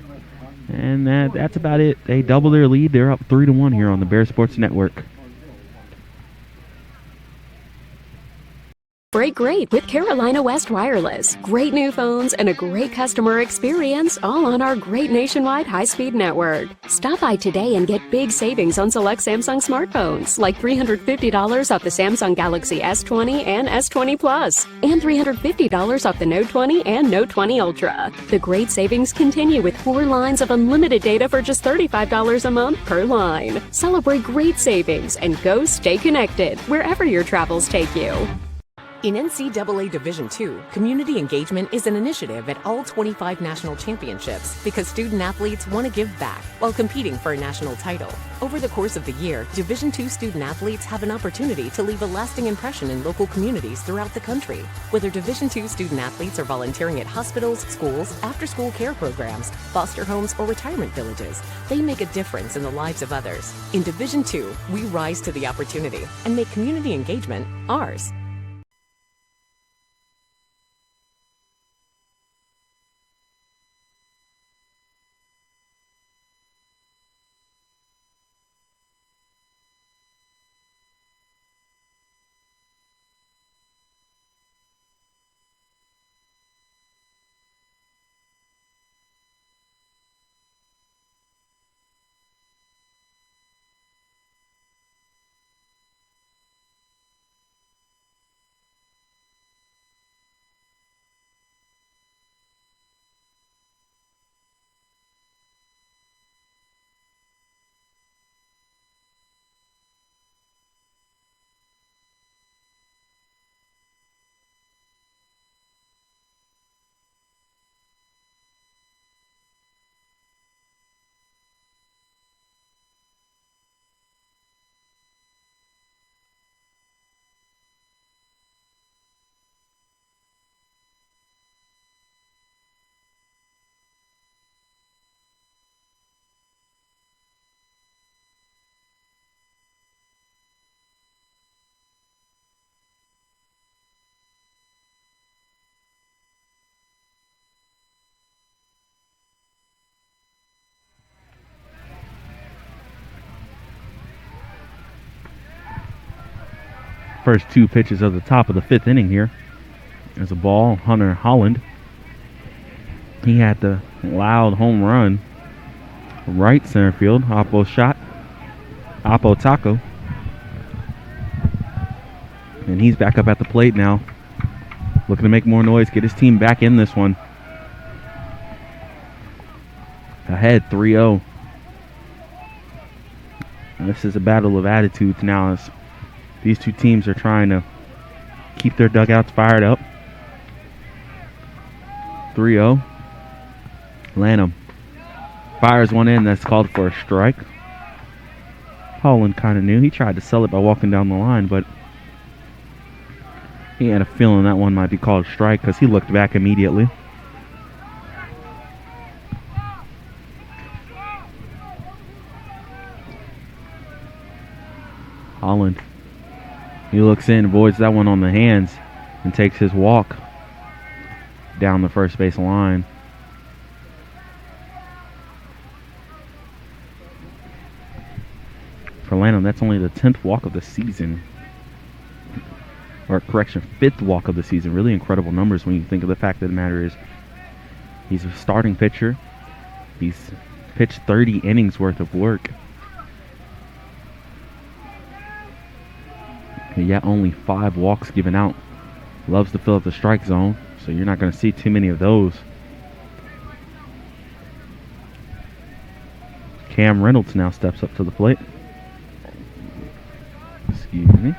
and that's about it. They double their lead. They're up 3-1 here on the Bears Sports Network. Celebrate great with Carolina West Wireless. Great new phones and a great customer experience, all on our great nationwide high-speed network. Stop by today and get big savings on select Samsung smartphones, like $350 off the Samsung Galaxy S20 and S20 Plus, and $350 off the Note 20 and Note 20 Ultra. The great savings continue with 4 lines of unlimited data for just $35 a month per line. Celebrate great savings and go stay connected wherever your travels take you. In NCAA Division II, community engagement is an initiative at all 25 national championships because student athletes want to give back while competing for a national title. Over the course of the year, Division II student athletes have an opportunity to leave a lasting impression in local communities throughout the country. Whether Division II student athletes are volunteering at hospitals, schools, after-school care programs, foster homes, or retirement villages, they make a difference in the lives of others. In Division II, we rise to the opportunity and make community engagement ours. First 2 pitches of the top of the 5th inning here. There's a ball, Hunter Holland. He had the loud home run. Right center field, Oppo shot. Oppo taco. And he's back up at the plate now. Looking to make more noise, get his team back in this one. Ahead 3-0. This is a battle of attitudes now as these two teams are trying to keep their dugouts fired up. 3-0. Lanham fires one in. That's called for a strike. Holland kind of knew. He tried to sell it by walking down the line, but he had a feeling that one might be called a strike because he looked back immediately. Holland. He looks in, avoids that one on the hands, and takes his walk down the first base line. For Lanham, that's only the 10th walk of the season. Or correction, 5th walk of the season. Really incredible numbers when you think of the fact that the matter is he's a starting pitcher. He's pitched 30 innings worth of work. And yet only 5 walks given out. Loves to fill up the strike zone, so you're not going to see too many of those. Cam Reynolds now steps up to the plate. Excuse me.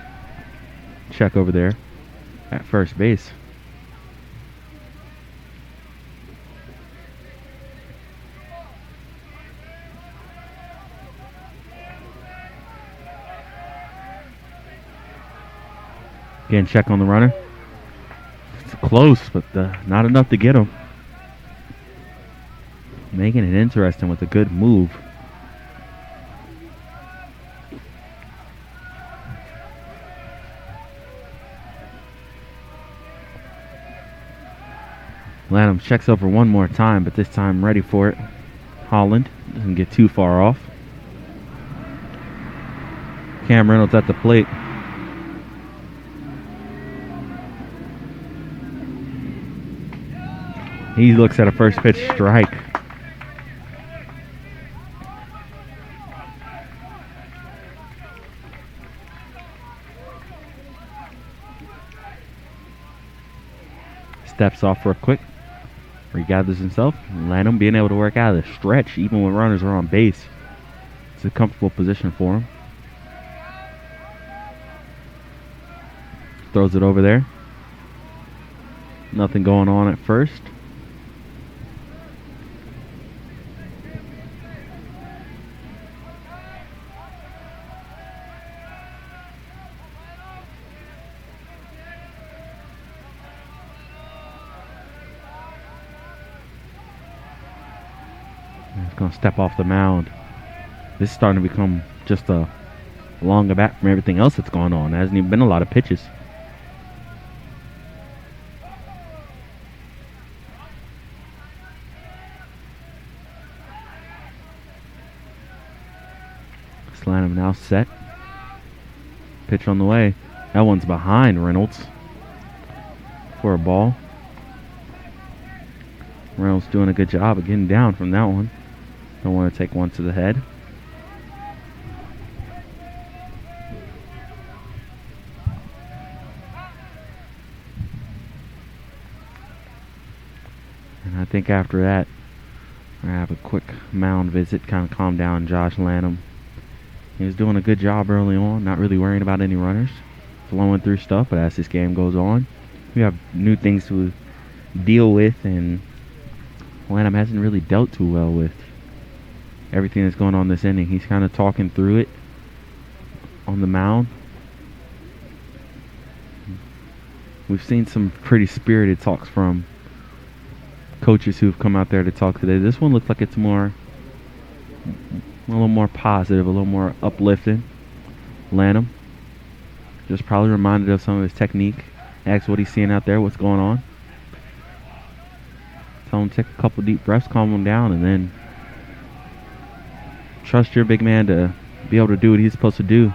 Check over there at first base. Again, check on the runner. It's close, but not enough to get him. Making it interesting with a good move. Lanham checks over one more time, but this time ready for it. Holland doesn't get too far off. Cam Reynolds at the plate. He looks at a first pitch strike. Steps off real quick. Regathers himself. Lanham being able to work out of the stretch even when runners are on base. It's a comfortable position for him. Throws it over there. Nothing going on at first. He's going to step off the mound. This is starting to become just a long bat from everything else that's going on. There hasn't even been a lot of pitches. Lanham now set. Pitch on the way. That one's behind Reynolds for a ball. Reynolds doing a good job of getting down from that one. Don't want to take one to the head. And I think after that, I have a quick mound visit, kind of calm down Josh Lanham. He was doing a good job early on, not really worrying about any runners, flowing through stuff, but as this game goes on, we have new things to deal with, and Lanham hasn't really dealt too well with everything that's going on this inning. He's kind of talking through it on the mound. We've seen some pretty spirited talks from coaches who've come out there to talk today. This one looks like it's a little more positive, a little more uplifting. Lanham just probably reminded of some of his technique. Asks what he's seeing out there, what's going on. Tell him to take a couple deep breaths, calm him down, and then trust your big man to be able to do what he's supposed to do.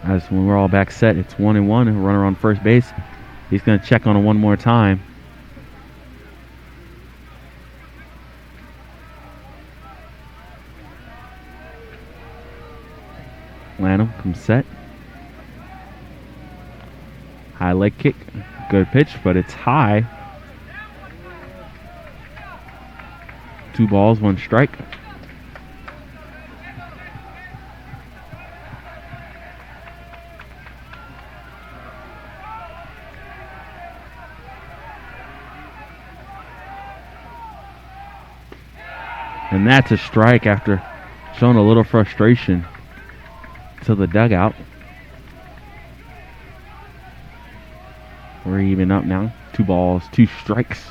As when we're all back set, it's 1-1, a runner on first base. He's going to check on it one more time. Lanham comes set. High leg kick. Good pitch, but it's high. 2 balls, 1 strike. And that's a strike after showing a little frustration to the dugout. We're even up now. 2 balls, 2 strikes.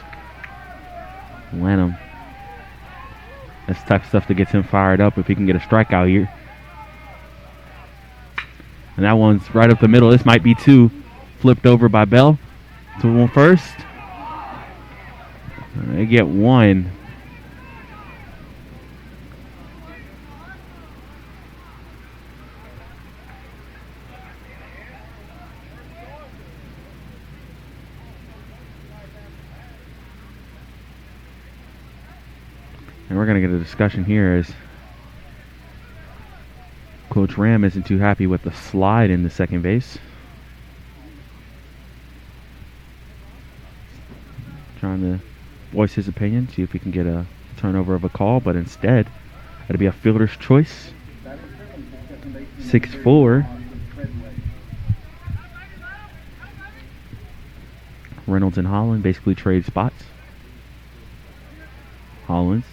Lanham. That's the type of stuff that gets him fired up if he can get a strikeout here. And that one's right up the middle. This might be 2. Flipped over by Bell to one first. They get 1. And we're going to get a discussion here as Coach Ram isn't too happy with the slide in the second base. Trying to voice his opinion, see if he can get a turnover of a call, but instead, it'll be a fielder's choice. 6-4. Reynolds and Holland basically trade spots. Hollins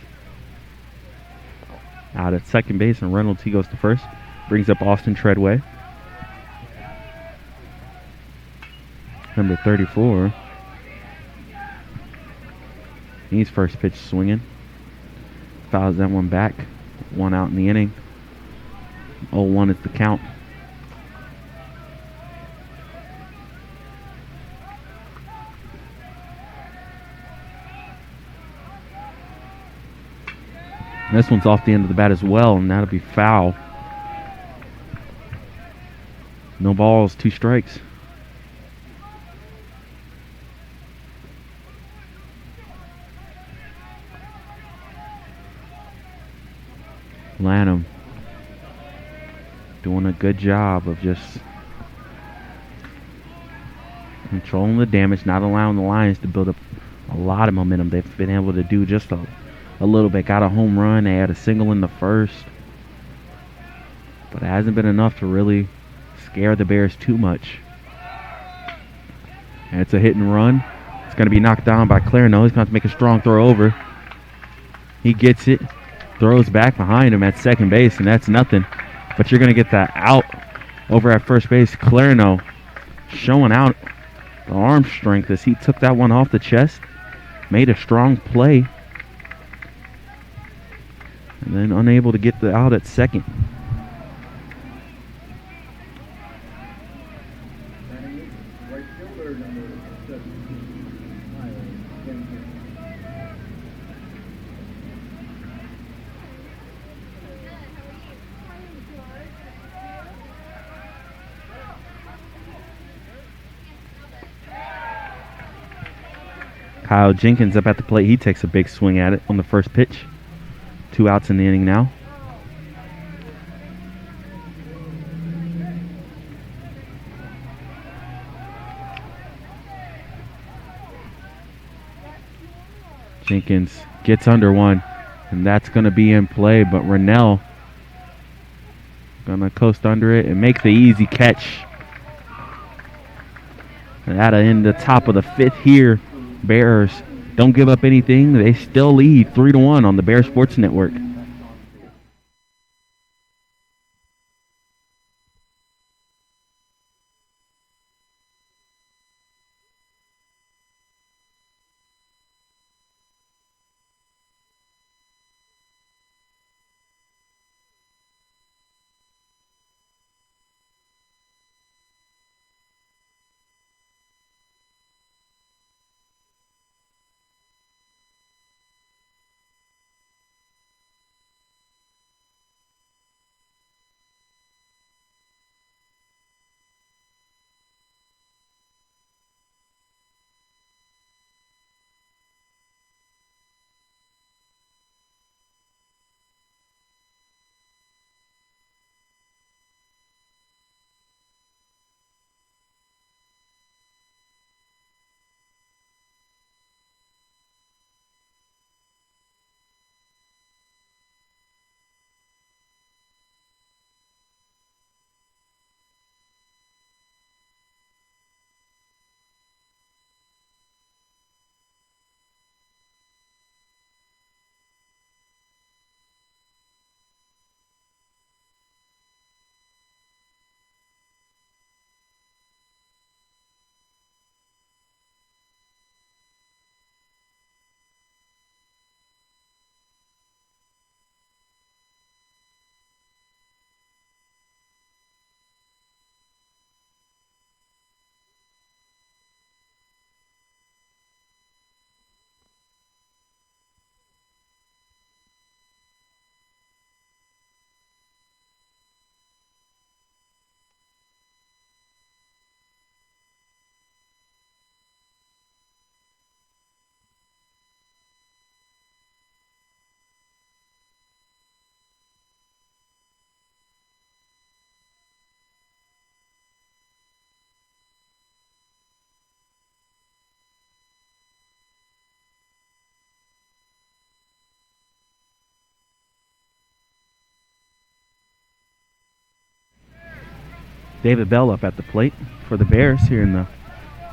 out at second base, and Reynolds, he goes to first. Brings up Austin Treadway. Number 34. He's first pitch swinging. Fouls that one back. 1 out in the inning. 0-1 is the count. And this one's off the end of the bat as well, and that'll be foul. No balls, 2 strikes. Lanham doing a good job of just controlling the damage, not allowing the Lions to build up a lot of momentum. They've been able to do just a little bit. Got a home run. They had a single in the first. But it hasn't been enough to really scare the Bears too much. And it's a hit and run. It's going to be knocked down by Clarino. He's going to make a strong throw over. He gets it. Throws back behind him at second base, and that's nothing. But you're going to get that out over at first base. Clarino showing out the arm strength as he took that one off the chest. Made a strong play. And then unable to get the out at second. Right fielder number 7, Kyle Jenkins. Kyle Jenkins up at the plate. He takes a big swing at it on the first pitch. 2 outs in the inning now. Jenkins gets under one, and that's going to be in play, but Rennell going to coast under it and make the easy catch. And that'll end the top of the 5th here. Bears don't give up anything. They still lead 3-1 on the Bears Sports Network. David Bell up at the plate for the Bears here in the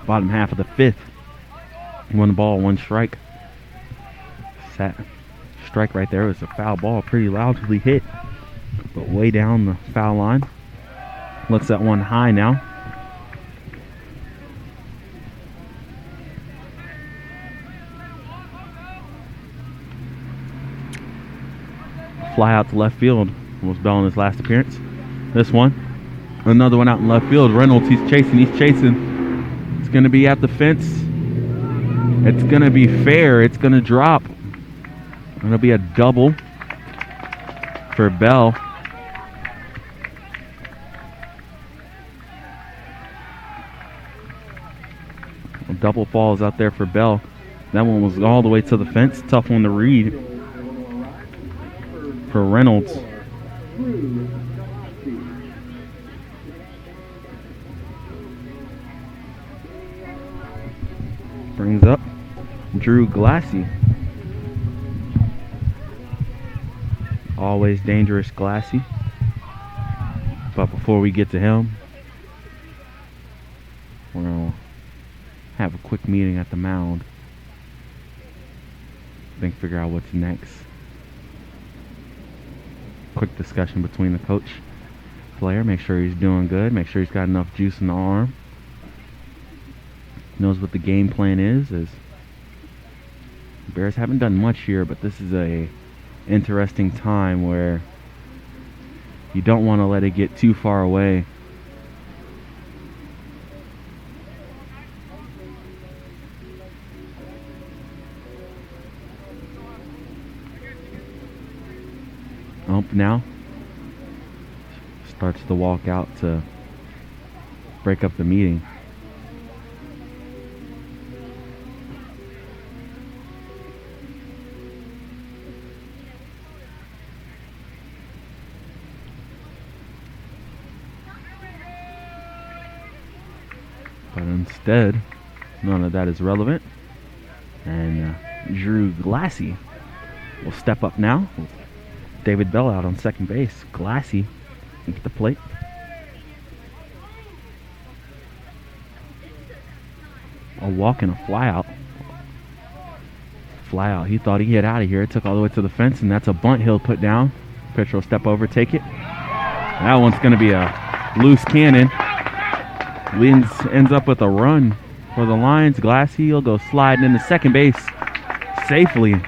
bottom half of the 5th. 1 ball, 1 strike. That strike right there was a foul ball, pretty loudly hit, but way down the foul line. Looks that one high now. Fly out to left field was Bell in his last appearance. This one. Another one out in left field. Reynolds, he's chasing. It's going to be at the fence. It's going to be fair. It's going to drop. It'll be a double for Bell. A double falls out there for Bell. That one was all the way to the fence. Tough one to read for Reynolds. Drew Galassi. Brings up Drew Glassy. Always dangerous Glassy. But before we get to him, we're going to have a quick meeting at the mound. Figure out what's next. Quick discussion between the coach, player, make sure he's doing good, make sure he's got enough juice in the arm. Knows what the game plan is. The Bears haven't done much here, but this is a interesting time where you don't want to let it get too far away. Ump now starts the walk out to break up the meeting. But instead, none of that is relevant. And Drew Glassy will step up now. David Bell out on second base. Glassy at the plate. A walk and a fly out. Fly out. He thought he hit out of here. It took all the way to the fence, and that's a bunt he'll put down. Pitcher will step over, take it. That one's going to be a loose cannon. Ends up with a run for the Lions. Glassy will go sliding into second base safely. He's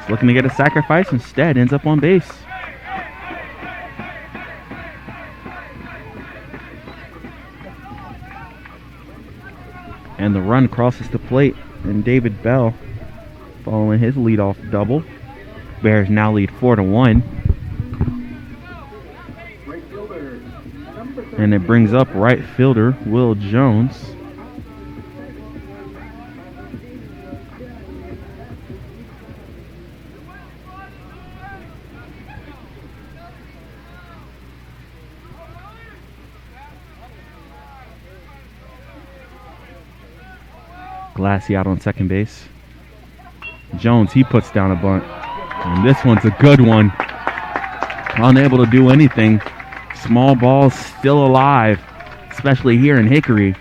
looking to get a sacrifice. Instead, ends up on base. And the run crosses the plate. And David Bell following his leadoff double. Bears now lead 4-1. And it brings up right fielder Will Jones. Glassy out on second base. Jones, he puts down a bunt. And this one's a good one. Unable to do anything. Small ball still alive, especially here in Hickory.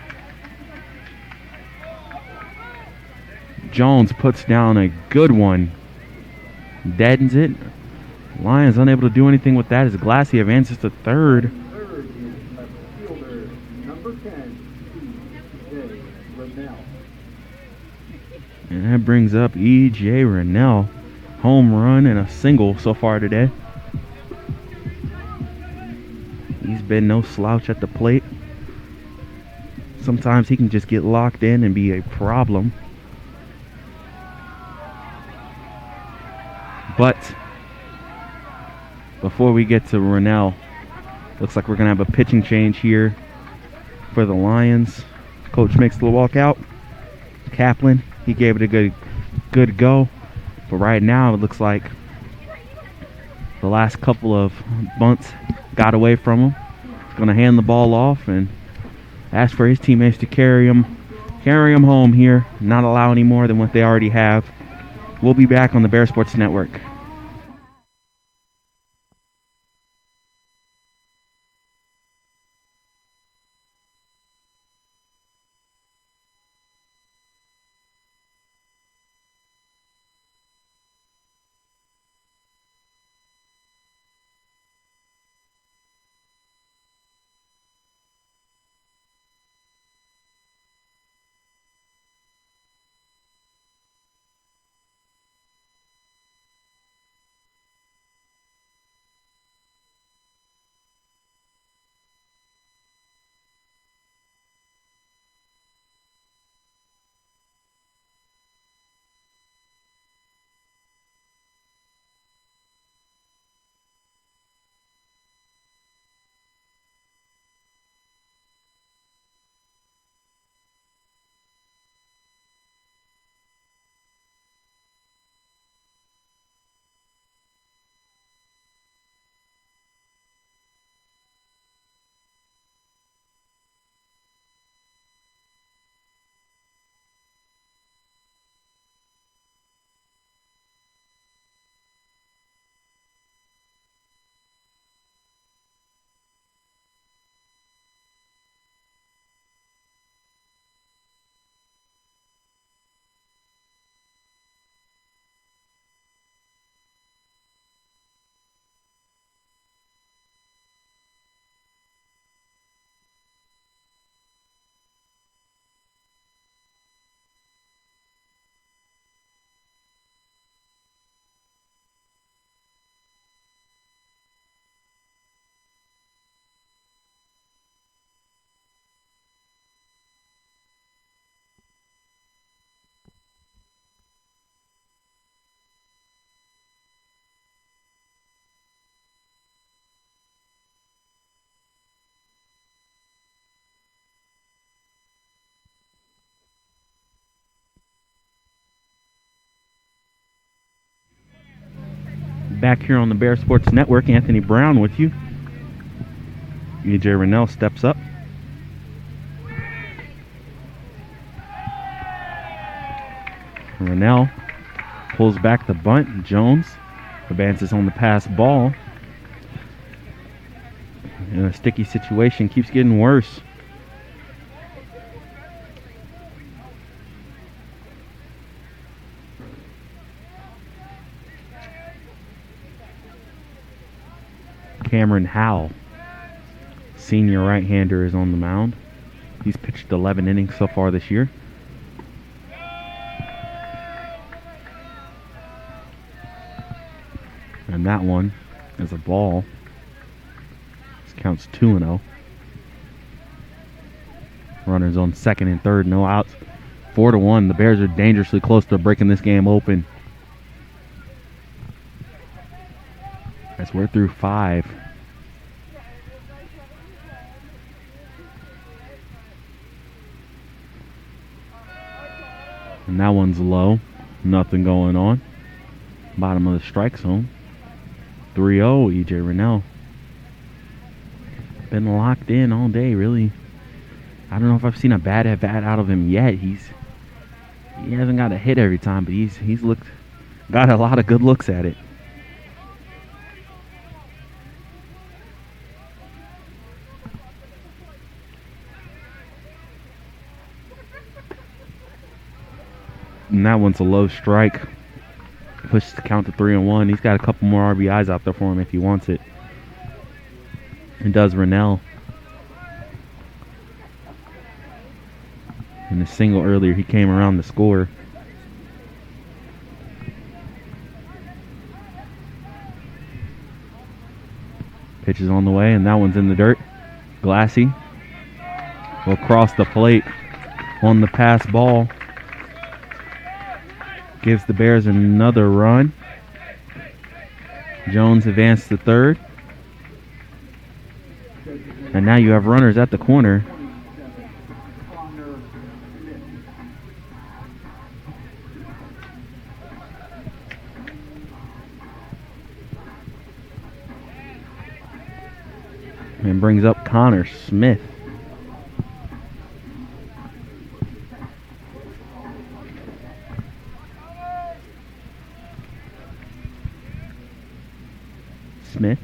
Jones puts down a good one. Deadens it. Lions unable to do anything with that as Glassy advances to third. Third is left fielder, number 10, E.J. Rennell. And that brings up E.J. Rennell. Home run and a single so far today. He's been no slouch at the plate. Sometimes he can just get locked in and be a problem. But before we get to Rennell, looks like we're going to have a pitching change here for the Lions. Coach makes the walk out. Kaplan, he gave it a good go. But right now it looks like the last couple of bunts got away from him. He's going to hand the ball off and ask for his teammates to carry him home here, not allow any more than what they already have. We'll be back on the Bear Sports Network. Back here on the Bear Sports Network, Anthony Brown with you. E.J. Rennell steps up. Rennell pulls back the bunt. Jones advances on the pass ball. In a sticky situation, keeps getting worse. Cameron Howell, senior right-hander, is on the mound. He's pitched 11 innings so far this year. And that one is a ball. This counts 2-0. Runners on second and third, no outs. 4-1. The Bears are dangerously close to breaking this game open. As we're through 5. And that one's low. Nothing going on. Bottom of the strike zone. 3-0, E.J. Rennell. Been locked in all day, really. I don't know if I've seen a bad at bat out of him yet. He hasn't got a hit every time, but he's got a lot of good looks at it. And that one's a low strike. Pushes the count to 3-1. He's got a couple more RBIs out there for him if he wants it. And does Rennell. In the single earlier, he came around to score. Pitch is on the way, and that one's in the dirt. Glassy will cross the plate on the pass ball. Gives the Bears another run. Jones advanced to third. And now you have runners at the corner. And brings up Connor Smith. Smith,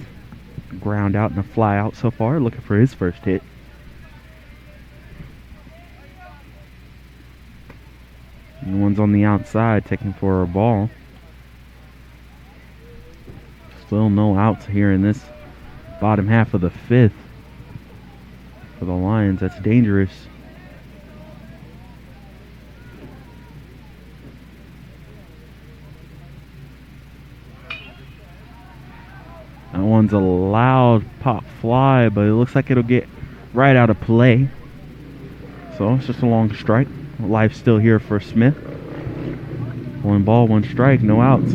ground out and a fly out so far, looking for his first hit. And one's on the outside, taking for a ball. Still no outs here in this bottom half of the fifth for the Lions. That's dangerous. That one's a loud pop fly, but it looks like it'll get right out of play. So it's just a long strike. Life's still here for Smith. 1 ball, 1 strike, no outs.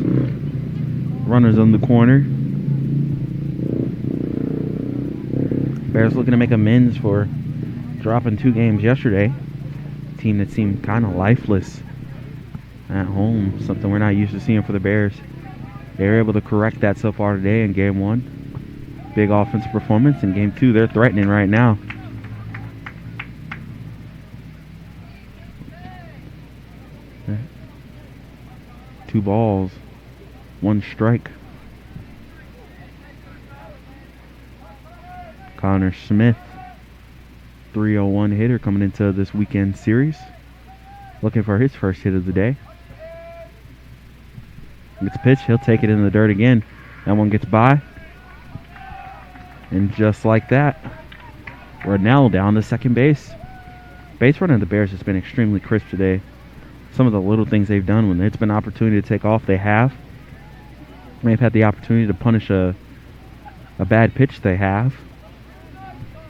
Runners on the corner. Bears looking to make amends for dropping 2 games yesterday. A team that seemed kind of lifeless at home. Something we're not used to seeing for the Bears. They were able to correct that so far today in Game 1. Big offensive performance. In Game 2, they're threatening right now. Two balls, 1 strike. Connor Smith, 301 hitter coming into this weekend series. Looking for his first hit of the day. Gets pitched, he'll take it in the dirt again. That one gets by. And just like that, Rennell down to second base. Base running of the Bears has been extremely crisp today. Some of the little things they've done when it's been an opportunity to take off, they have. They've had the opportunity to punish a bad pitch, they have.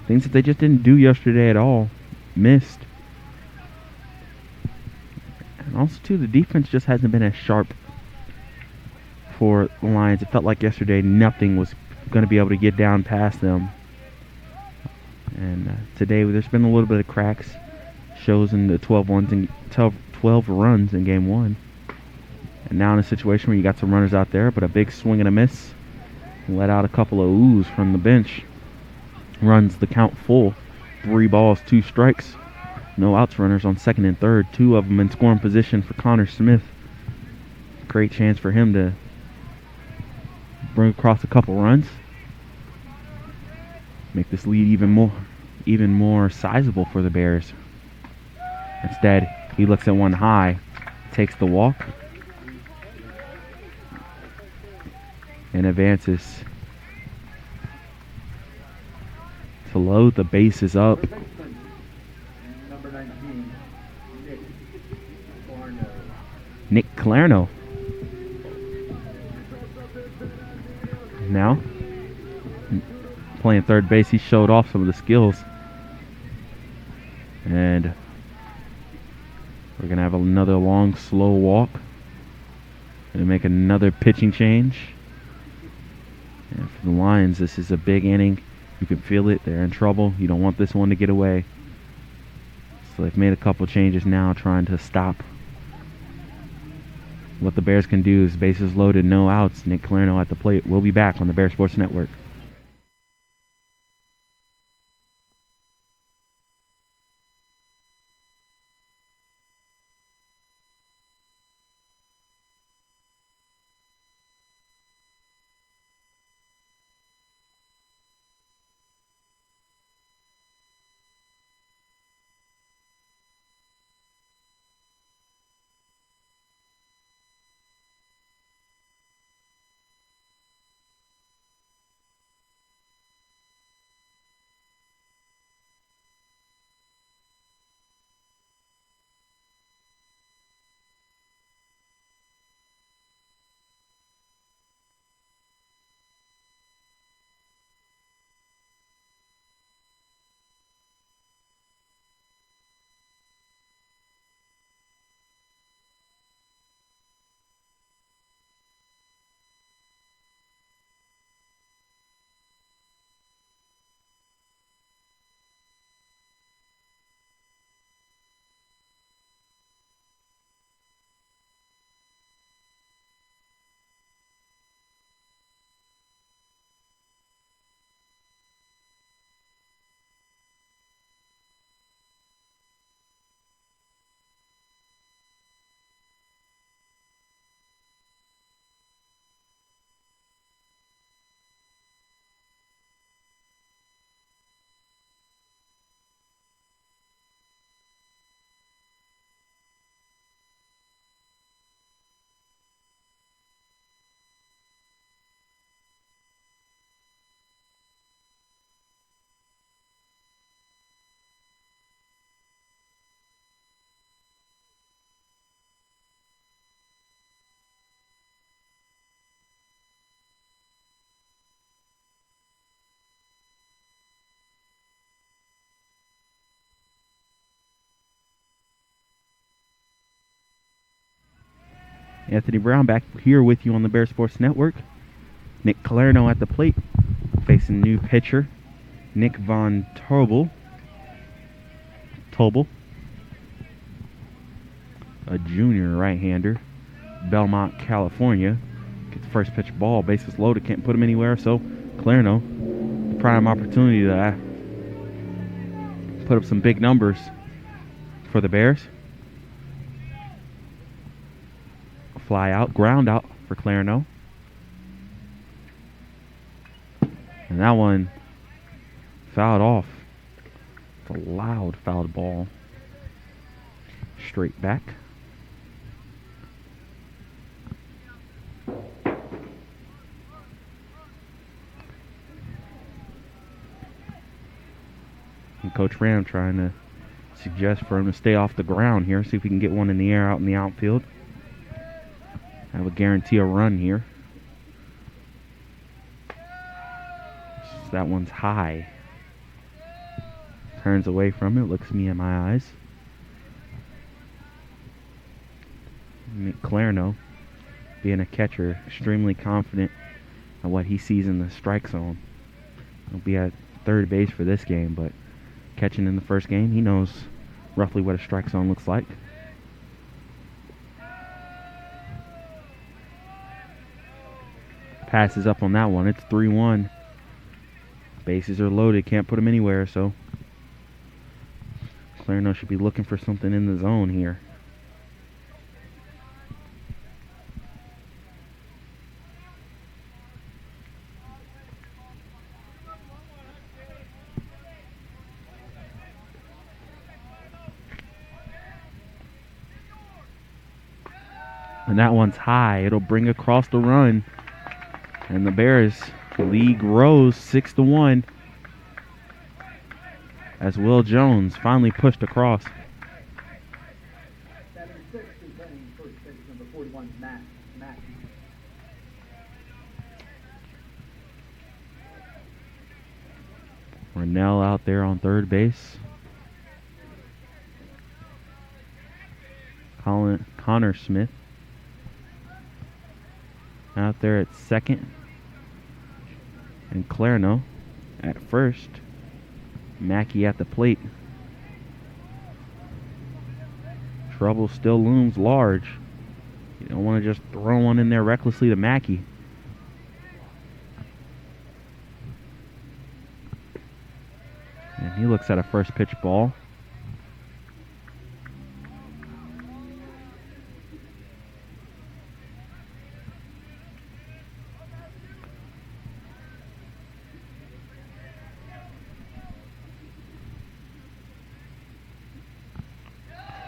Things that they just didn't do yesterday at all. Missed. And also, too, the defense just hasn't been as sharp for the Lions. It felt like yesterday nothing was going to be able to get down past them. And today there's been a little bit of cracks. Shows in the 12 runs in Game 1. And now in a situation where you got some runners out there, but a big swing and a miss. Let out a couple of oohs from the bench. Runs the count full. 3 balls, 2 strikes. No outs runners on second and third. 2 of them in scoring position for Connor Smith. Great chance for him to bring across a couple runs. Make this lead even more sizable for the Bears. Instead, he looks at one high, takes the walk, and advances to load the bases up. Number 19, Nick Clarno. Now, playing third base, he showed off some of the skills. And we're going to have another long, slow walk. Going to make another pitching change. And for the Lions, this is a big inning. You can feel it. They're in trouble. You don't want this one to get away. So they've made a couple changes now, trying to stop. What the Bears can do is bases loaded, no outs. Nick Clarno at the plate. We'll be back on the Bear Sports Network. Anthony Brown back here with you on the Bear Sports Network. Nick Clarno at the plate, facing new pitcher Nick Von Tobel, a junior right-hander, Belmont, California. Gets the first pitch ball, bases loaded, can't put him anywhere, so Clarno, prime opportunity to put up some big numbers for the Bears. Fly out, ground out for Clarno. And that one fouled off. It's a loud fouled ball. Straight back. And Coach Ram trying to suggest for him to stay off the ground here, see if we can get one in the air out in the outfield. That would guarantee a run here. That one's high. Turns away from it, looks me in my eyes. Nick Clarno, being a catcher, extremely confident of what he sees in the strike zone. He'll be at third base for this game, but catching in the first game, he knows roughly what a strike zone looks like. passes up on that one. It's 3-1. Bases are loaded. Can't put them anywhere, so Clarno should be looking for something in the zone here. And that one's high. It'll bring across the run. And the Bears lead grows 6-1 as Will Jones finally pushed across. 76 containing first base number 41, Matt. Rennell out there on third base. Connor Smith out there at second. And Clarno at first. Mackey at the plate. Trouble still looms large. You don't want to just throw one in there recklessly to Mackey. And he looks at a first pitch ball.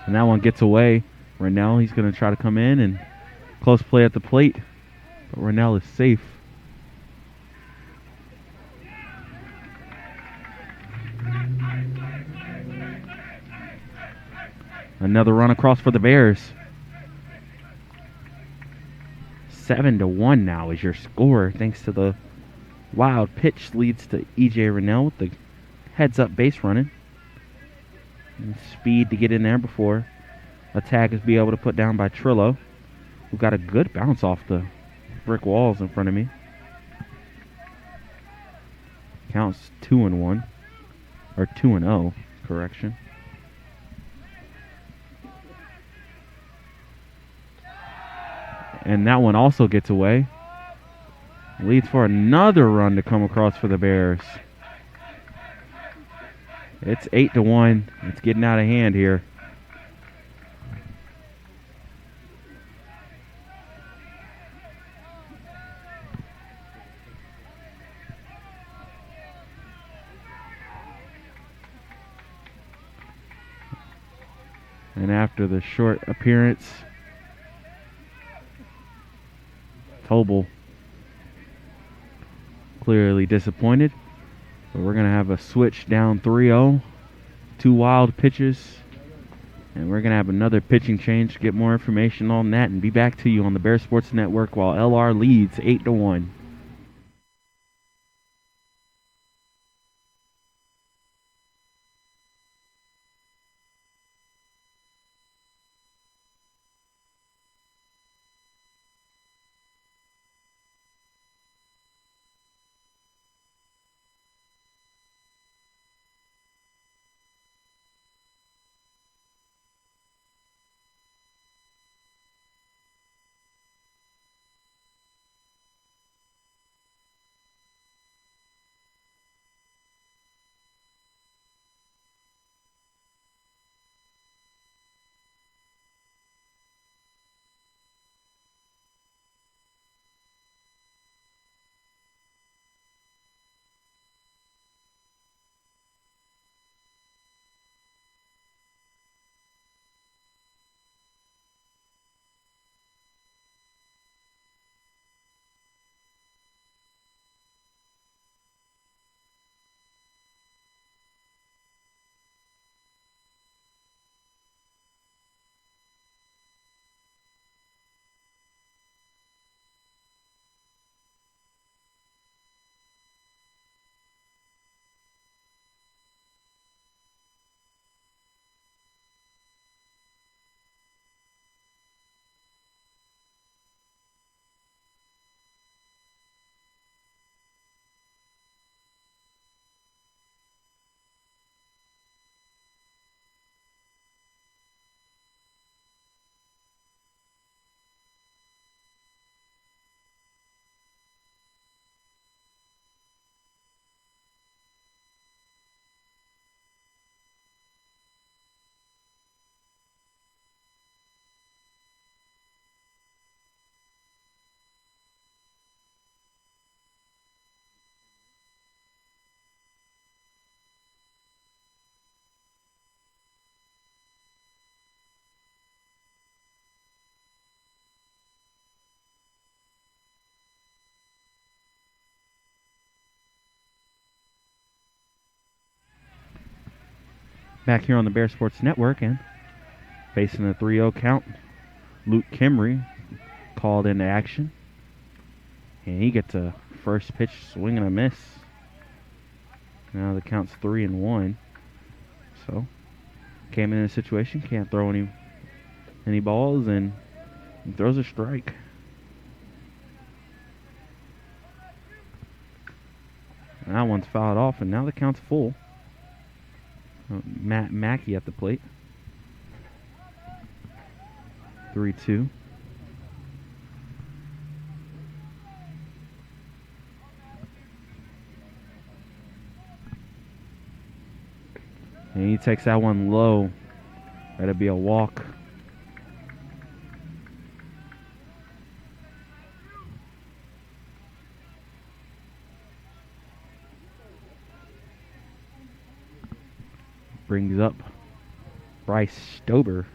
And that one gets away. Rennell, he's going to try to come in and close play at the plate. But Rennell is safe. Another run across for the Bears. 7-1 now is your score, thanks to the wild pitch leads to E.J. Rennell with the heads-up base running. And speed to get in there before a tag is be able to put down by Trillo, who got a good bounce off the brick walls in front of me. Counts 2-1, or 2-0, correction. And that one also gets away. Leads for another run to come across for the Bears. It's 8-1. It's getting out of hand here. And after the short appearance, Tobel clearly disappointed. But we're going to have a switch down 3-0. 2 wild pitches. And we're going to have another pitching change to get more information on that and be back to you on the Bear Sports Network while LR leads 8-1. Back here on the Bear Sports Network, and facing a 3-0 count, Luke Kimry called into action. And he gets a first pitch swing and a miss. Now the count's 3-1. So, came in a situation, can't throw any balls, and throws a strike. And that one's fouled off, and now the count's full. Matt Mackey at the plate. 3-2. And he takes that one low. That'll be a walk. Brings up Bryce Stober.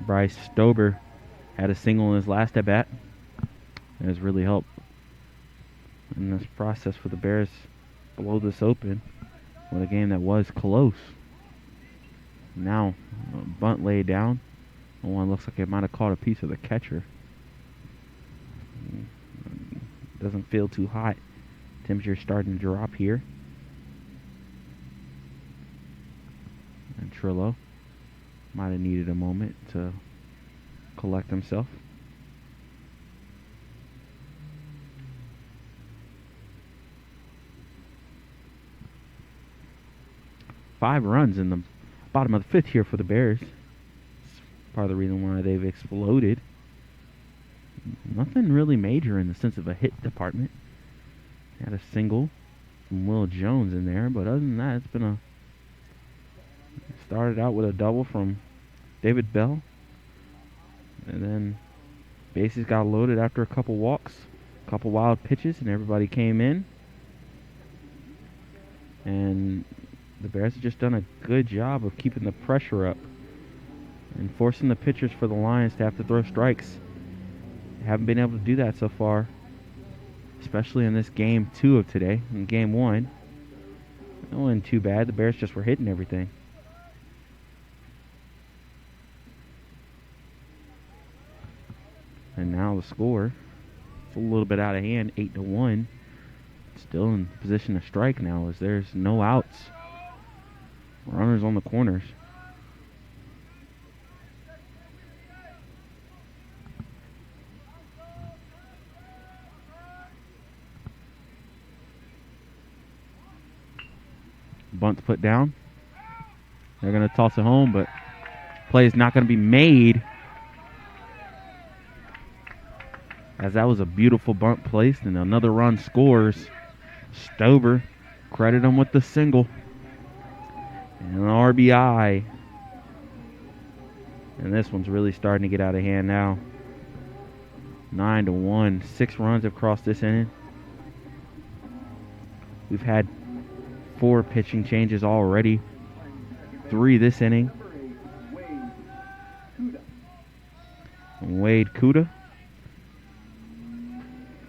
Bryce Stober had a single in his last at bat. It has really helped in this process for the Bears blow this open with a game that was close. Now, bunt laid down. One looks like it might have caught a piece of the catcher. Doesn't feel too hot. Temperature's starting to drop here. And Trillo might have needed a moment to collect himself. Five runs in the bottom of the fifth here for the Bears. It's part of the reason why they've exploded. Nothing really major in the sense of a hit department. Had a single from Will Jones in there, but other than that, it's been a... Started out with a double from David Bell, and then bases got loaded after a couple walks, a couple wild pitches, and everybody came in. And the Bears have just done a good job of keeping the pressure up and forcing the pitchers for the Lions to have to throw strikes. Haven't been able to do that so far, especially in this game 2 of today. In game 1, it wasn't too bad. The Bears just were hitting everything. And now the score, it's a little bit out of hand, 8-1. Still in position to strike now as there's no outs. Runners on the corners. Bunt's put down. They're going to toss it home, but play is not going to be made, as that was a beautiful bunt placed, and another run scores. Stober, credit him with the single. And an RBI. And this one's really starting to get out of hand now. 9-1. 6 runs have crossed this inning. We've had 4 pitching changes already. 3 this inning. Wade Kuda.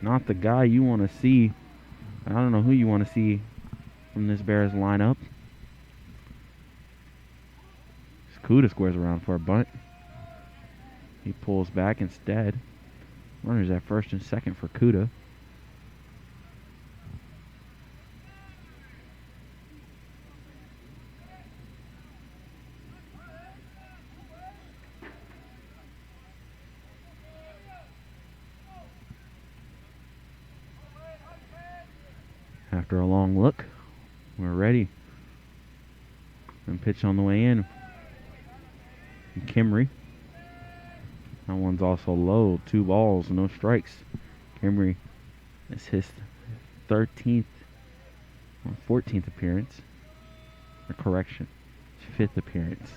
Not the guy you want to see. I don't know who you want to see from this Bears lineup. Kuda squares around for a bunt. He pulls back instead. Runners at first and second for Kuda. After a long look, we're ready. And pitch on the way in. Kimry. That one's also low. 2 balls, no strikes. Kimry is his 13th or 14th appearance. Or correction, his 5th appearance.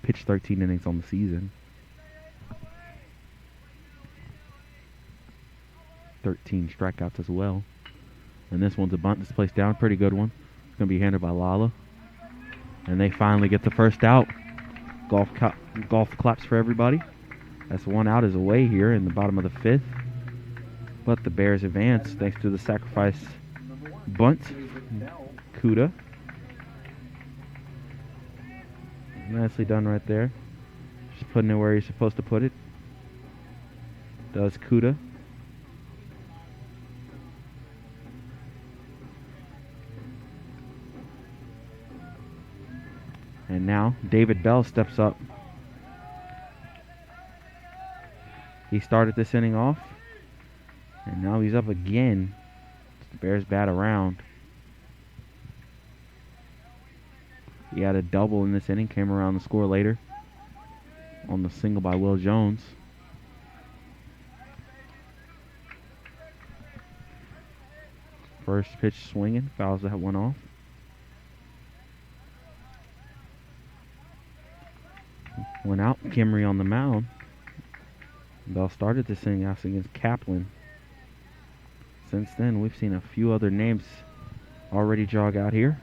Pitched 13 innings on the season. 13 strikeouts as well. And this one's a bunt that's placed down. Pretty good one. It's going to be handled by Lala. And they finally get the first out. golf claps for everybody. That's one out is away here in the bottom of the 5th. But the Bears advance thanks to the sacrifice bunt. Kuda. Nicely done right there. Just putting it where you're supposed to put it. Does Kuda. And now David Bell steps up. He started this inning off. And now he's up again. The Bears bat around. He had a double in this inning. Came around the score later. On the single by Will Jones. First pitch swinging. Fouls that one off. Went out. Kimry on the mound. Bell started this inning out against Kaplan. Since then, we've seen a few other names already jog out here.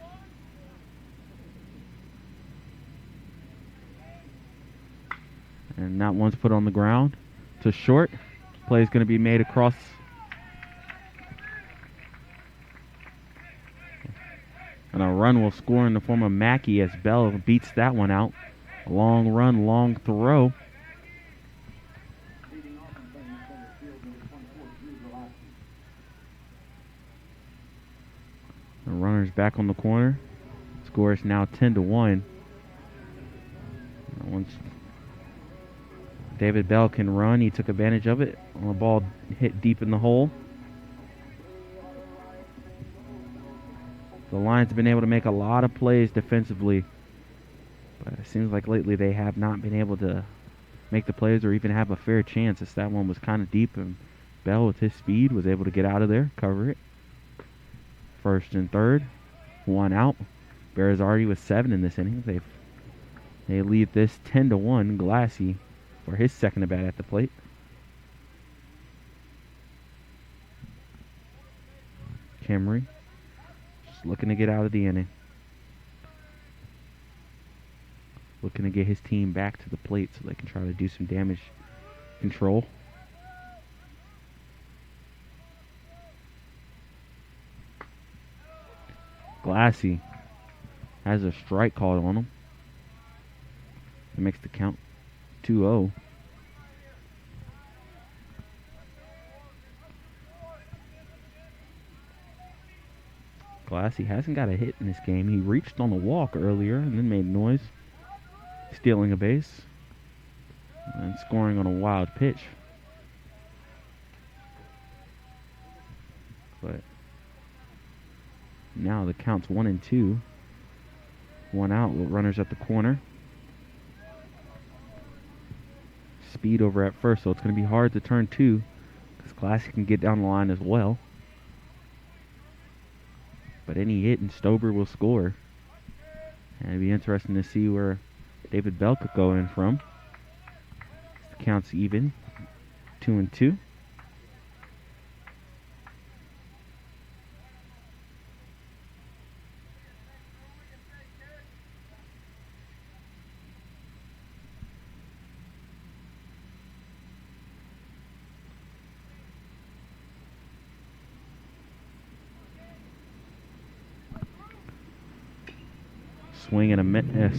And that one's put on the ground to short. Play is going to be made across. And a run will score in the form of Mackey as Bell beats that one out. A long run, long throw. The runner's back on the corner. Score is now 10-1. Once David Bell can run, he took advantage of it. On a ball hit deep in the hole. The Lions have been able to make a lot of plays defensively. But it seems like lately they have not been able to make the plays or even have a fair chance, as that one was kind of deep, and Bell with his speed was able to get out of there, cover it. First and third, one out. Bears already with 7 in this inning. They lead this 10-1. Glassy for his second at bat at the plate. Kimry just looking to get out of the inning. Looking to get his team back to the plate so they can try to do some damage control. Glassy has a strike called on him. It makes the count 2-0. Glassy hasn't got a hit in this game. He reached on the walk earlier and then made noise, stealing a base and scoring on a wild pitch. But now the count's 1-2. One out with runners at the corner. Speed over at first, so it's going to be hard to turn 2 because Glassy can get down the line as well. But any hit and Stober will score. And it'd be interesting to see where David Bell could go in from. The count's even, 2-2.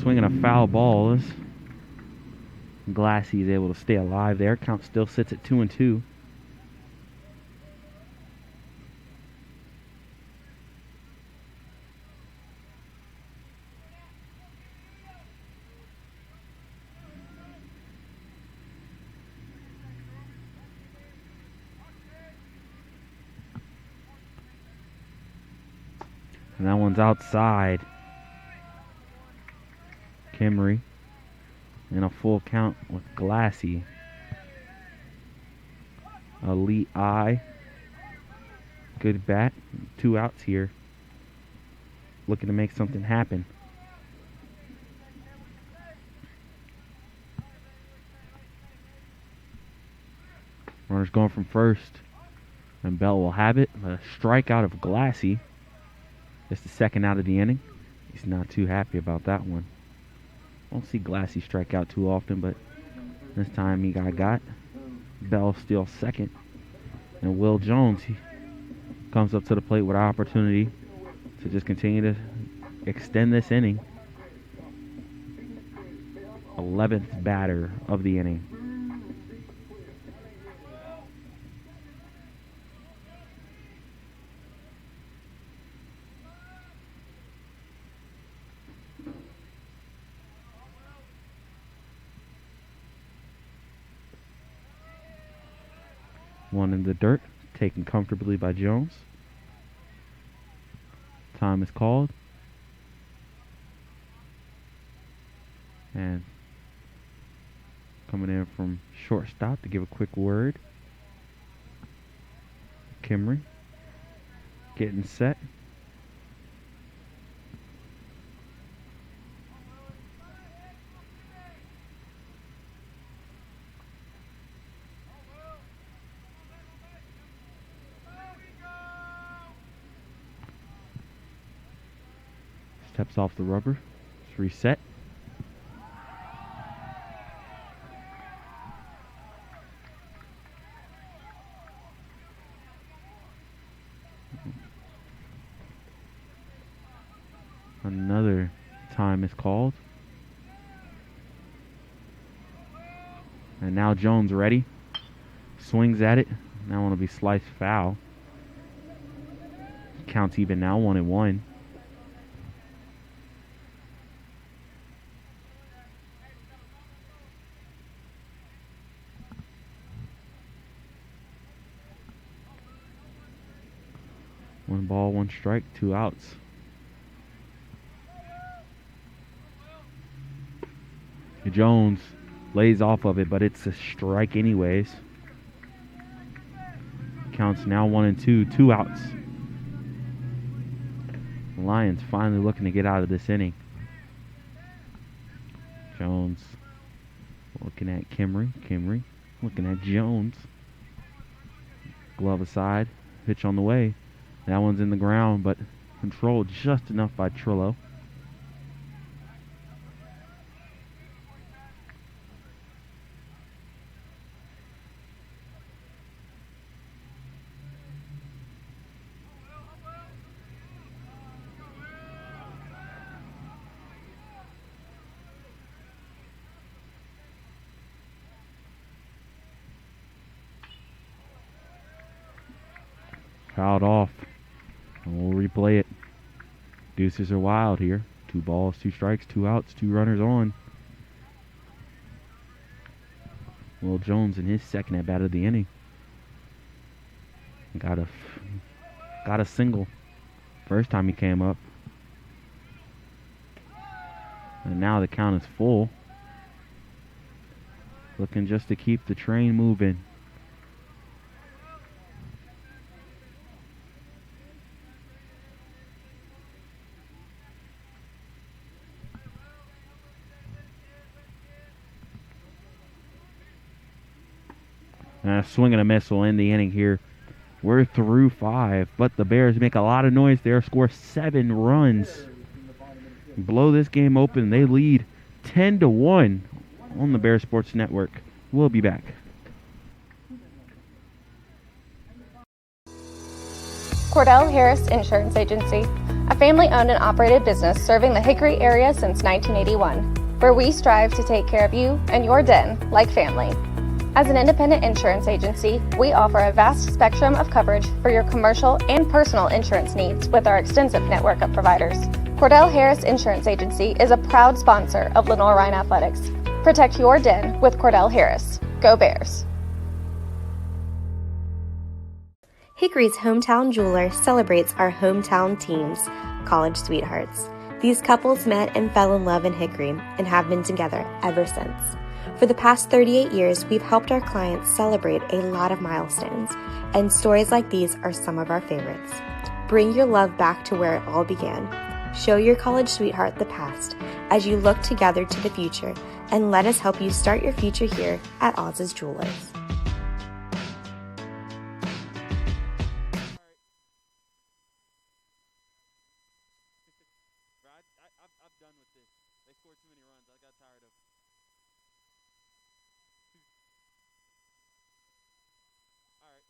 Swinging a foul ball. As Glassy is able to stay alive there. Count still sits at 2-2. And that one's outside. Kimry in a full count with Glassy. Elite eye. Good bat. 2 outs here. Looking to make something happen. Runner's going from first. And Bell will have it. A strikeout of Glassy. It's the second out of the inning. He's not too happy about that one. Don't see Glassy strike out too often, but this time he got. Bell still second. And Will Jones, he comes up to the plate with an opportunity to just continue to extend this inning. 11th batter of the inning. One in the dirt, taken comfortably by Jones. Time is called. And coming in from shortstop to give a quick word. Kimry getting set. Steps off the rubber. It's reset. Another time is called. And now Jones ready. Swings at it. Now want to be sliced foul. Counts even now, 1-1. One ball, one strike, 2 outs. Jones lays off of it, but it's a strike anyways. Counts now 1-2, 2 outs. The Lions finally looking to get out of this inning. Jones looking at Kimry. Kimry looking at Jones. Glove aside. Pitch on the way. That one's in the ground, but controlled just enough by Trillo. Fouled off. And we'll replay it. Deuces are wild here. 2 balls, 2 strikes, 2 outs, 2 runners on. Will Jones in his second at bat of the inning. Got a single first time he came up. And now the count is full. Looking just to keep the train moving. And a swing and a miss will end the inning here. We're through 5, but the Bears make a lot of noise there. Score 7 runs. Blow this game open. They lead 10-1 on the Bears Sports Network. We'll be back. Cordell Harris Insurance Agency, a family-owned and operated business serving the Hickory area since 1981, where we strive to take care of you and your den like family. As an independent insurance agency, we offer a vast spectrum of coverage for your commercial and personal insurance needs with our extensive network of providers. Cordell Harris Insurance Agency is a proud sponsor of Lenoir-Rhyne Athletics. Protect your den with Cordell Harris. Go Bears! Hickory's hometown jeweler celebrates our hometown teams, college sweethearts. These couples met and fell in love in Hickory and have been together ever since. For the past 38 years, we've helped our clients celebrate a lot of milestones, and stories like these are some of our favorites. Bring your love back to where it all began. Show your college sweetheart the past as you look together to the future, and let us help you start your future here at Oz's Jewelers. I'm done with this. They scored too many runs. I got tired of. All right.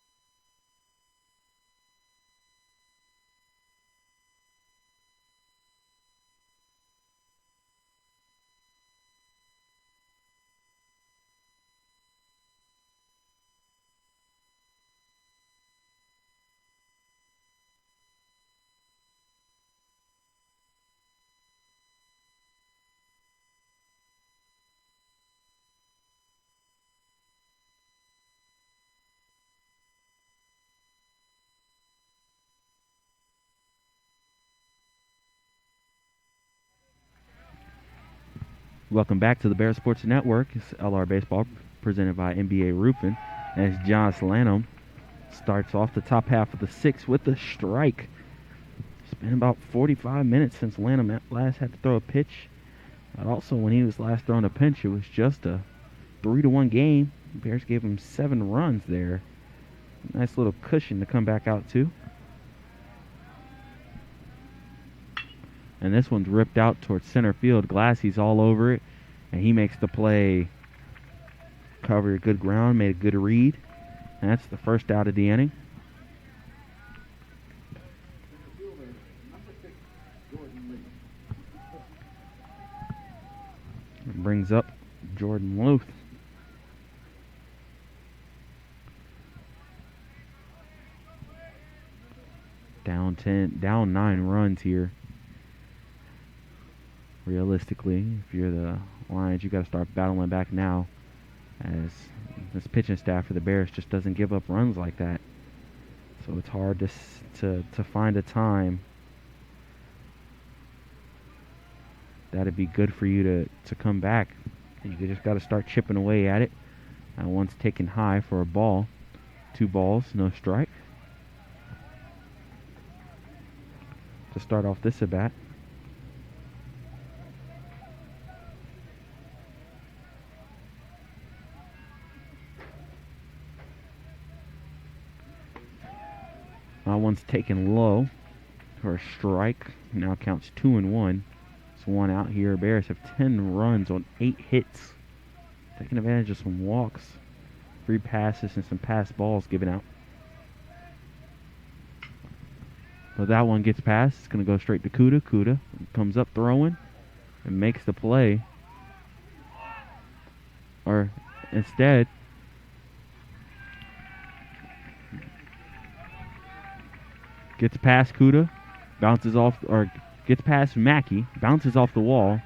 Welcome back to the Bear Sports Network. It's LR Baseball presented by NBA Roofing. As Josh Lanham starts off the top half of the sixth with a strike. It's been about 45 minutes since Lanham last had to throw a pitch. But also, when he was last throwing a pinch, it was just a 3-1 game. The Bears gave him 7 runs there. Nice little cushion to come back out to. And this one's ripped out towards center field. Glassy's all over it, and he makes the play. Covered good ground, made a good read. And that's the first out of the inning. And brings up Jordan Luth. Down 9 runs here. Realistically, if you're the Lions, you got to start battling back now, as this pitching staff for the Bears just doesn't give up runs like that. So it's hard to find a time that'd be good for you to come back. You just got to start chipping away at it. One's taken high for a ball. 2 balls, no strike. To start off this at bat. One's taken low for a strike. Now counts 2-1. It's 1 out here. Bears have 10 runs on 8 hits. Taking advantage of some walks, 3 passes, and some pass balls given out. But that one gets past. It's going to go straight to Kuda. Kuda comes up throwing and makes the play. Or instead, gets past Kuda, bounces off, or gets past Mackey, bounces off the wall.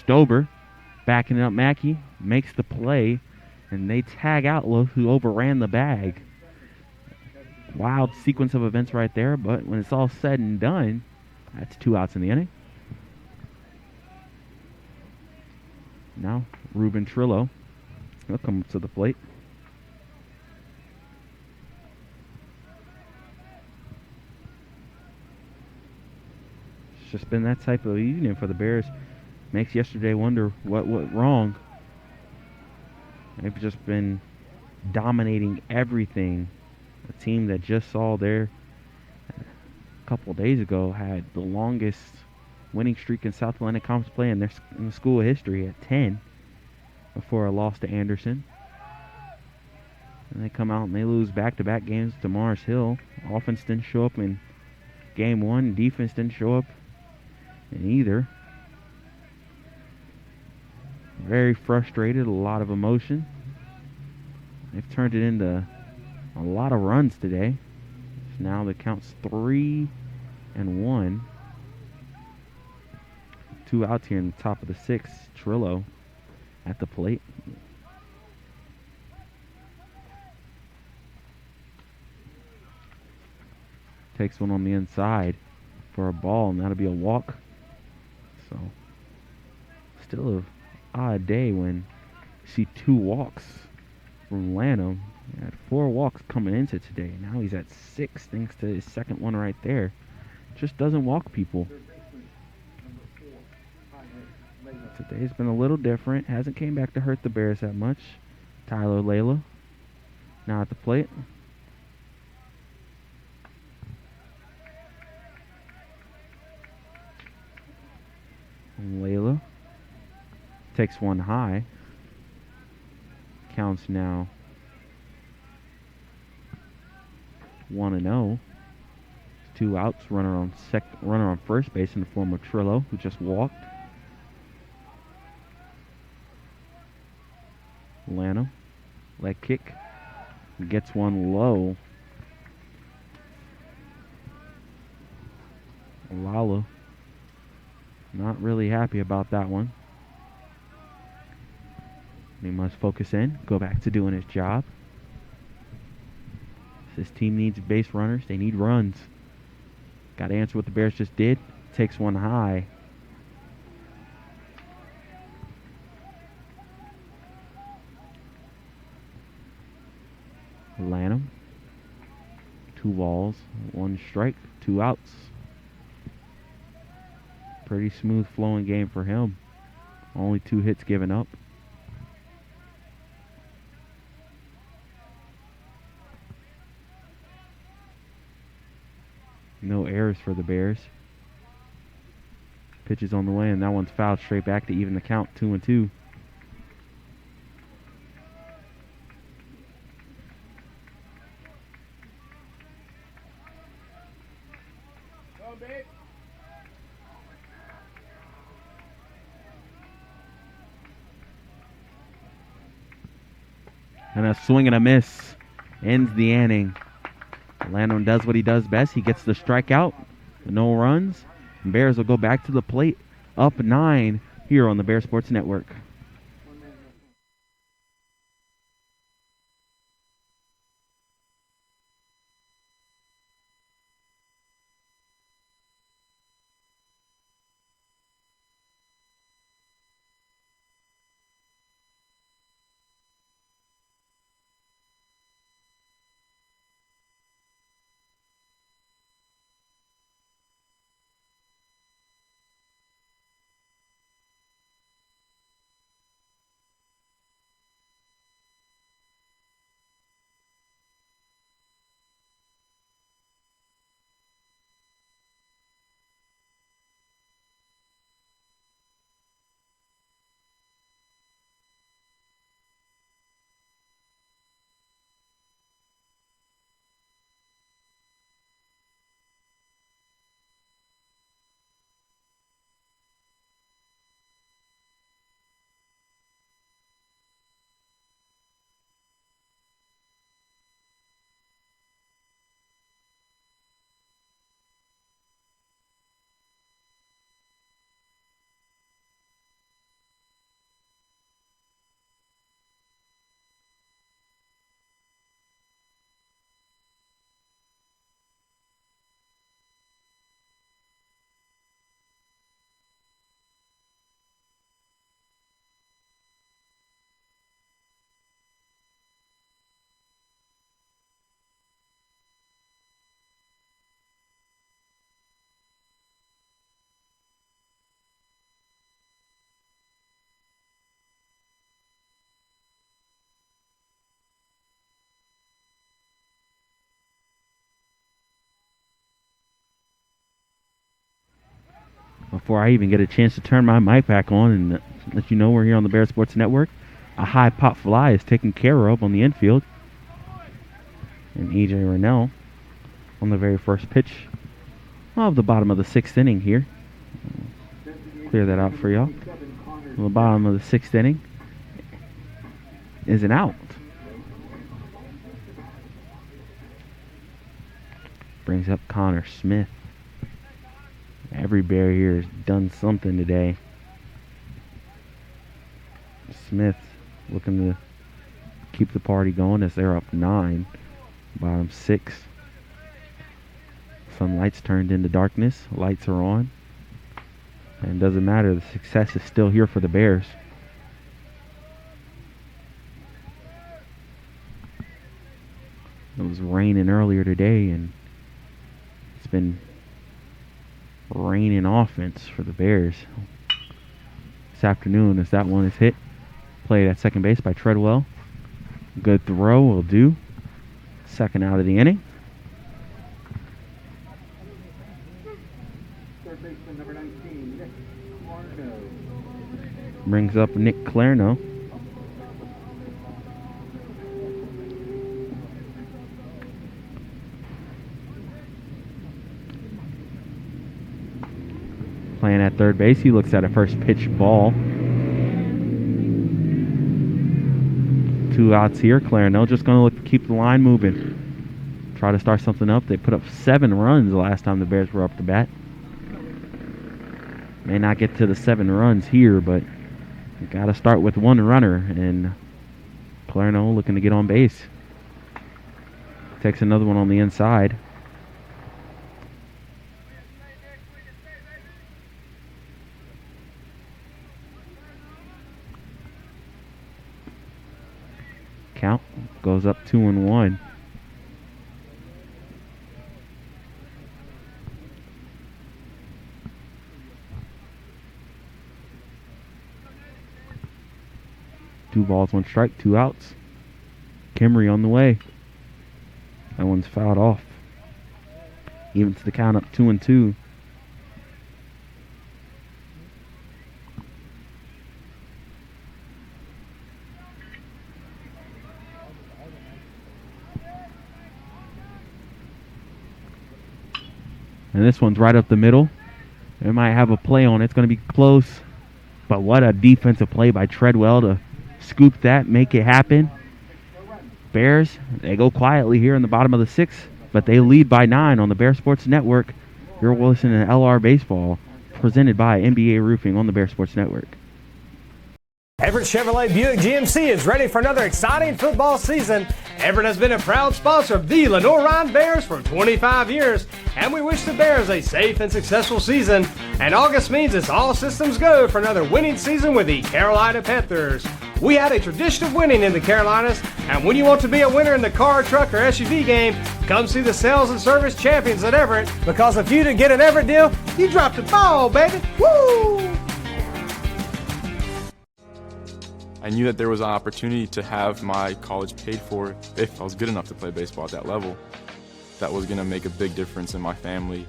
Stober backing up Mackey, makes the play, and they tag out Luth, who overran the bag. Wild sequence of events right there, but when it's all said and done, that's 2 outs in the inning. Now, Ruben Trillo, he'll come to the plate. It's just been that type of evening for the Bears. Makes yesterday wonder what went wrong. They've just been dominating everything. A team that just saw a couple of days ago had the longest winning streak in South Atlantic Conference play in the school history at 10 before a loss to Anderson. And they come out and they lose back-to-back games to Mars Hill. Offense didn't show up in game 1. Defense didn't show up in either. Very frustrated, a lot of emotion. They've turned it into a lot of runs today. So now the count's 3-1. 2 outs here in the top of the 6th. Trillo at the plate. Takes one on the inside for a ball, and that'll be a walk. So, still an odd day when you see 2 walks from Lanham. He had 4 walks coming into today. Now he's at 6 thanks to his second one right there. Just doesn't walk people. Today's been a little different. Hasn't came back to hurt the Bears that much. Tyler Layla now at the plate. And Layla takes one high. Counts now 1-0. 2 outs. Runner on first base in the form of Trillo, who just walked. Lano, leg kick, gets one low. Lalo, not really happy about that one. He must focus in, go back to doing his job. This team needs base runners. They need runs. Got to answer what the Bears just did. Takes one high. Lanham. 2 balls, 1 strike, 2 outs. Pretty smooth flowing game for him. Only 2 hits given up. No errors for the Bears. Pitch is on the way, and that one's fouled straight back to even the count, 2-2. And a swing and a miss ends the inning. Landon does what he does best. He gets the strikeout. No runs. Bears will go back to the plate. Up 9 here on the Bear Sports Network. Before I even get a chance to turn my mic back on and let you know we're here on the Bear Sports Network, a high pop fly is taken care of on the infield. And E.J. Rennell on the very first pitch of the bottom of the 6th inning here. Clear that out for y'all. On the bottom of the 6th inning is an out. Brings up Connor Smith. Every Bear here has done something today. Smith looking to keep the party going as they're up 9. Bottom 6. Some lights turned into darkness. Lights are on. And it doesn't matter. The success is still here for the Bears. It was raining earlier today, and it's been raining offense for the Bears this afternoon as that one is hit. Played at second base by Treadwell. Good throw will do. Second out of the inning. Third baseman number 19, Nick Marno. Brings up Nick Clarno. Playing at third base, he looks at a first pitch ball. 2 outs here. Clarno just going to look to keep the line moving. Try to start something up. They put up 7 runs the last time the Bears were up to bat. May not get to the 7 runs here, but you got to start with 1 runner, and Clarno looking to get on base. Takes another one on the inside. Count goes up 2-1. Two balls, 1 strike, 2 outs. Kimry on the way. That one's fouled off. Evens the count up 2-2. And this one's right up the middle. They might have a play on it. It's going to be close. But what a defensive play by Treadwell to scoop that, make it happen. Bears, they go quietly here in the bottom of the 6th, but they lead by 9 on the Bear Sports Network. You're listening to LR Baseball, presented by NBA Roofing on the Bear Sports Network. Everett Chevrolet Buick GMC is ready for another exciting football season. Everett has been a proud sponsor of the Lenoir-Rhyne Bears for 25 years, and we wish the Bears a safe and successful season. And August means it's all systems go for another winning season with the Carolina Panthers. We had a tradition of winning in the Carolinas, and when you want to be a winner in the car, truck, or SUV game, come see the sales and service champions at Everett, because if you didn't get an Everett deal, you dropped the ball, baby. Woo! I knew that there was an opportunity to have my college paid for if I was good enough to play baseball at that level. That was going to make a big difference in my family.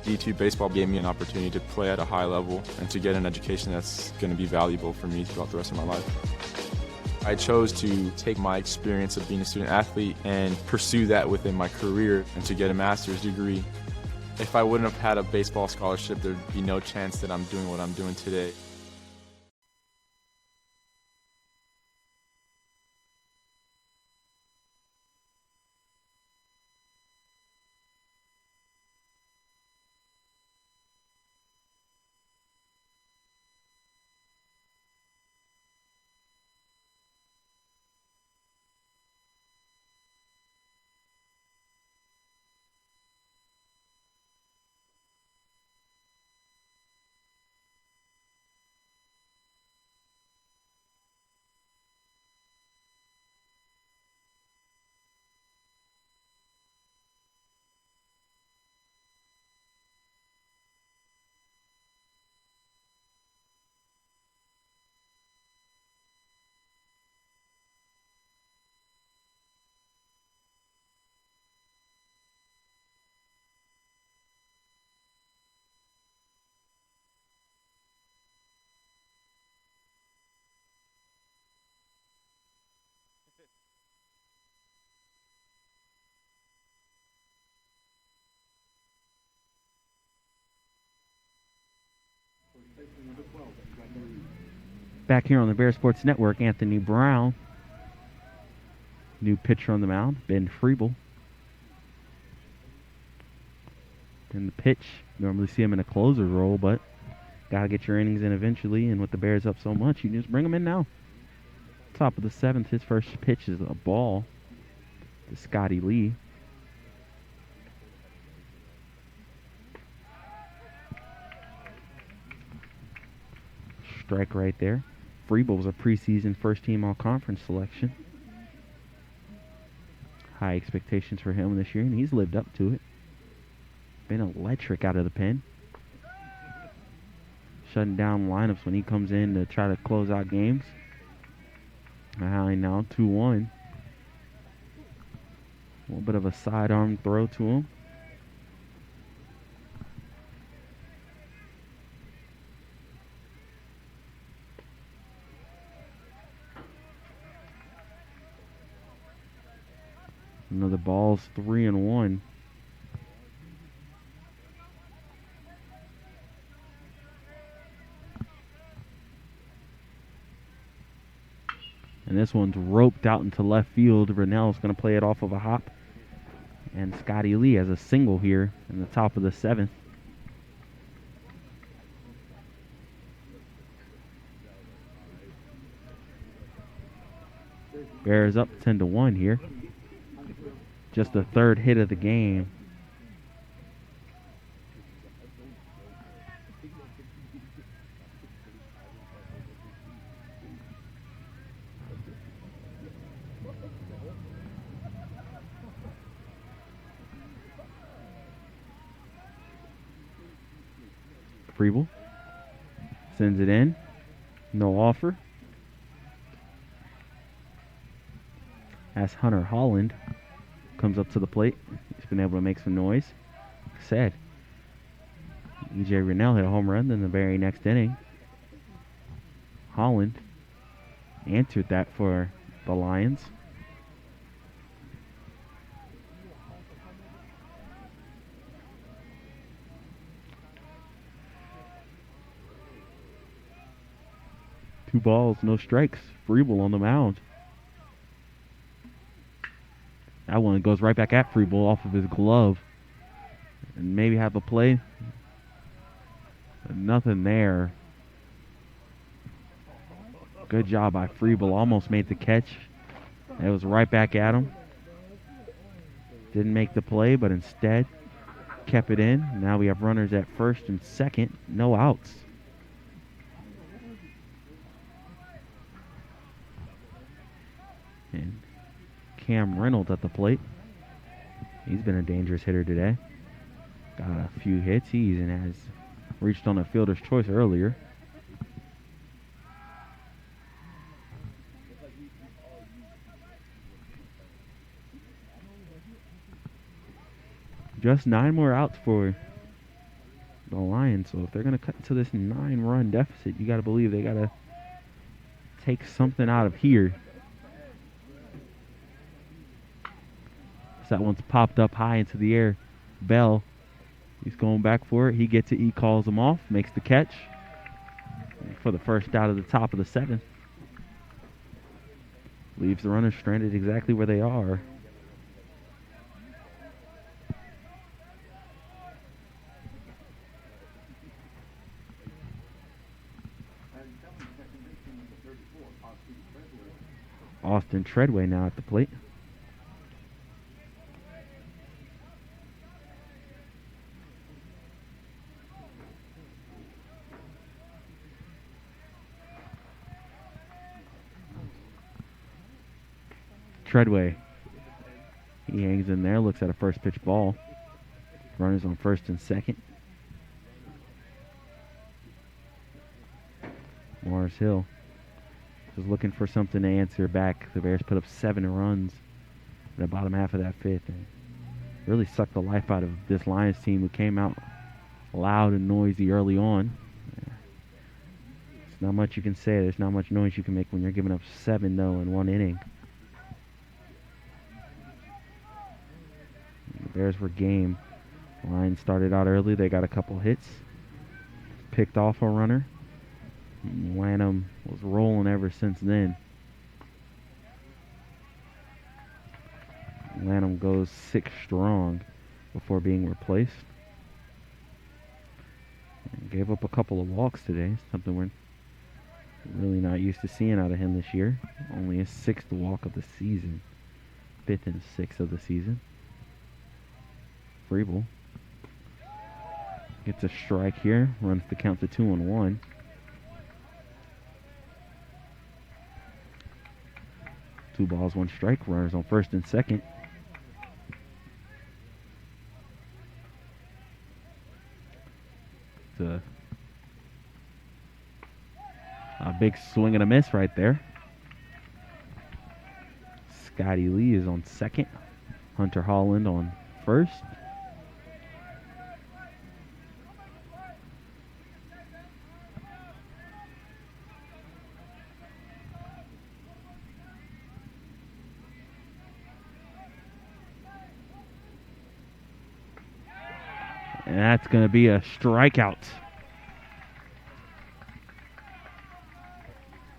D2 baseball gave me an opportunity to play at a high level and to get an education that's going to be valuable for me throughout the rest of my life. I chose to take my experience of being a student athlete and pursue that within my career and to get a master's degree. If I wouldn't have had a baseball scholarship, there'd be no chance that I'm doing what I'm doing today. Back here on the Bear Sports Network, Anthony Brown. New pitcher on the mound, Ben Friebel. And the pitch, normally see him in a closer role, but got to get your innings in eventually, and with the Bears up so much, you can just bring them in now. Top of the 7th, his first pitch is a ball to Scotty Lee. Strike right there. Friebel was a preseason first-team all-conference selection. High expectations for him this year, and he's lived up to it. Been electric out of the pen. Shutting down lineups when he comes in to try to close out games. High now, 2-1. A little bit of a sidearm throw to him. Another ball's 3-1. And this one's roped out into left field. Rennell's going to play it off of a hop. And Scotty Lee has a single here in the top of the 7th. Bears up 10-1 here. Just the third hit of the game. Preble sends it in. No offer. As Hunter Holland comes up to the plate. He's been able to make some noise. Said E.J. Rennell hit a home run in the very next inning. Holland answered that for the Lions. Two balls, no strikes. Freeble on the mound. That one goes right back at Freeble off of his glove. And maybe have a play. Nothing there. Good job by Freeble. Almost made the catch. It was right back at him. Didn't make the play, but instead kept it in. Now we have runners at first and second. No outs. And Cam Reynolds at the plate. He's been a dangerous hitter today. Got a few hits. He even has reached on a fielder's choice earlier. Just 9 more outs for the Lions. So if they're going to cut to this 9-run deficit, you got to believe they got to take something out of here. That one's popped up high into the air. Bell, he's going back for it. He gets it. He calls him off, makes the catch for the first out of the top of the 7th. Leaves the runners stranded exactly where they are. Austin Treadway now at the plate. Treadway, he hangs in there, looks at a first pitch ball. Runners on first and second. Mars Hill is looking for something to answer back. The Bears put up 7 runs in the bottom half of that 5th. And really sucked the life out of this Lions team who came out loud and noisy early on. There's not much you can say. There's not much noise you can make when you're giving up 7, though, in one inning. The Bears were game. Lions started out early. They got a couple hits. Picked off a runner. Lanham was rolling ever since then. Lanham goes 6 strong before being replaced. And gave up a couple of walks today, something we're really not used to seeing out of him this year. Only his 6th walk of the season. 5th and 6th of the season. Freeble gets a strike here, runs the count to 2-1. Two balls, 1 strike. Runners on first and second. It's a big swing and a miss right there. Scotty Lee is on second. Hunter Holland on first. And that's going to be a strikeout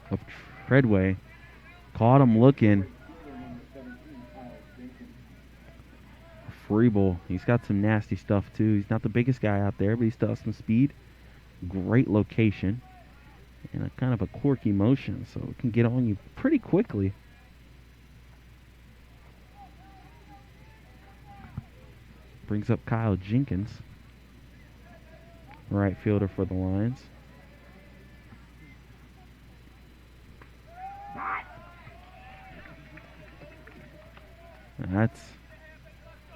of Treadway. Caught him looking. Freeble, he's got some nasty stuff too. He's not the biggest guy out there, but he still has some speed. Great location. And a kind of a quirky motion, so it can get on you pretty quickly. Brings up Kyle Jenkins, right fielder for the Lions. And that's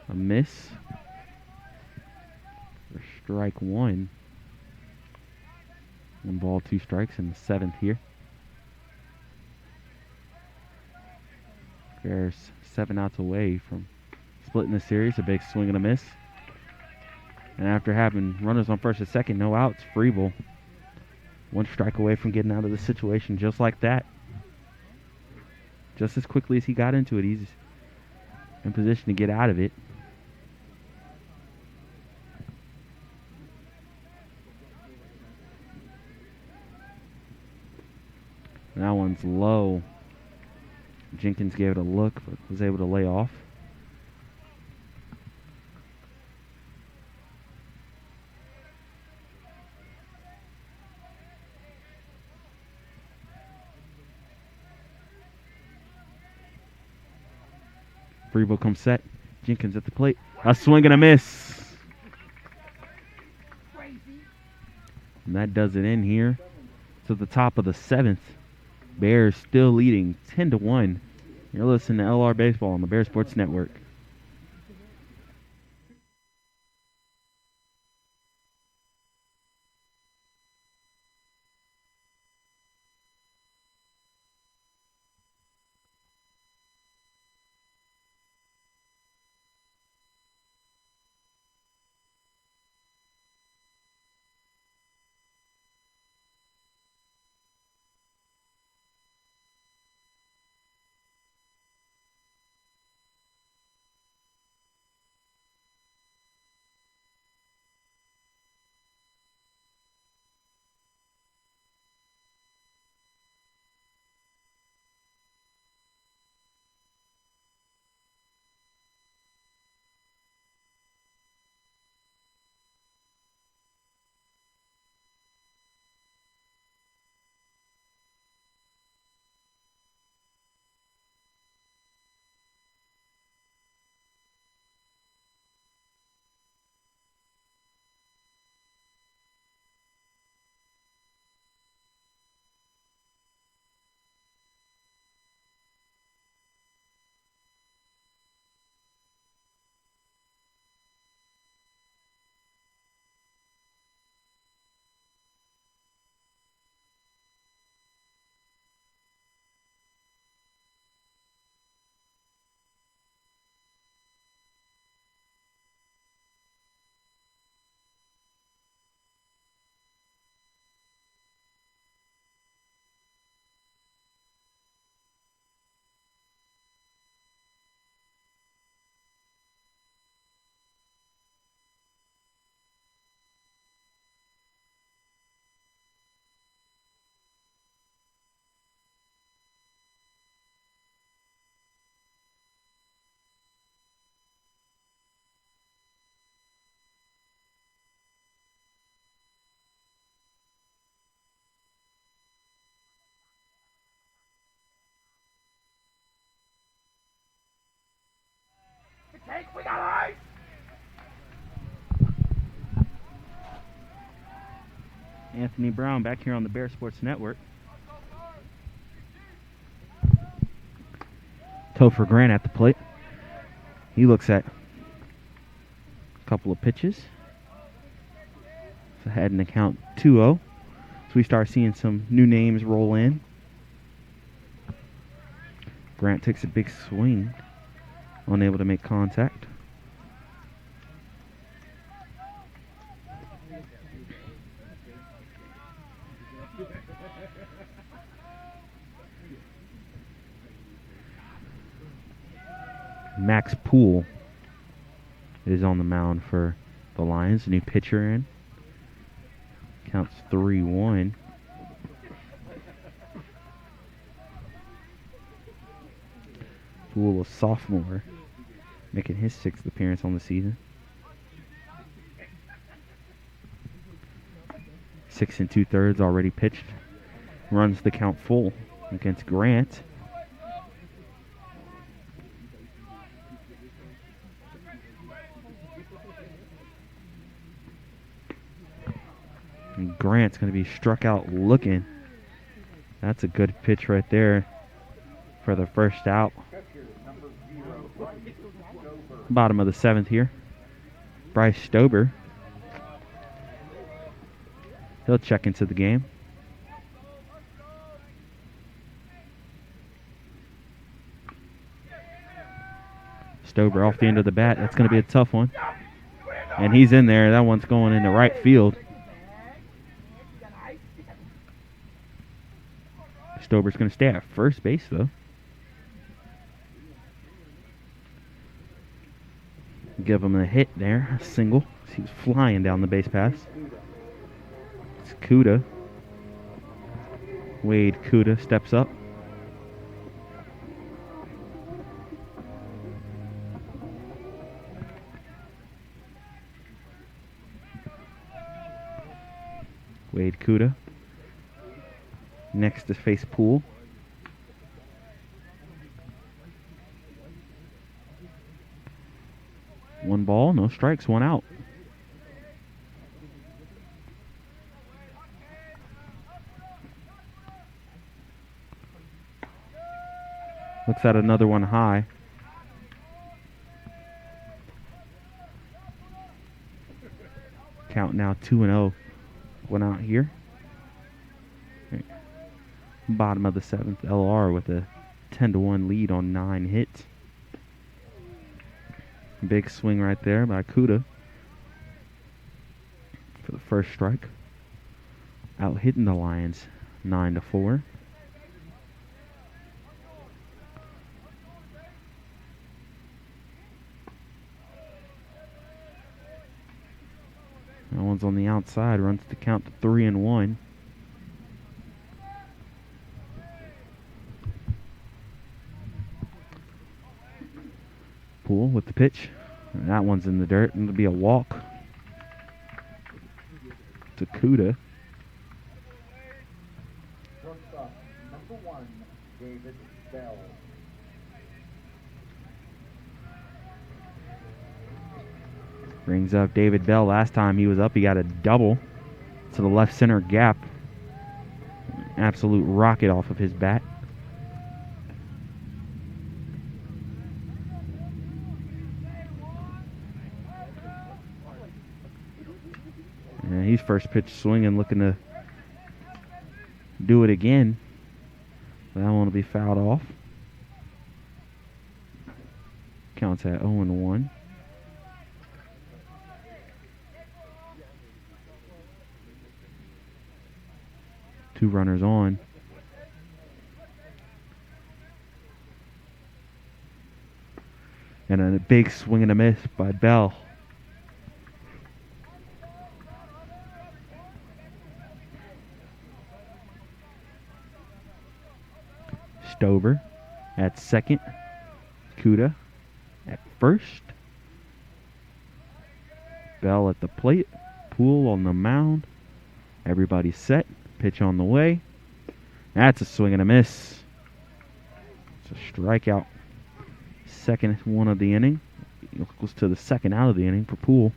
a miss for strike one. 1 ball, 2 strikes in the 7th here. Bears 7 outs away from splitting the series. A big swing and a miss. And after having runners on first and second, no outs, Freeble 1 strike away from getting out of the situation just like that. Just as quickly as he got into it, he's in position to get out of it. That one's low. Jenkins gave it a look, but was able to lay off. Freeble comes set. Jenkins at the plate. A swing and a miss. And that does it in here to the top of the 7th. Bears still leading 10-1. You're listening to LR Baseball on the Bear Sports Network. Anthony Brown back here on the Bear Sports Network. Topher Grant at the plate. He looks at a couple of pitches. So ahead in the count 2-0. So we start seeing some new names roll in. Grant takes a big swing. Unable to make contact. Max Poole is on the mound for the Lions. New pitcher in. Counts 3-1. Poole, a sophomore, making his 6th appearance on the season. 6 2/3 already pitched. Runs the count full against Grant. And Grant's going to be struck out looking. That's a good pitch right there for the first out. Bottom of the 7th here. Bryce Stober. He'll check into the game. Stober off the end of the bat. That's going to be a tough one. And he's in there. That one's going into right field. Stober's going to stay at first base, though. Give him a hit there. A single. He was flying down the base pass. It's Kuda. Wade Kuda steps up. Wade Kuda. Next to face Poole. One ball, no strikes, one out. Looks at another one high. Count now 2-0. One out here. Bottom of the 7th, LR with a 10-1 lead on 9 hits. Big swing right there by Kuda for the first strike. Out hitting the Lions 9-4. That one's on the outside, runs the count to 3-1. Poole with the pitch. And that one's in the dirt, and it'll be a walk to Kuda. Shortstop, number 1, David Bell. Brings up David Bell. Last time he was up, he got a double to the left center gap. Absolute rocket off of his bat. And he's first pitch swinging, looking to do it again. That one will be fouled off. Counts at 0-1. Two runners on. And a big swing and a miss by Bell. Stober at second. Kuda at first. Bell at the plate. Poole on the mound. Everybody's set. Pitch on the way. That's a swing and a miss. It's a strikeout. Second one of the inning. Goes to the second out of the inning for Poole.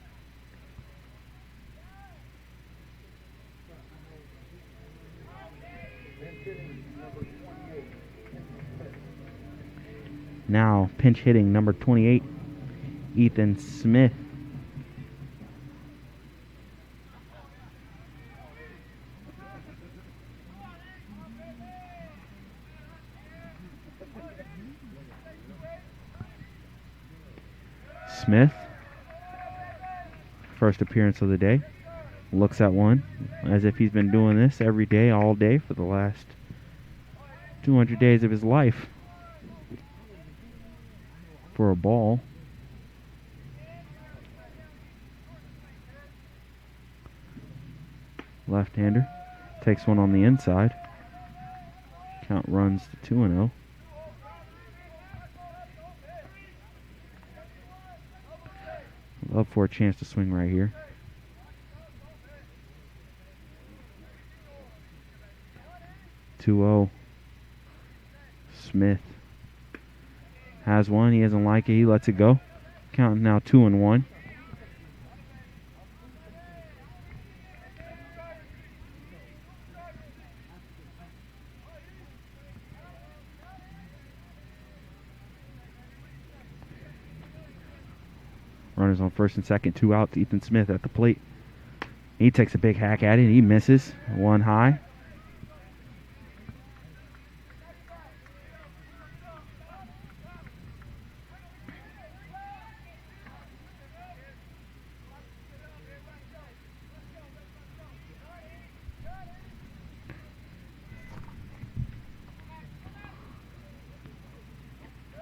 Now pinch hitting number 28, Ethan Smith. Smith, first appearance of the day, looks at one as if he's been doing this every day, all day for the last 200 days of his life. For a ball. left-hander. Takes one on the inside. Count runs to 2-0. Love for a chance to swing right here. Smith has one. He doesn't like it. He lets it go. Count now 2-1. Runners on first and second, 2 outs. Ethan Smith at the plate. He takes a big hack at it. He misses. 1 high.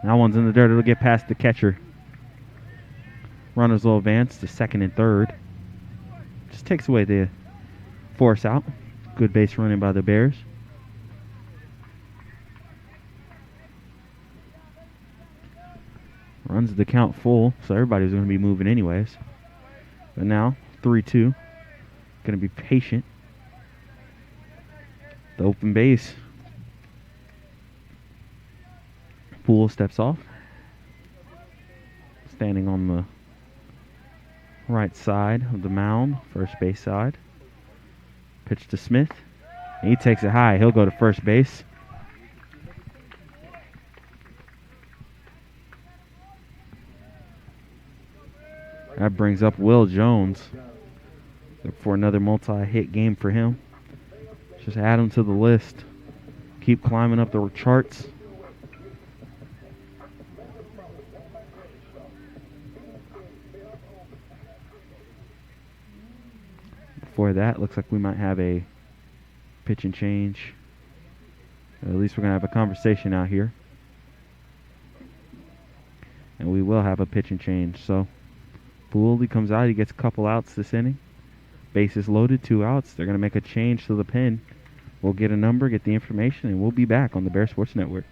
That one's in the dirt. It'll get past the catcher. Runners will advance to second and third. Just takes away the force out. Good base running by the Bears. Runs the count full, so everybody's going to be moving anyways. But now, 3-2. Going to be patient. The open base. Poole steps off. Standing on the right side of the mound, first base side. Pitch to Smith. He takes it high. He'll go to first base. That brings up Will Jones. Look for another multi-hit game for him. Just add him to the list. Keep climbing up the charts. Before that, looks like we might have a pitch and change. At least we're going to have a conversation out here. And we will have a pitch and change. So, Poole, he comes out. He gets a couple outs this inning. Bases loaded, 2 outs. They're going to make a change to the pen. We'll get a number, get the information, and we'll be back on the Bear Sports Network.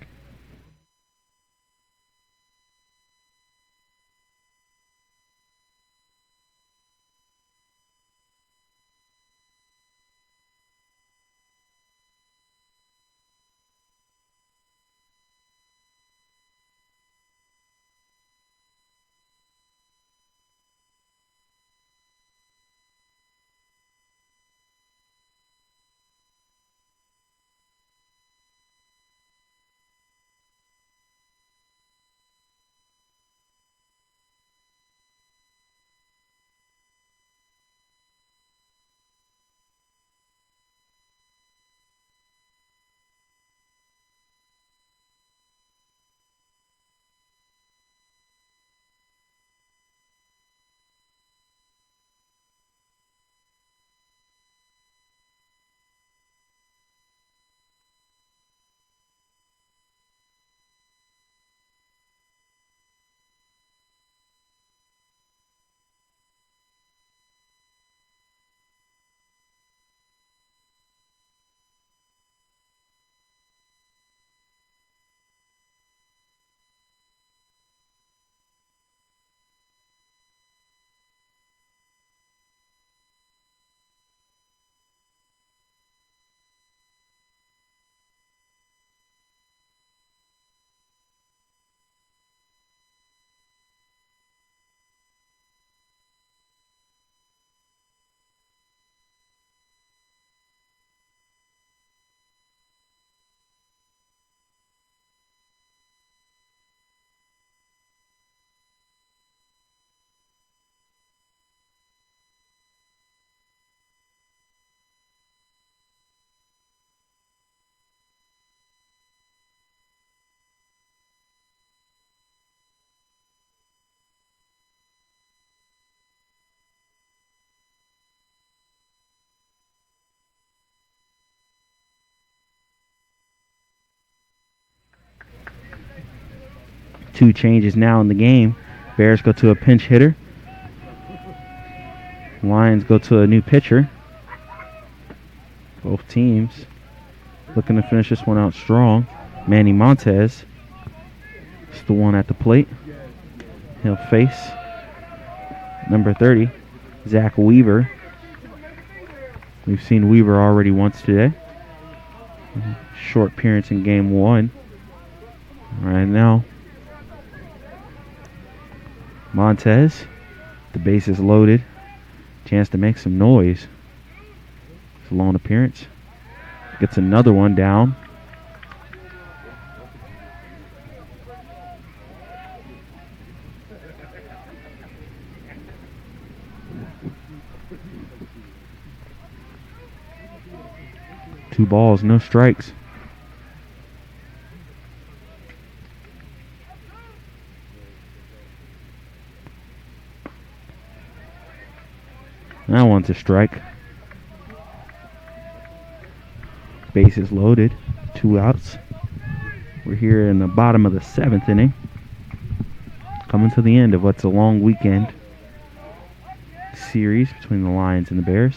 Two changes now in the game. Bears go to a pinch hitter. Lions go to a new pitcher. Both teams looking to finish this one out strong. Manny Montez is the one at the plate. He'll face number 30, Zach Weaver. We've seen Weaver already once today. Short appearance in game 1. Right now, Montez, the base is loaded. Chance to make some noise. It's a lone appearance. Gets another one down. Two balls, no strikes. That one's a strike. Bases loaded. 2 outs. We're here in the bottom of the 7th inning. Coming to the end of what's a long weekend series between the Lions and the Bears.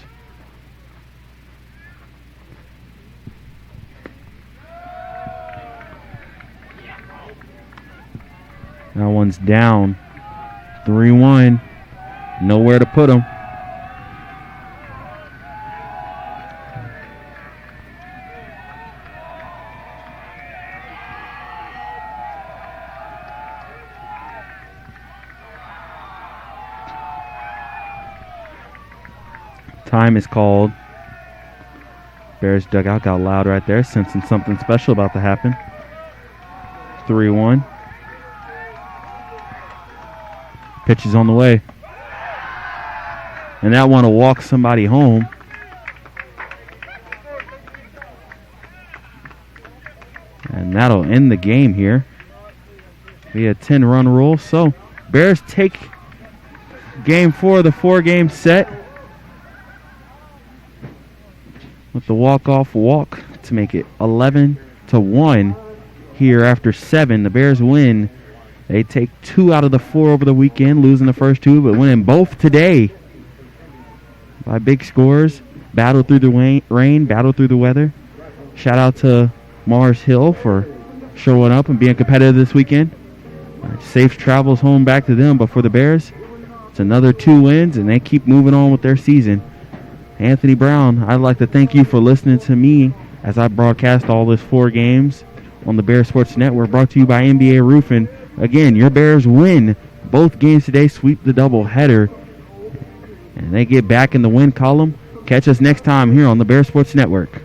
That one's down. 3-1. Nowhere to put him. Time is called. Bears dugout got loud right there, sensing something special about to happen. 3-1. Pitch is on the way. And that one will walk somebody home. And that'll end the game here. We had a 10-run rule. So Bears take game 4 of the 4-game set with the walk-off walk to make it 11-1 here after 7. The Bears win. They take 2 out of the 4 over the weekend, losing the first 2, but winning both today by big scores. Battle through the rain, battle through the weather. Shout out to Mars Hill for showing up and being competitive this weekend. Safe travels home back to them, but for the Bears, it's another 2 wins, and they keep moving on with their season. Anthony Brown, I'd like to thank you for listening to me as I broadcast all this 4 games on the Bears Sports Network, brought to you by NBA Roofing. Again, your Bears win both games today, sweep the doubleheader, and they get back in the win column. Catch us next time here on the Bears Sports Network.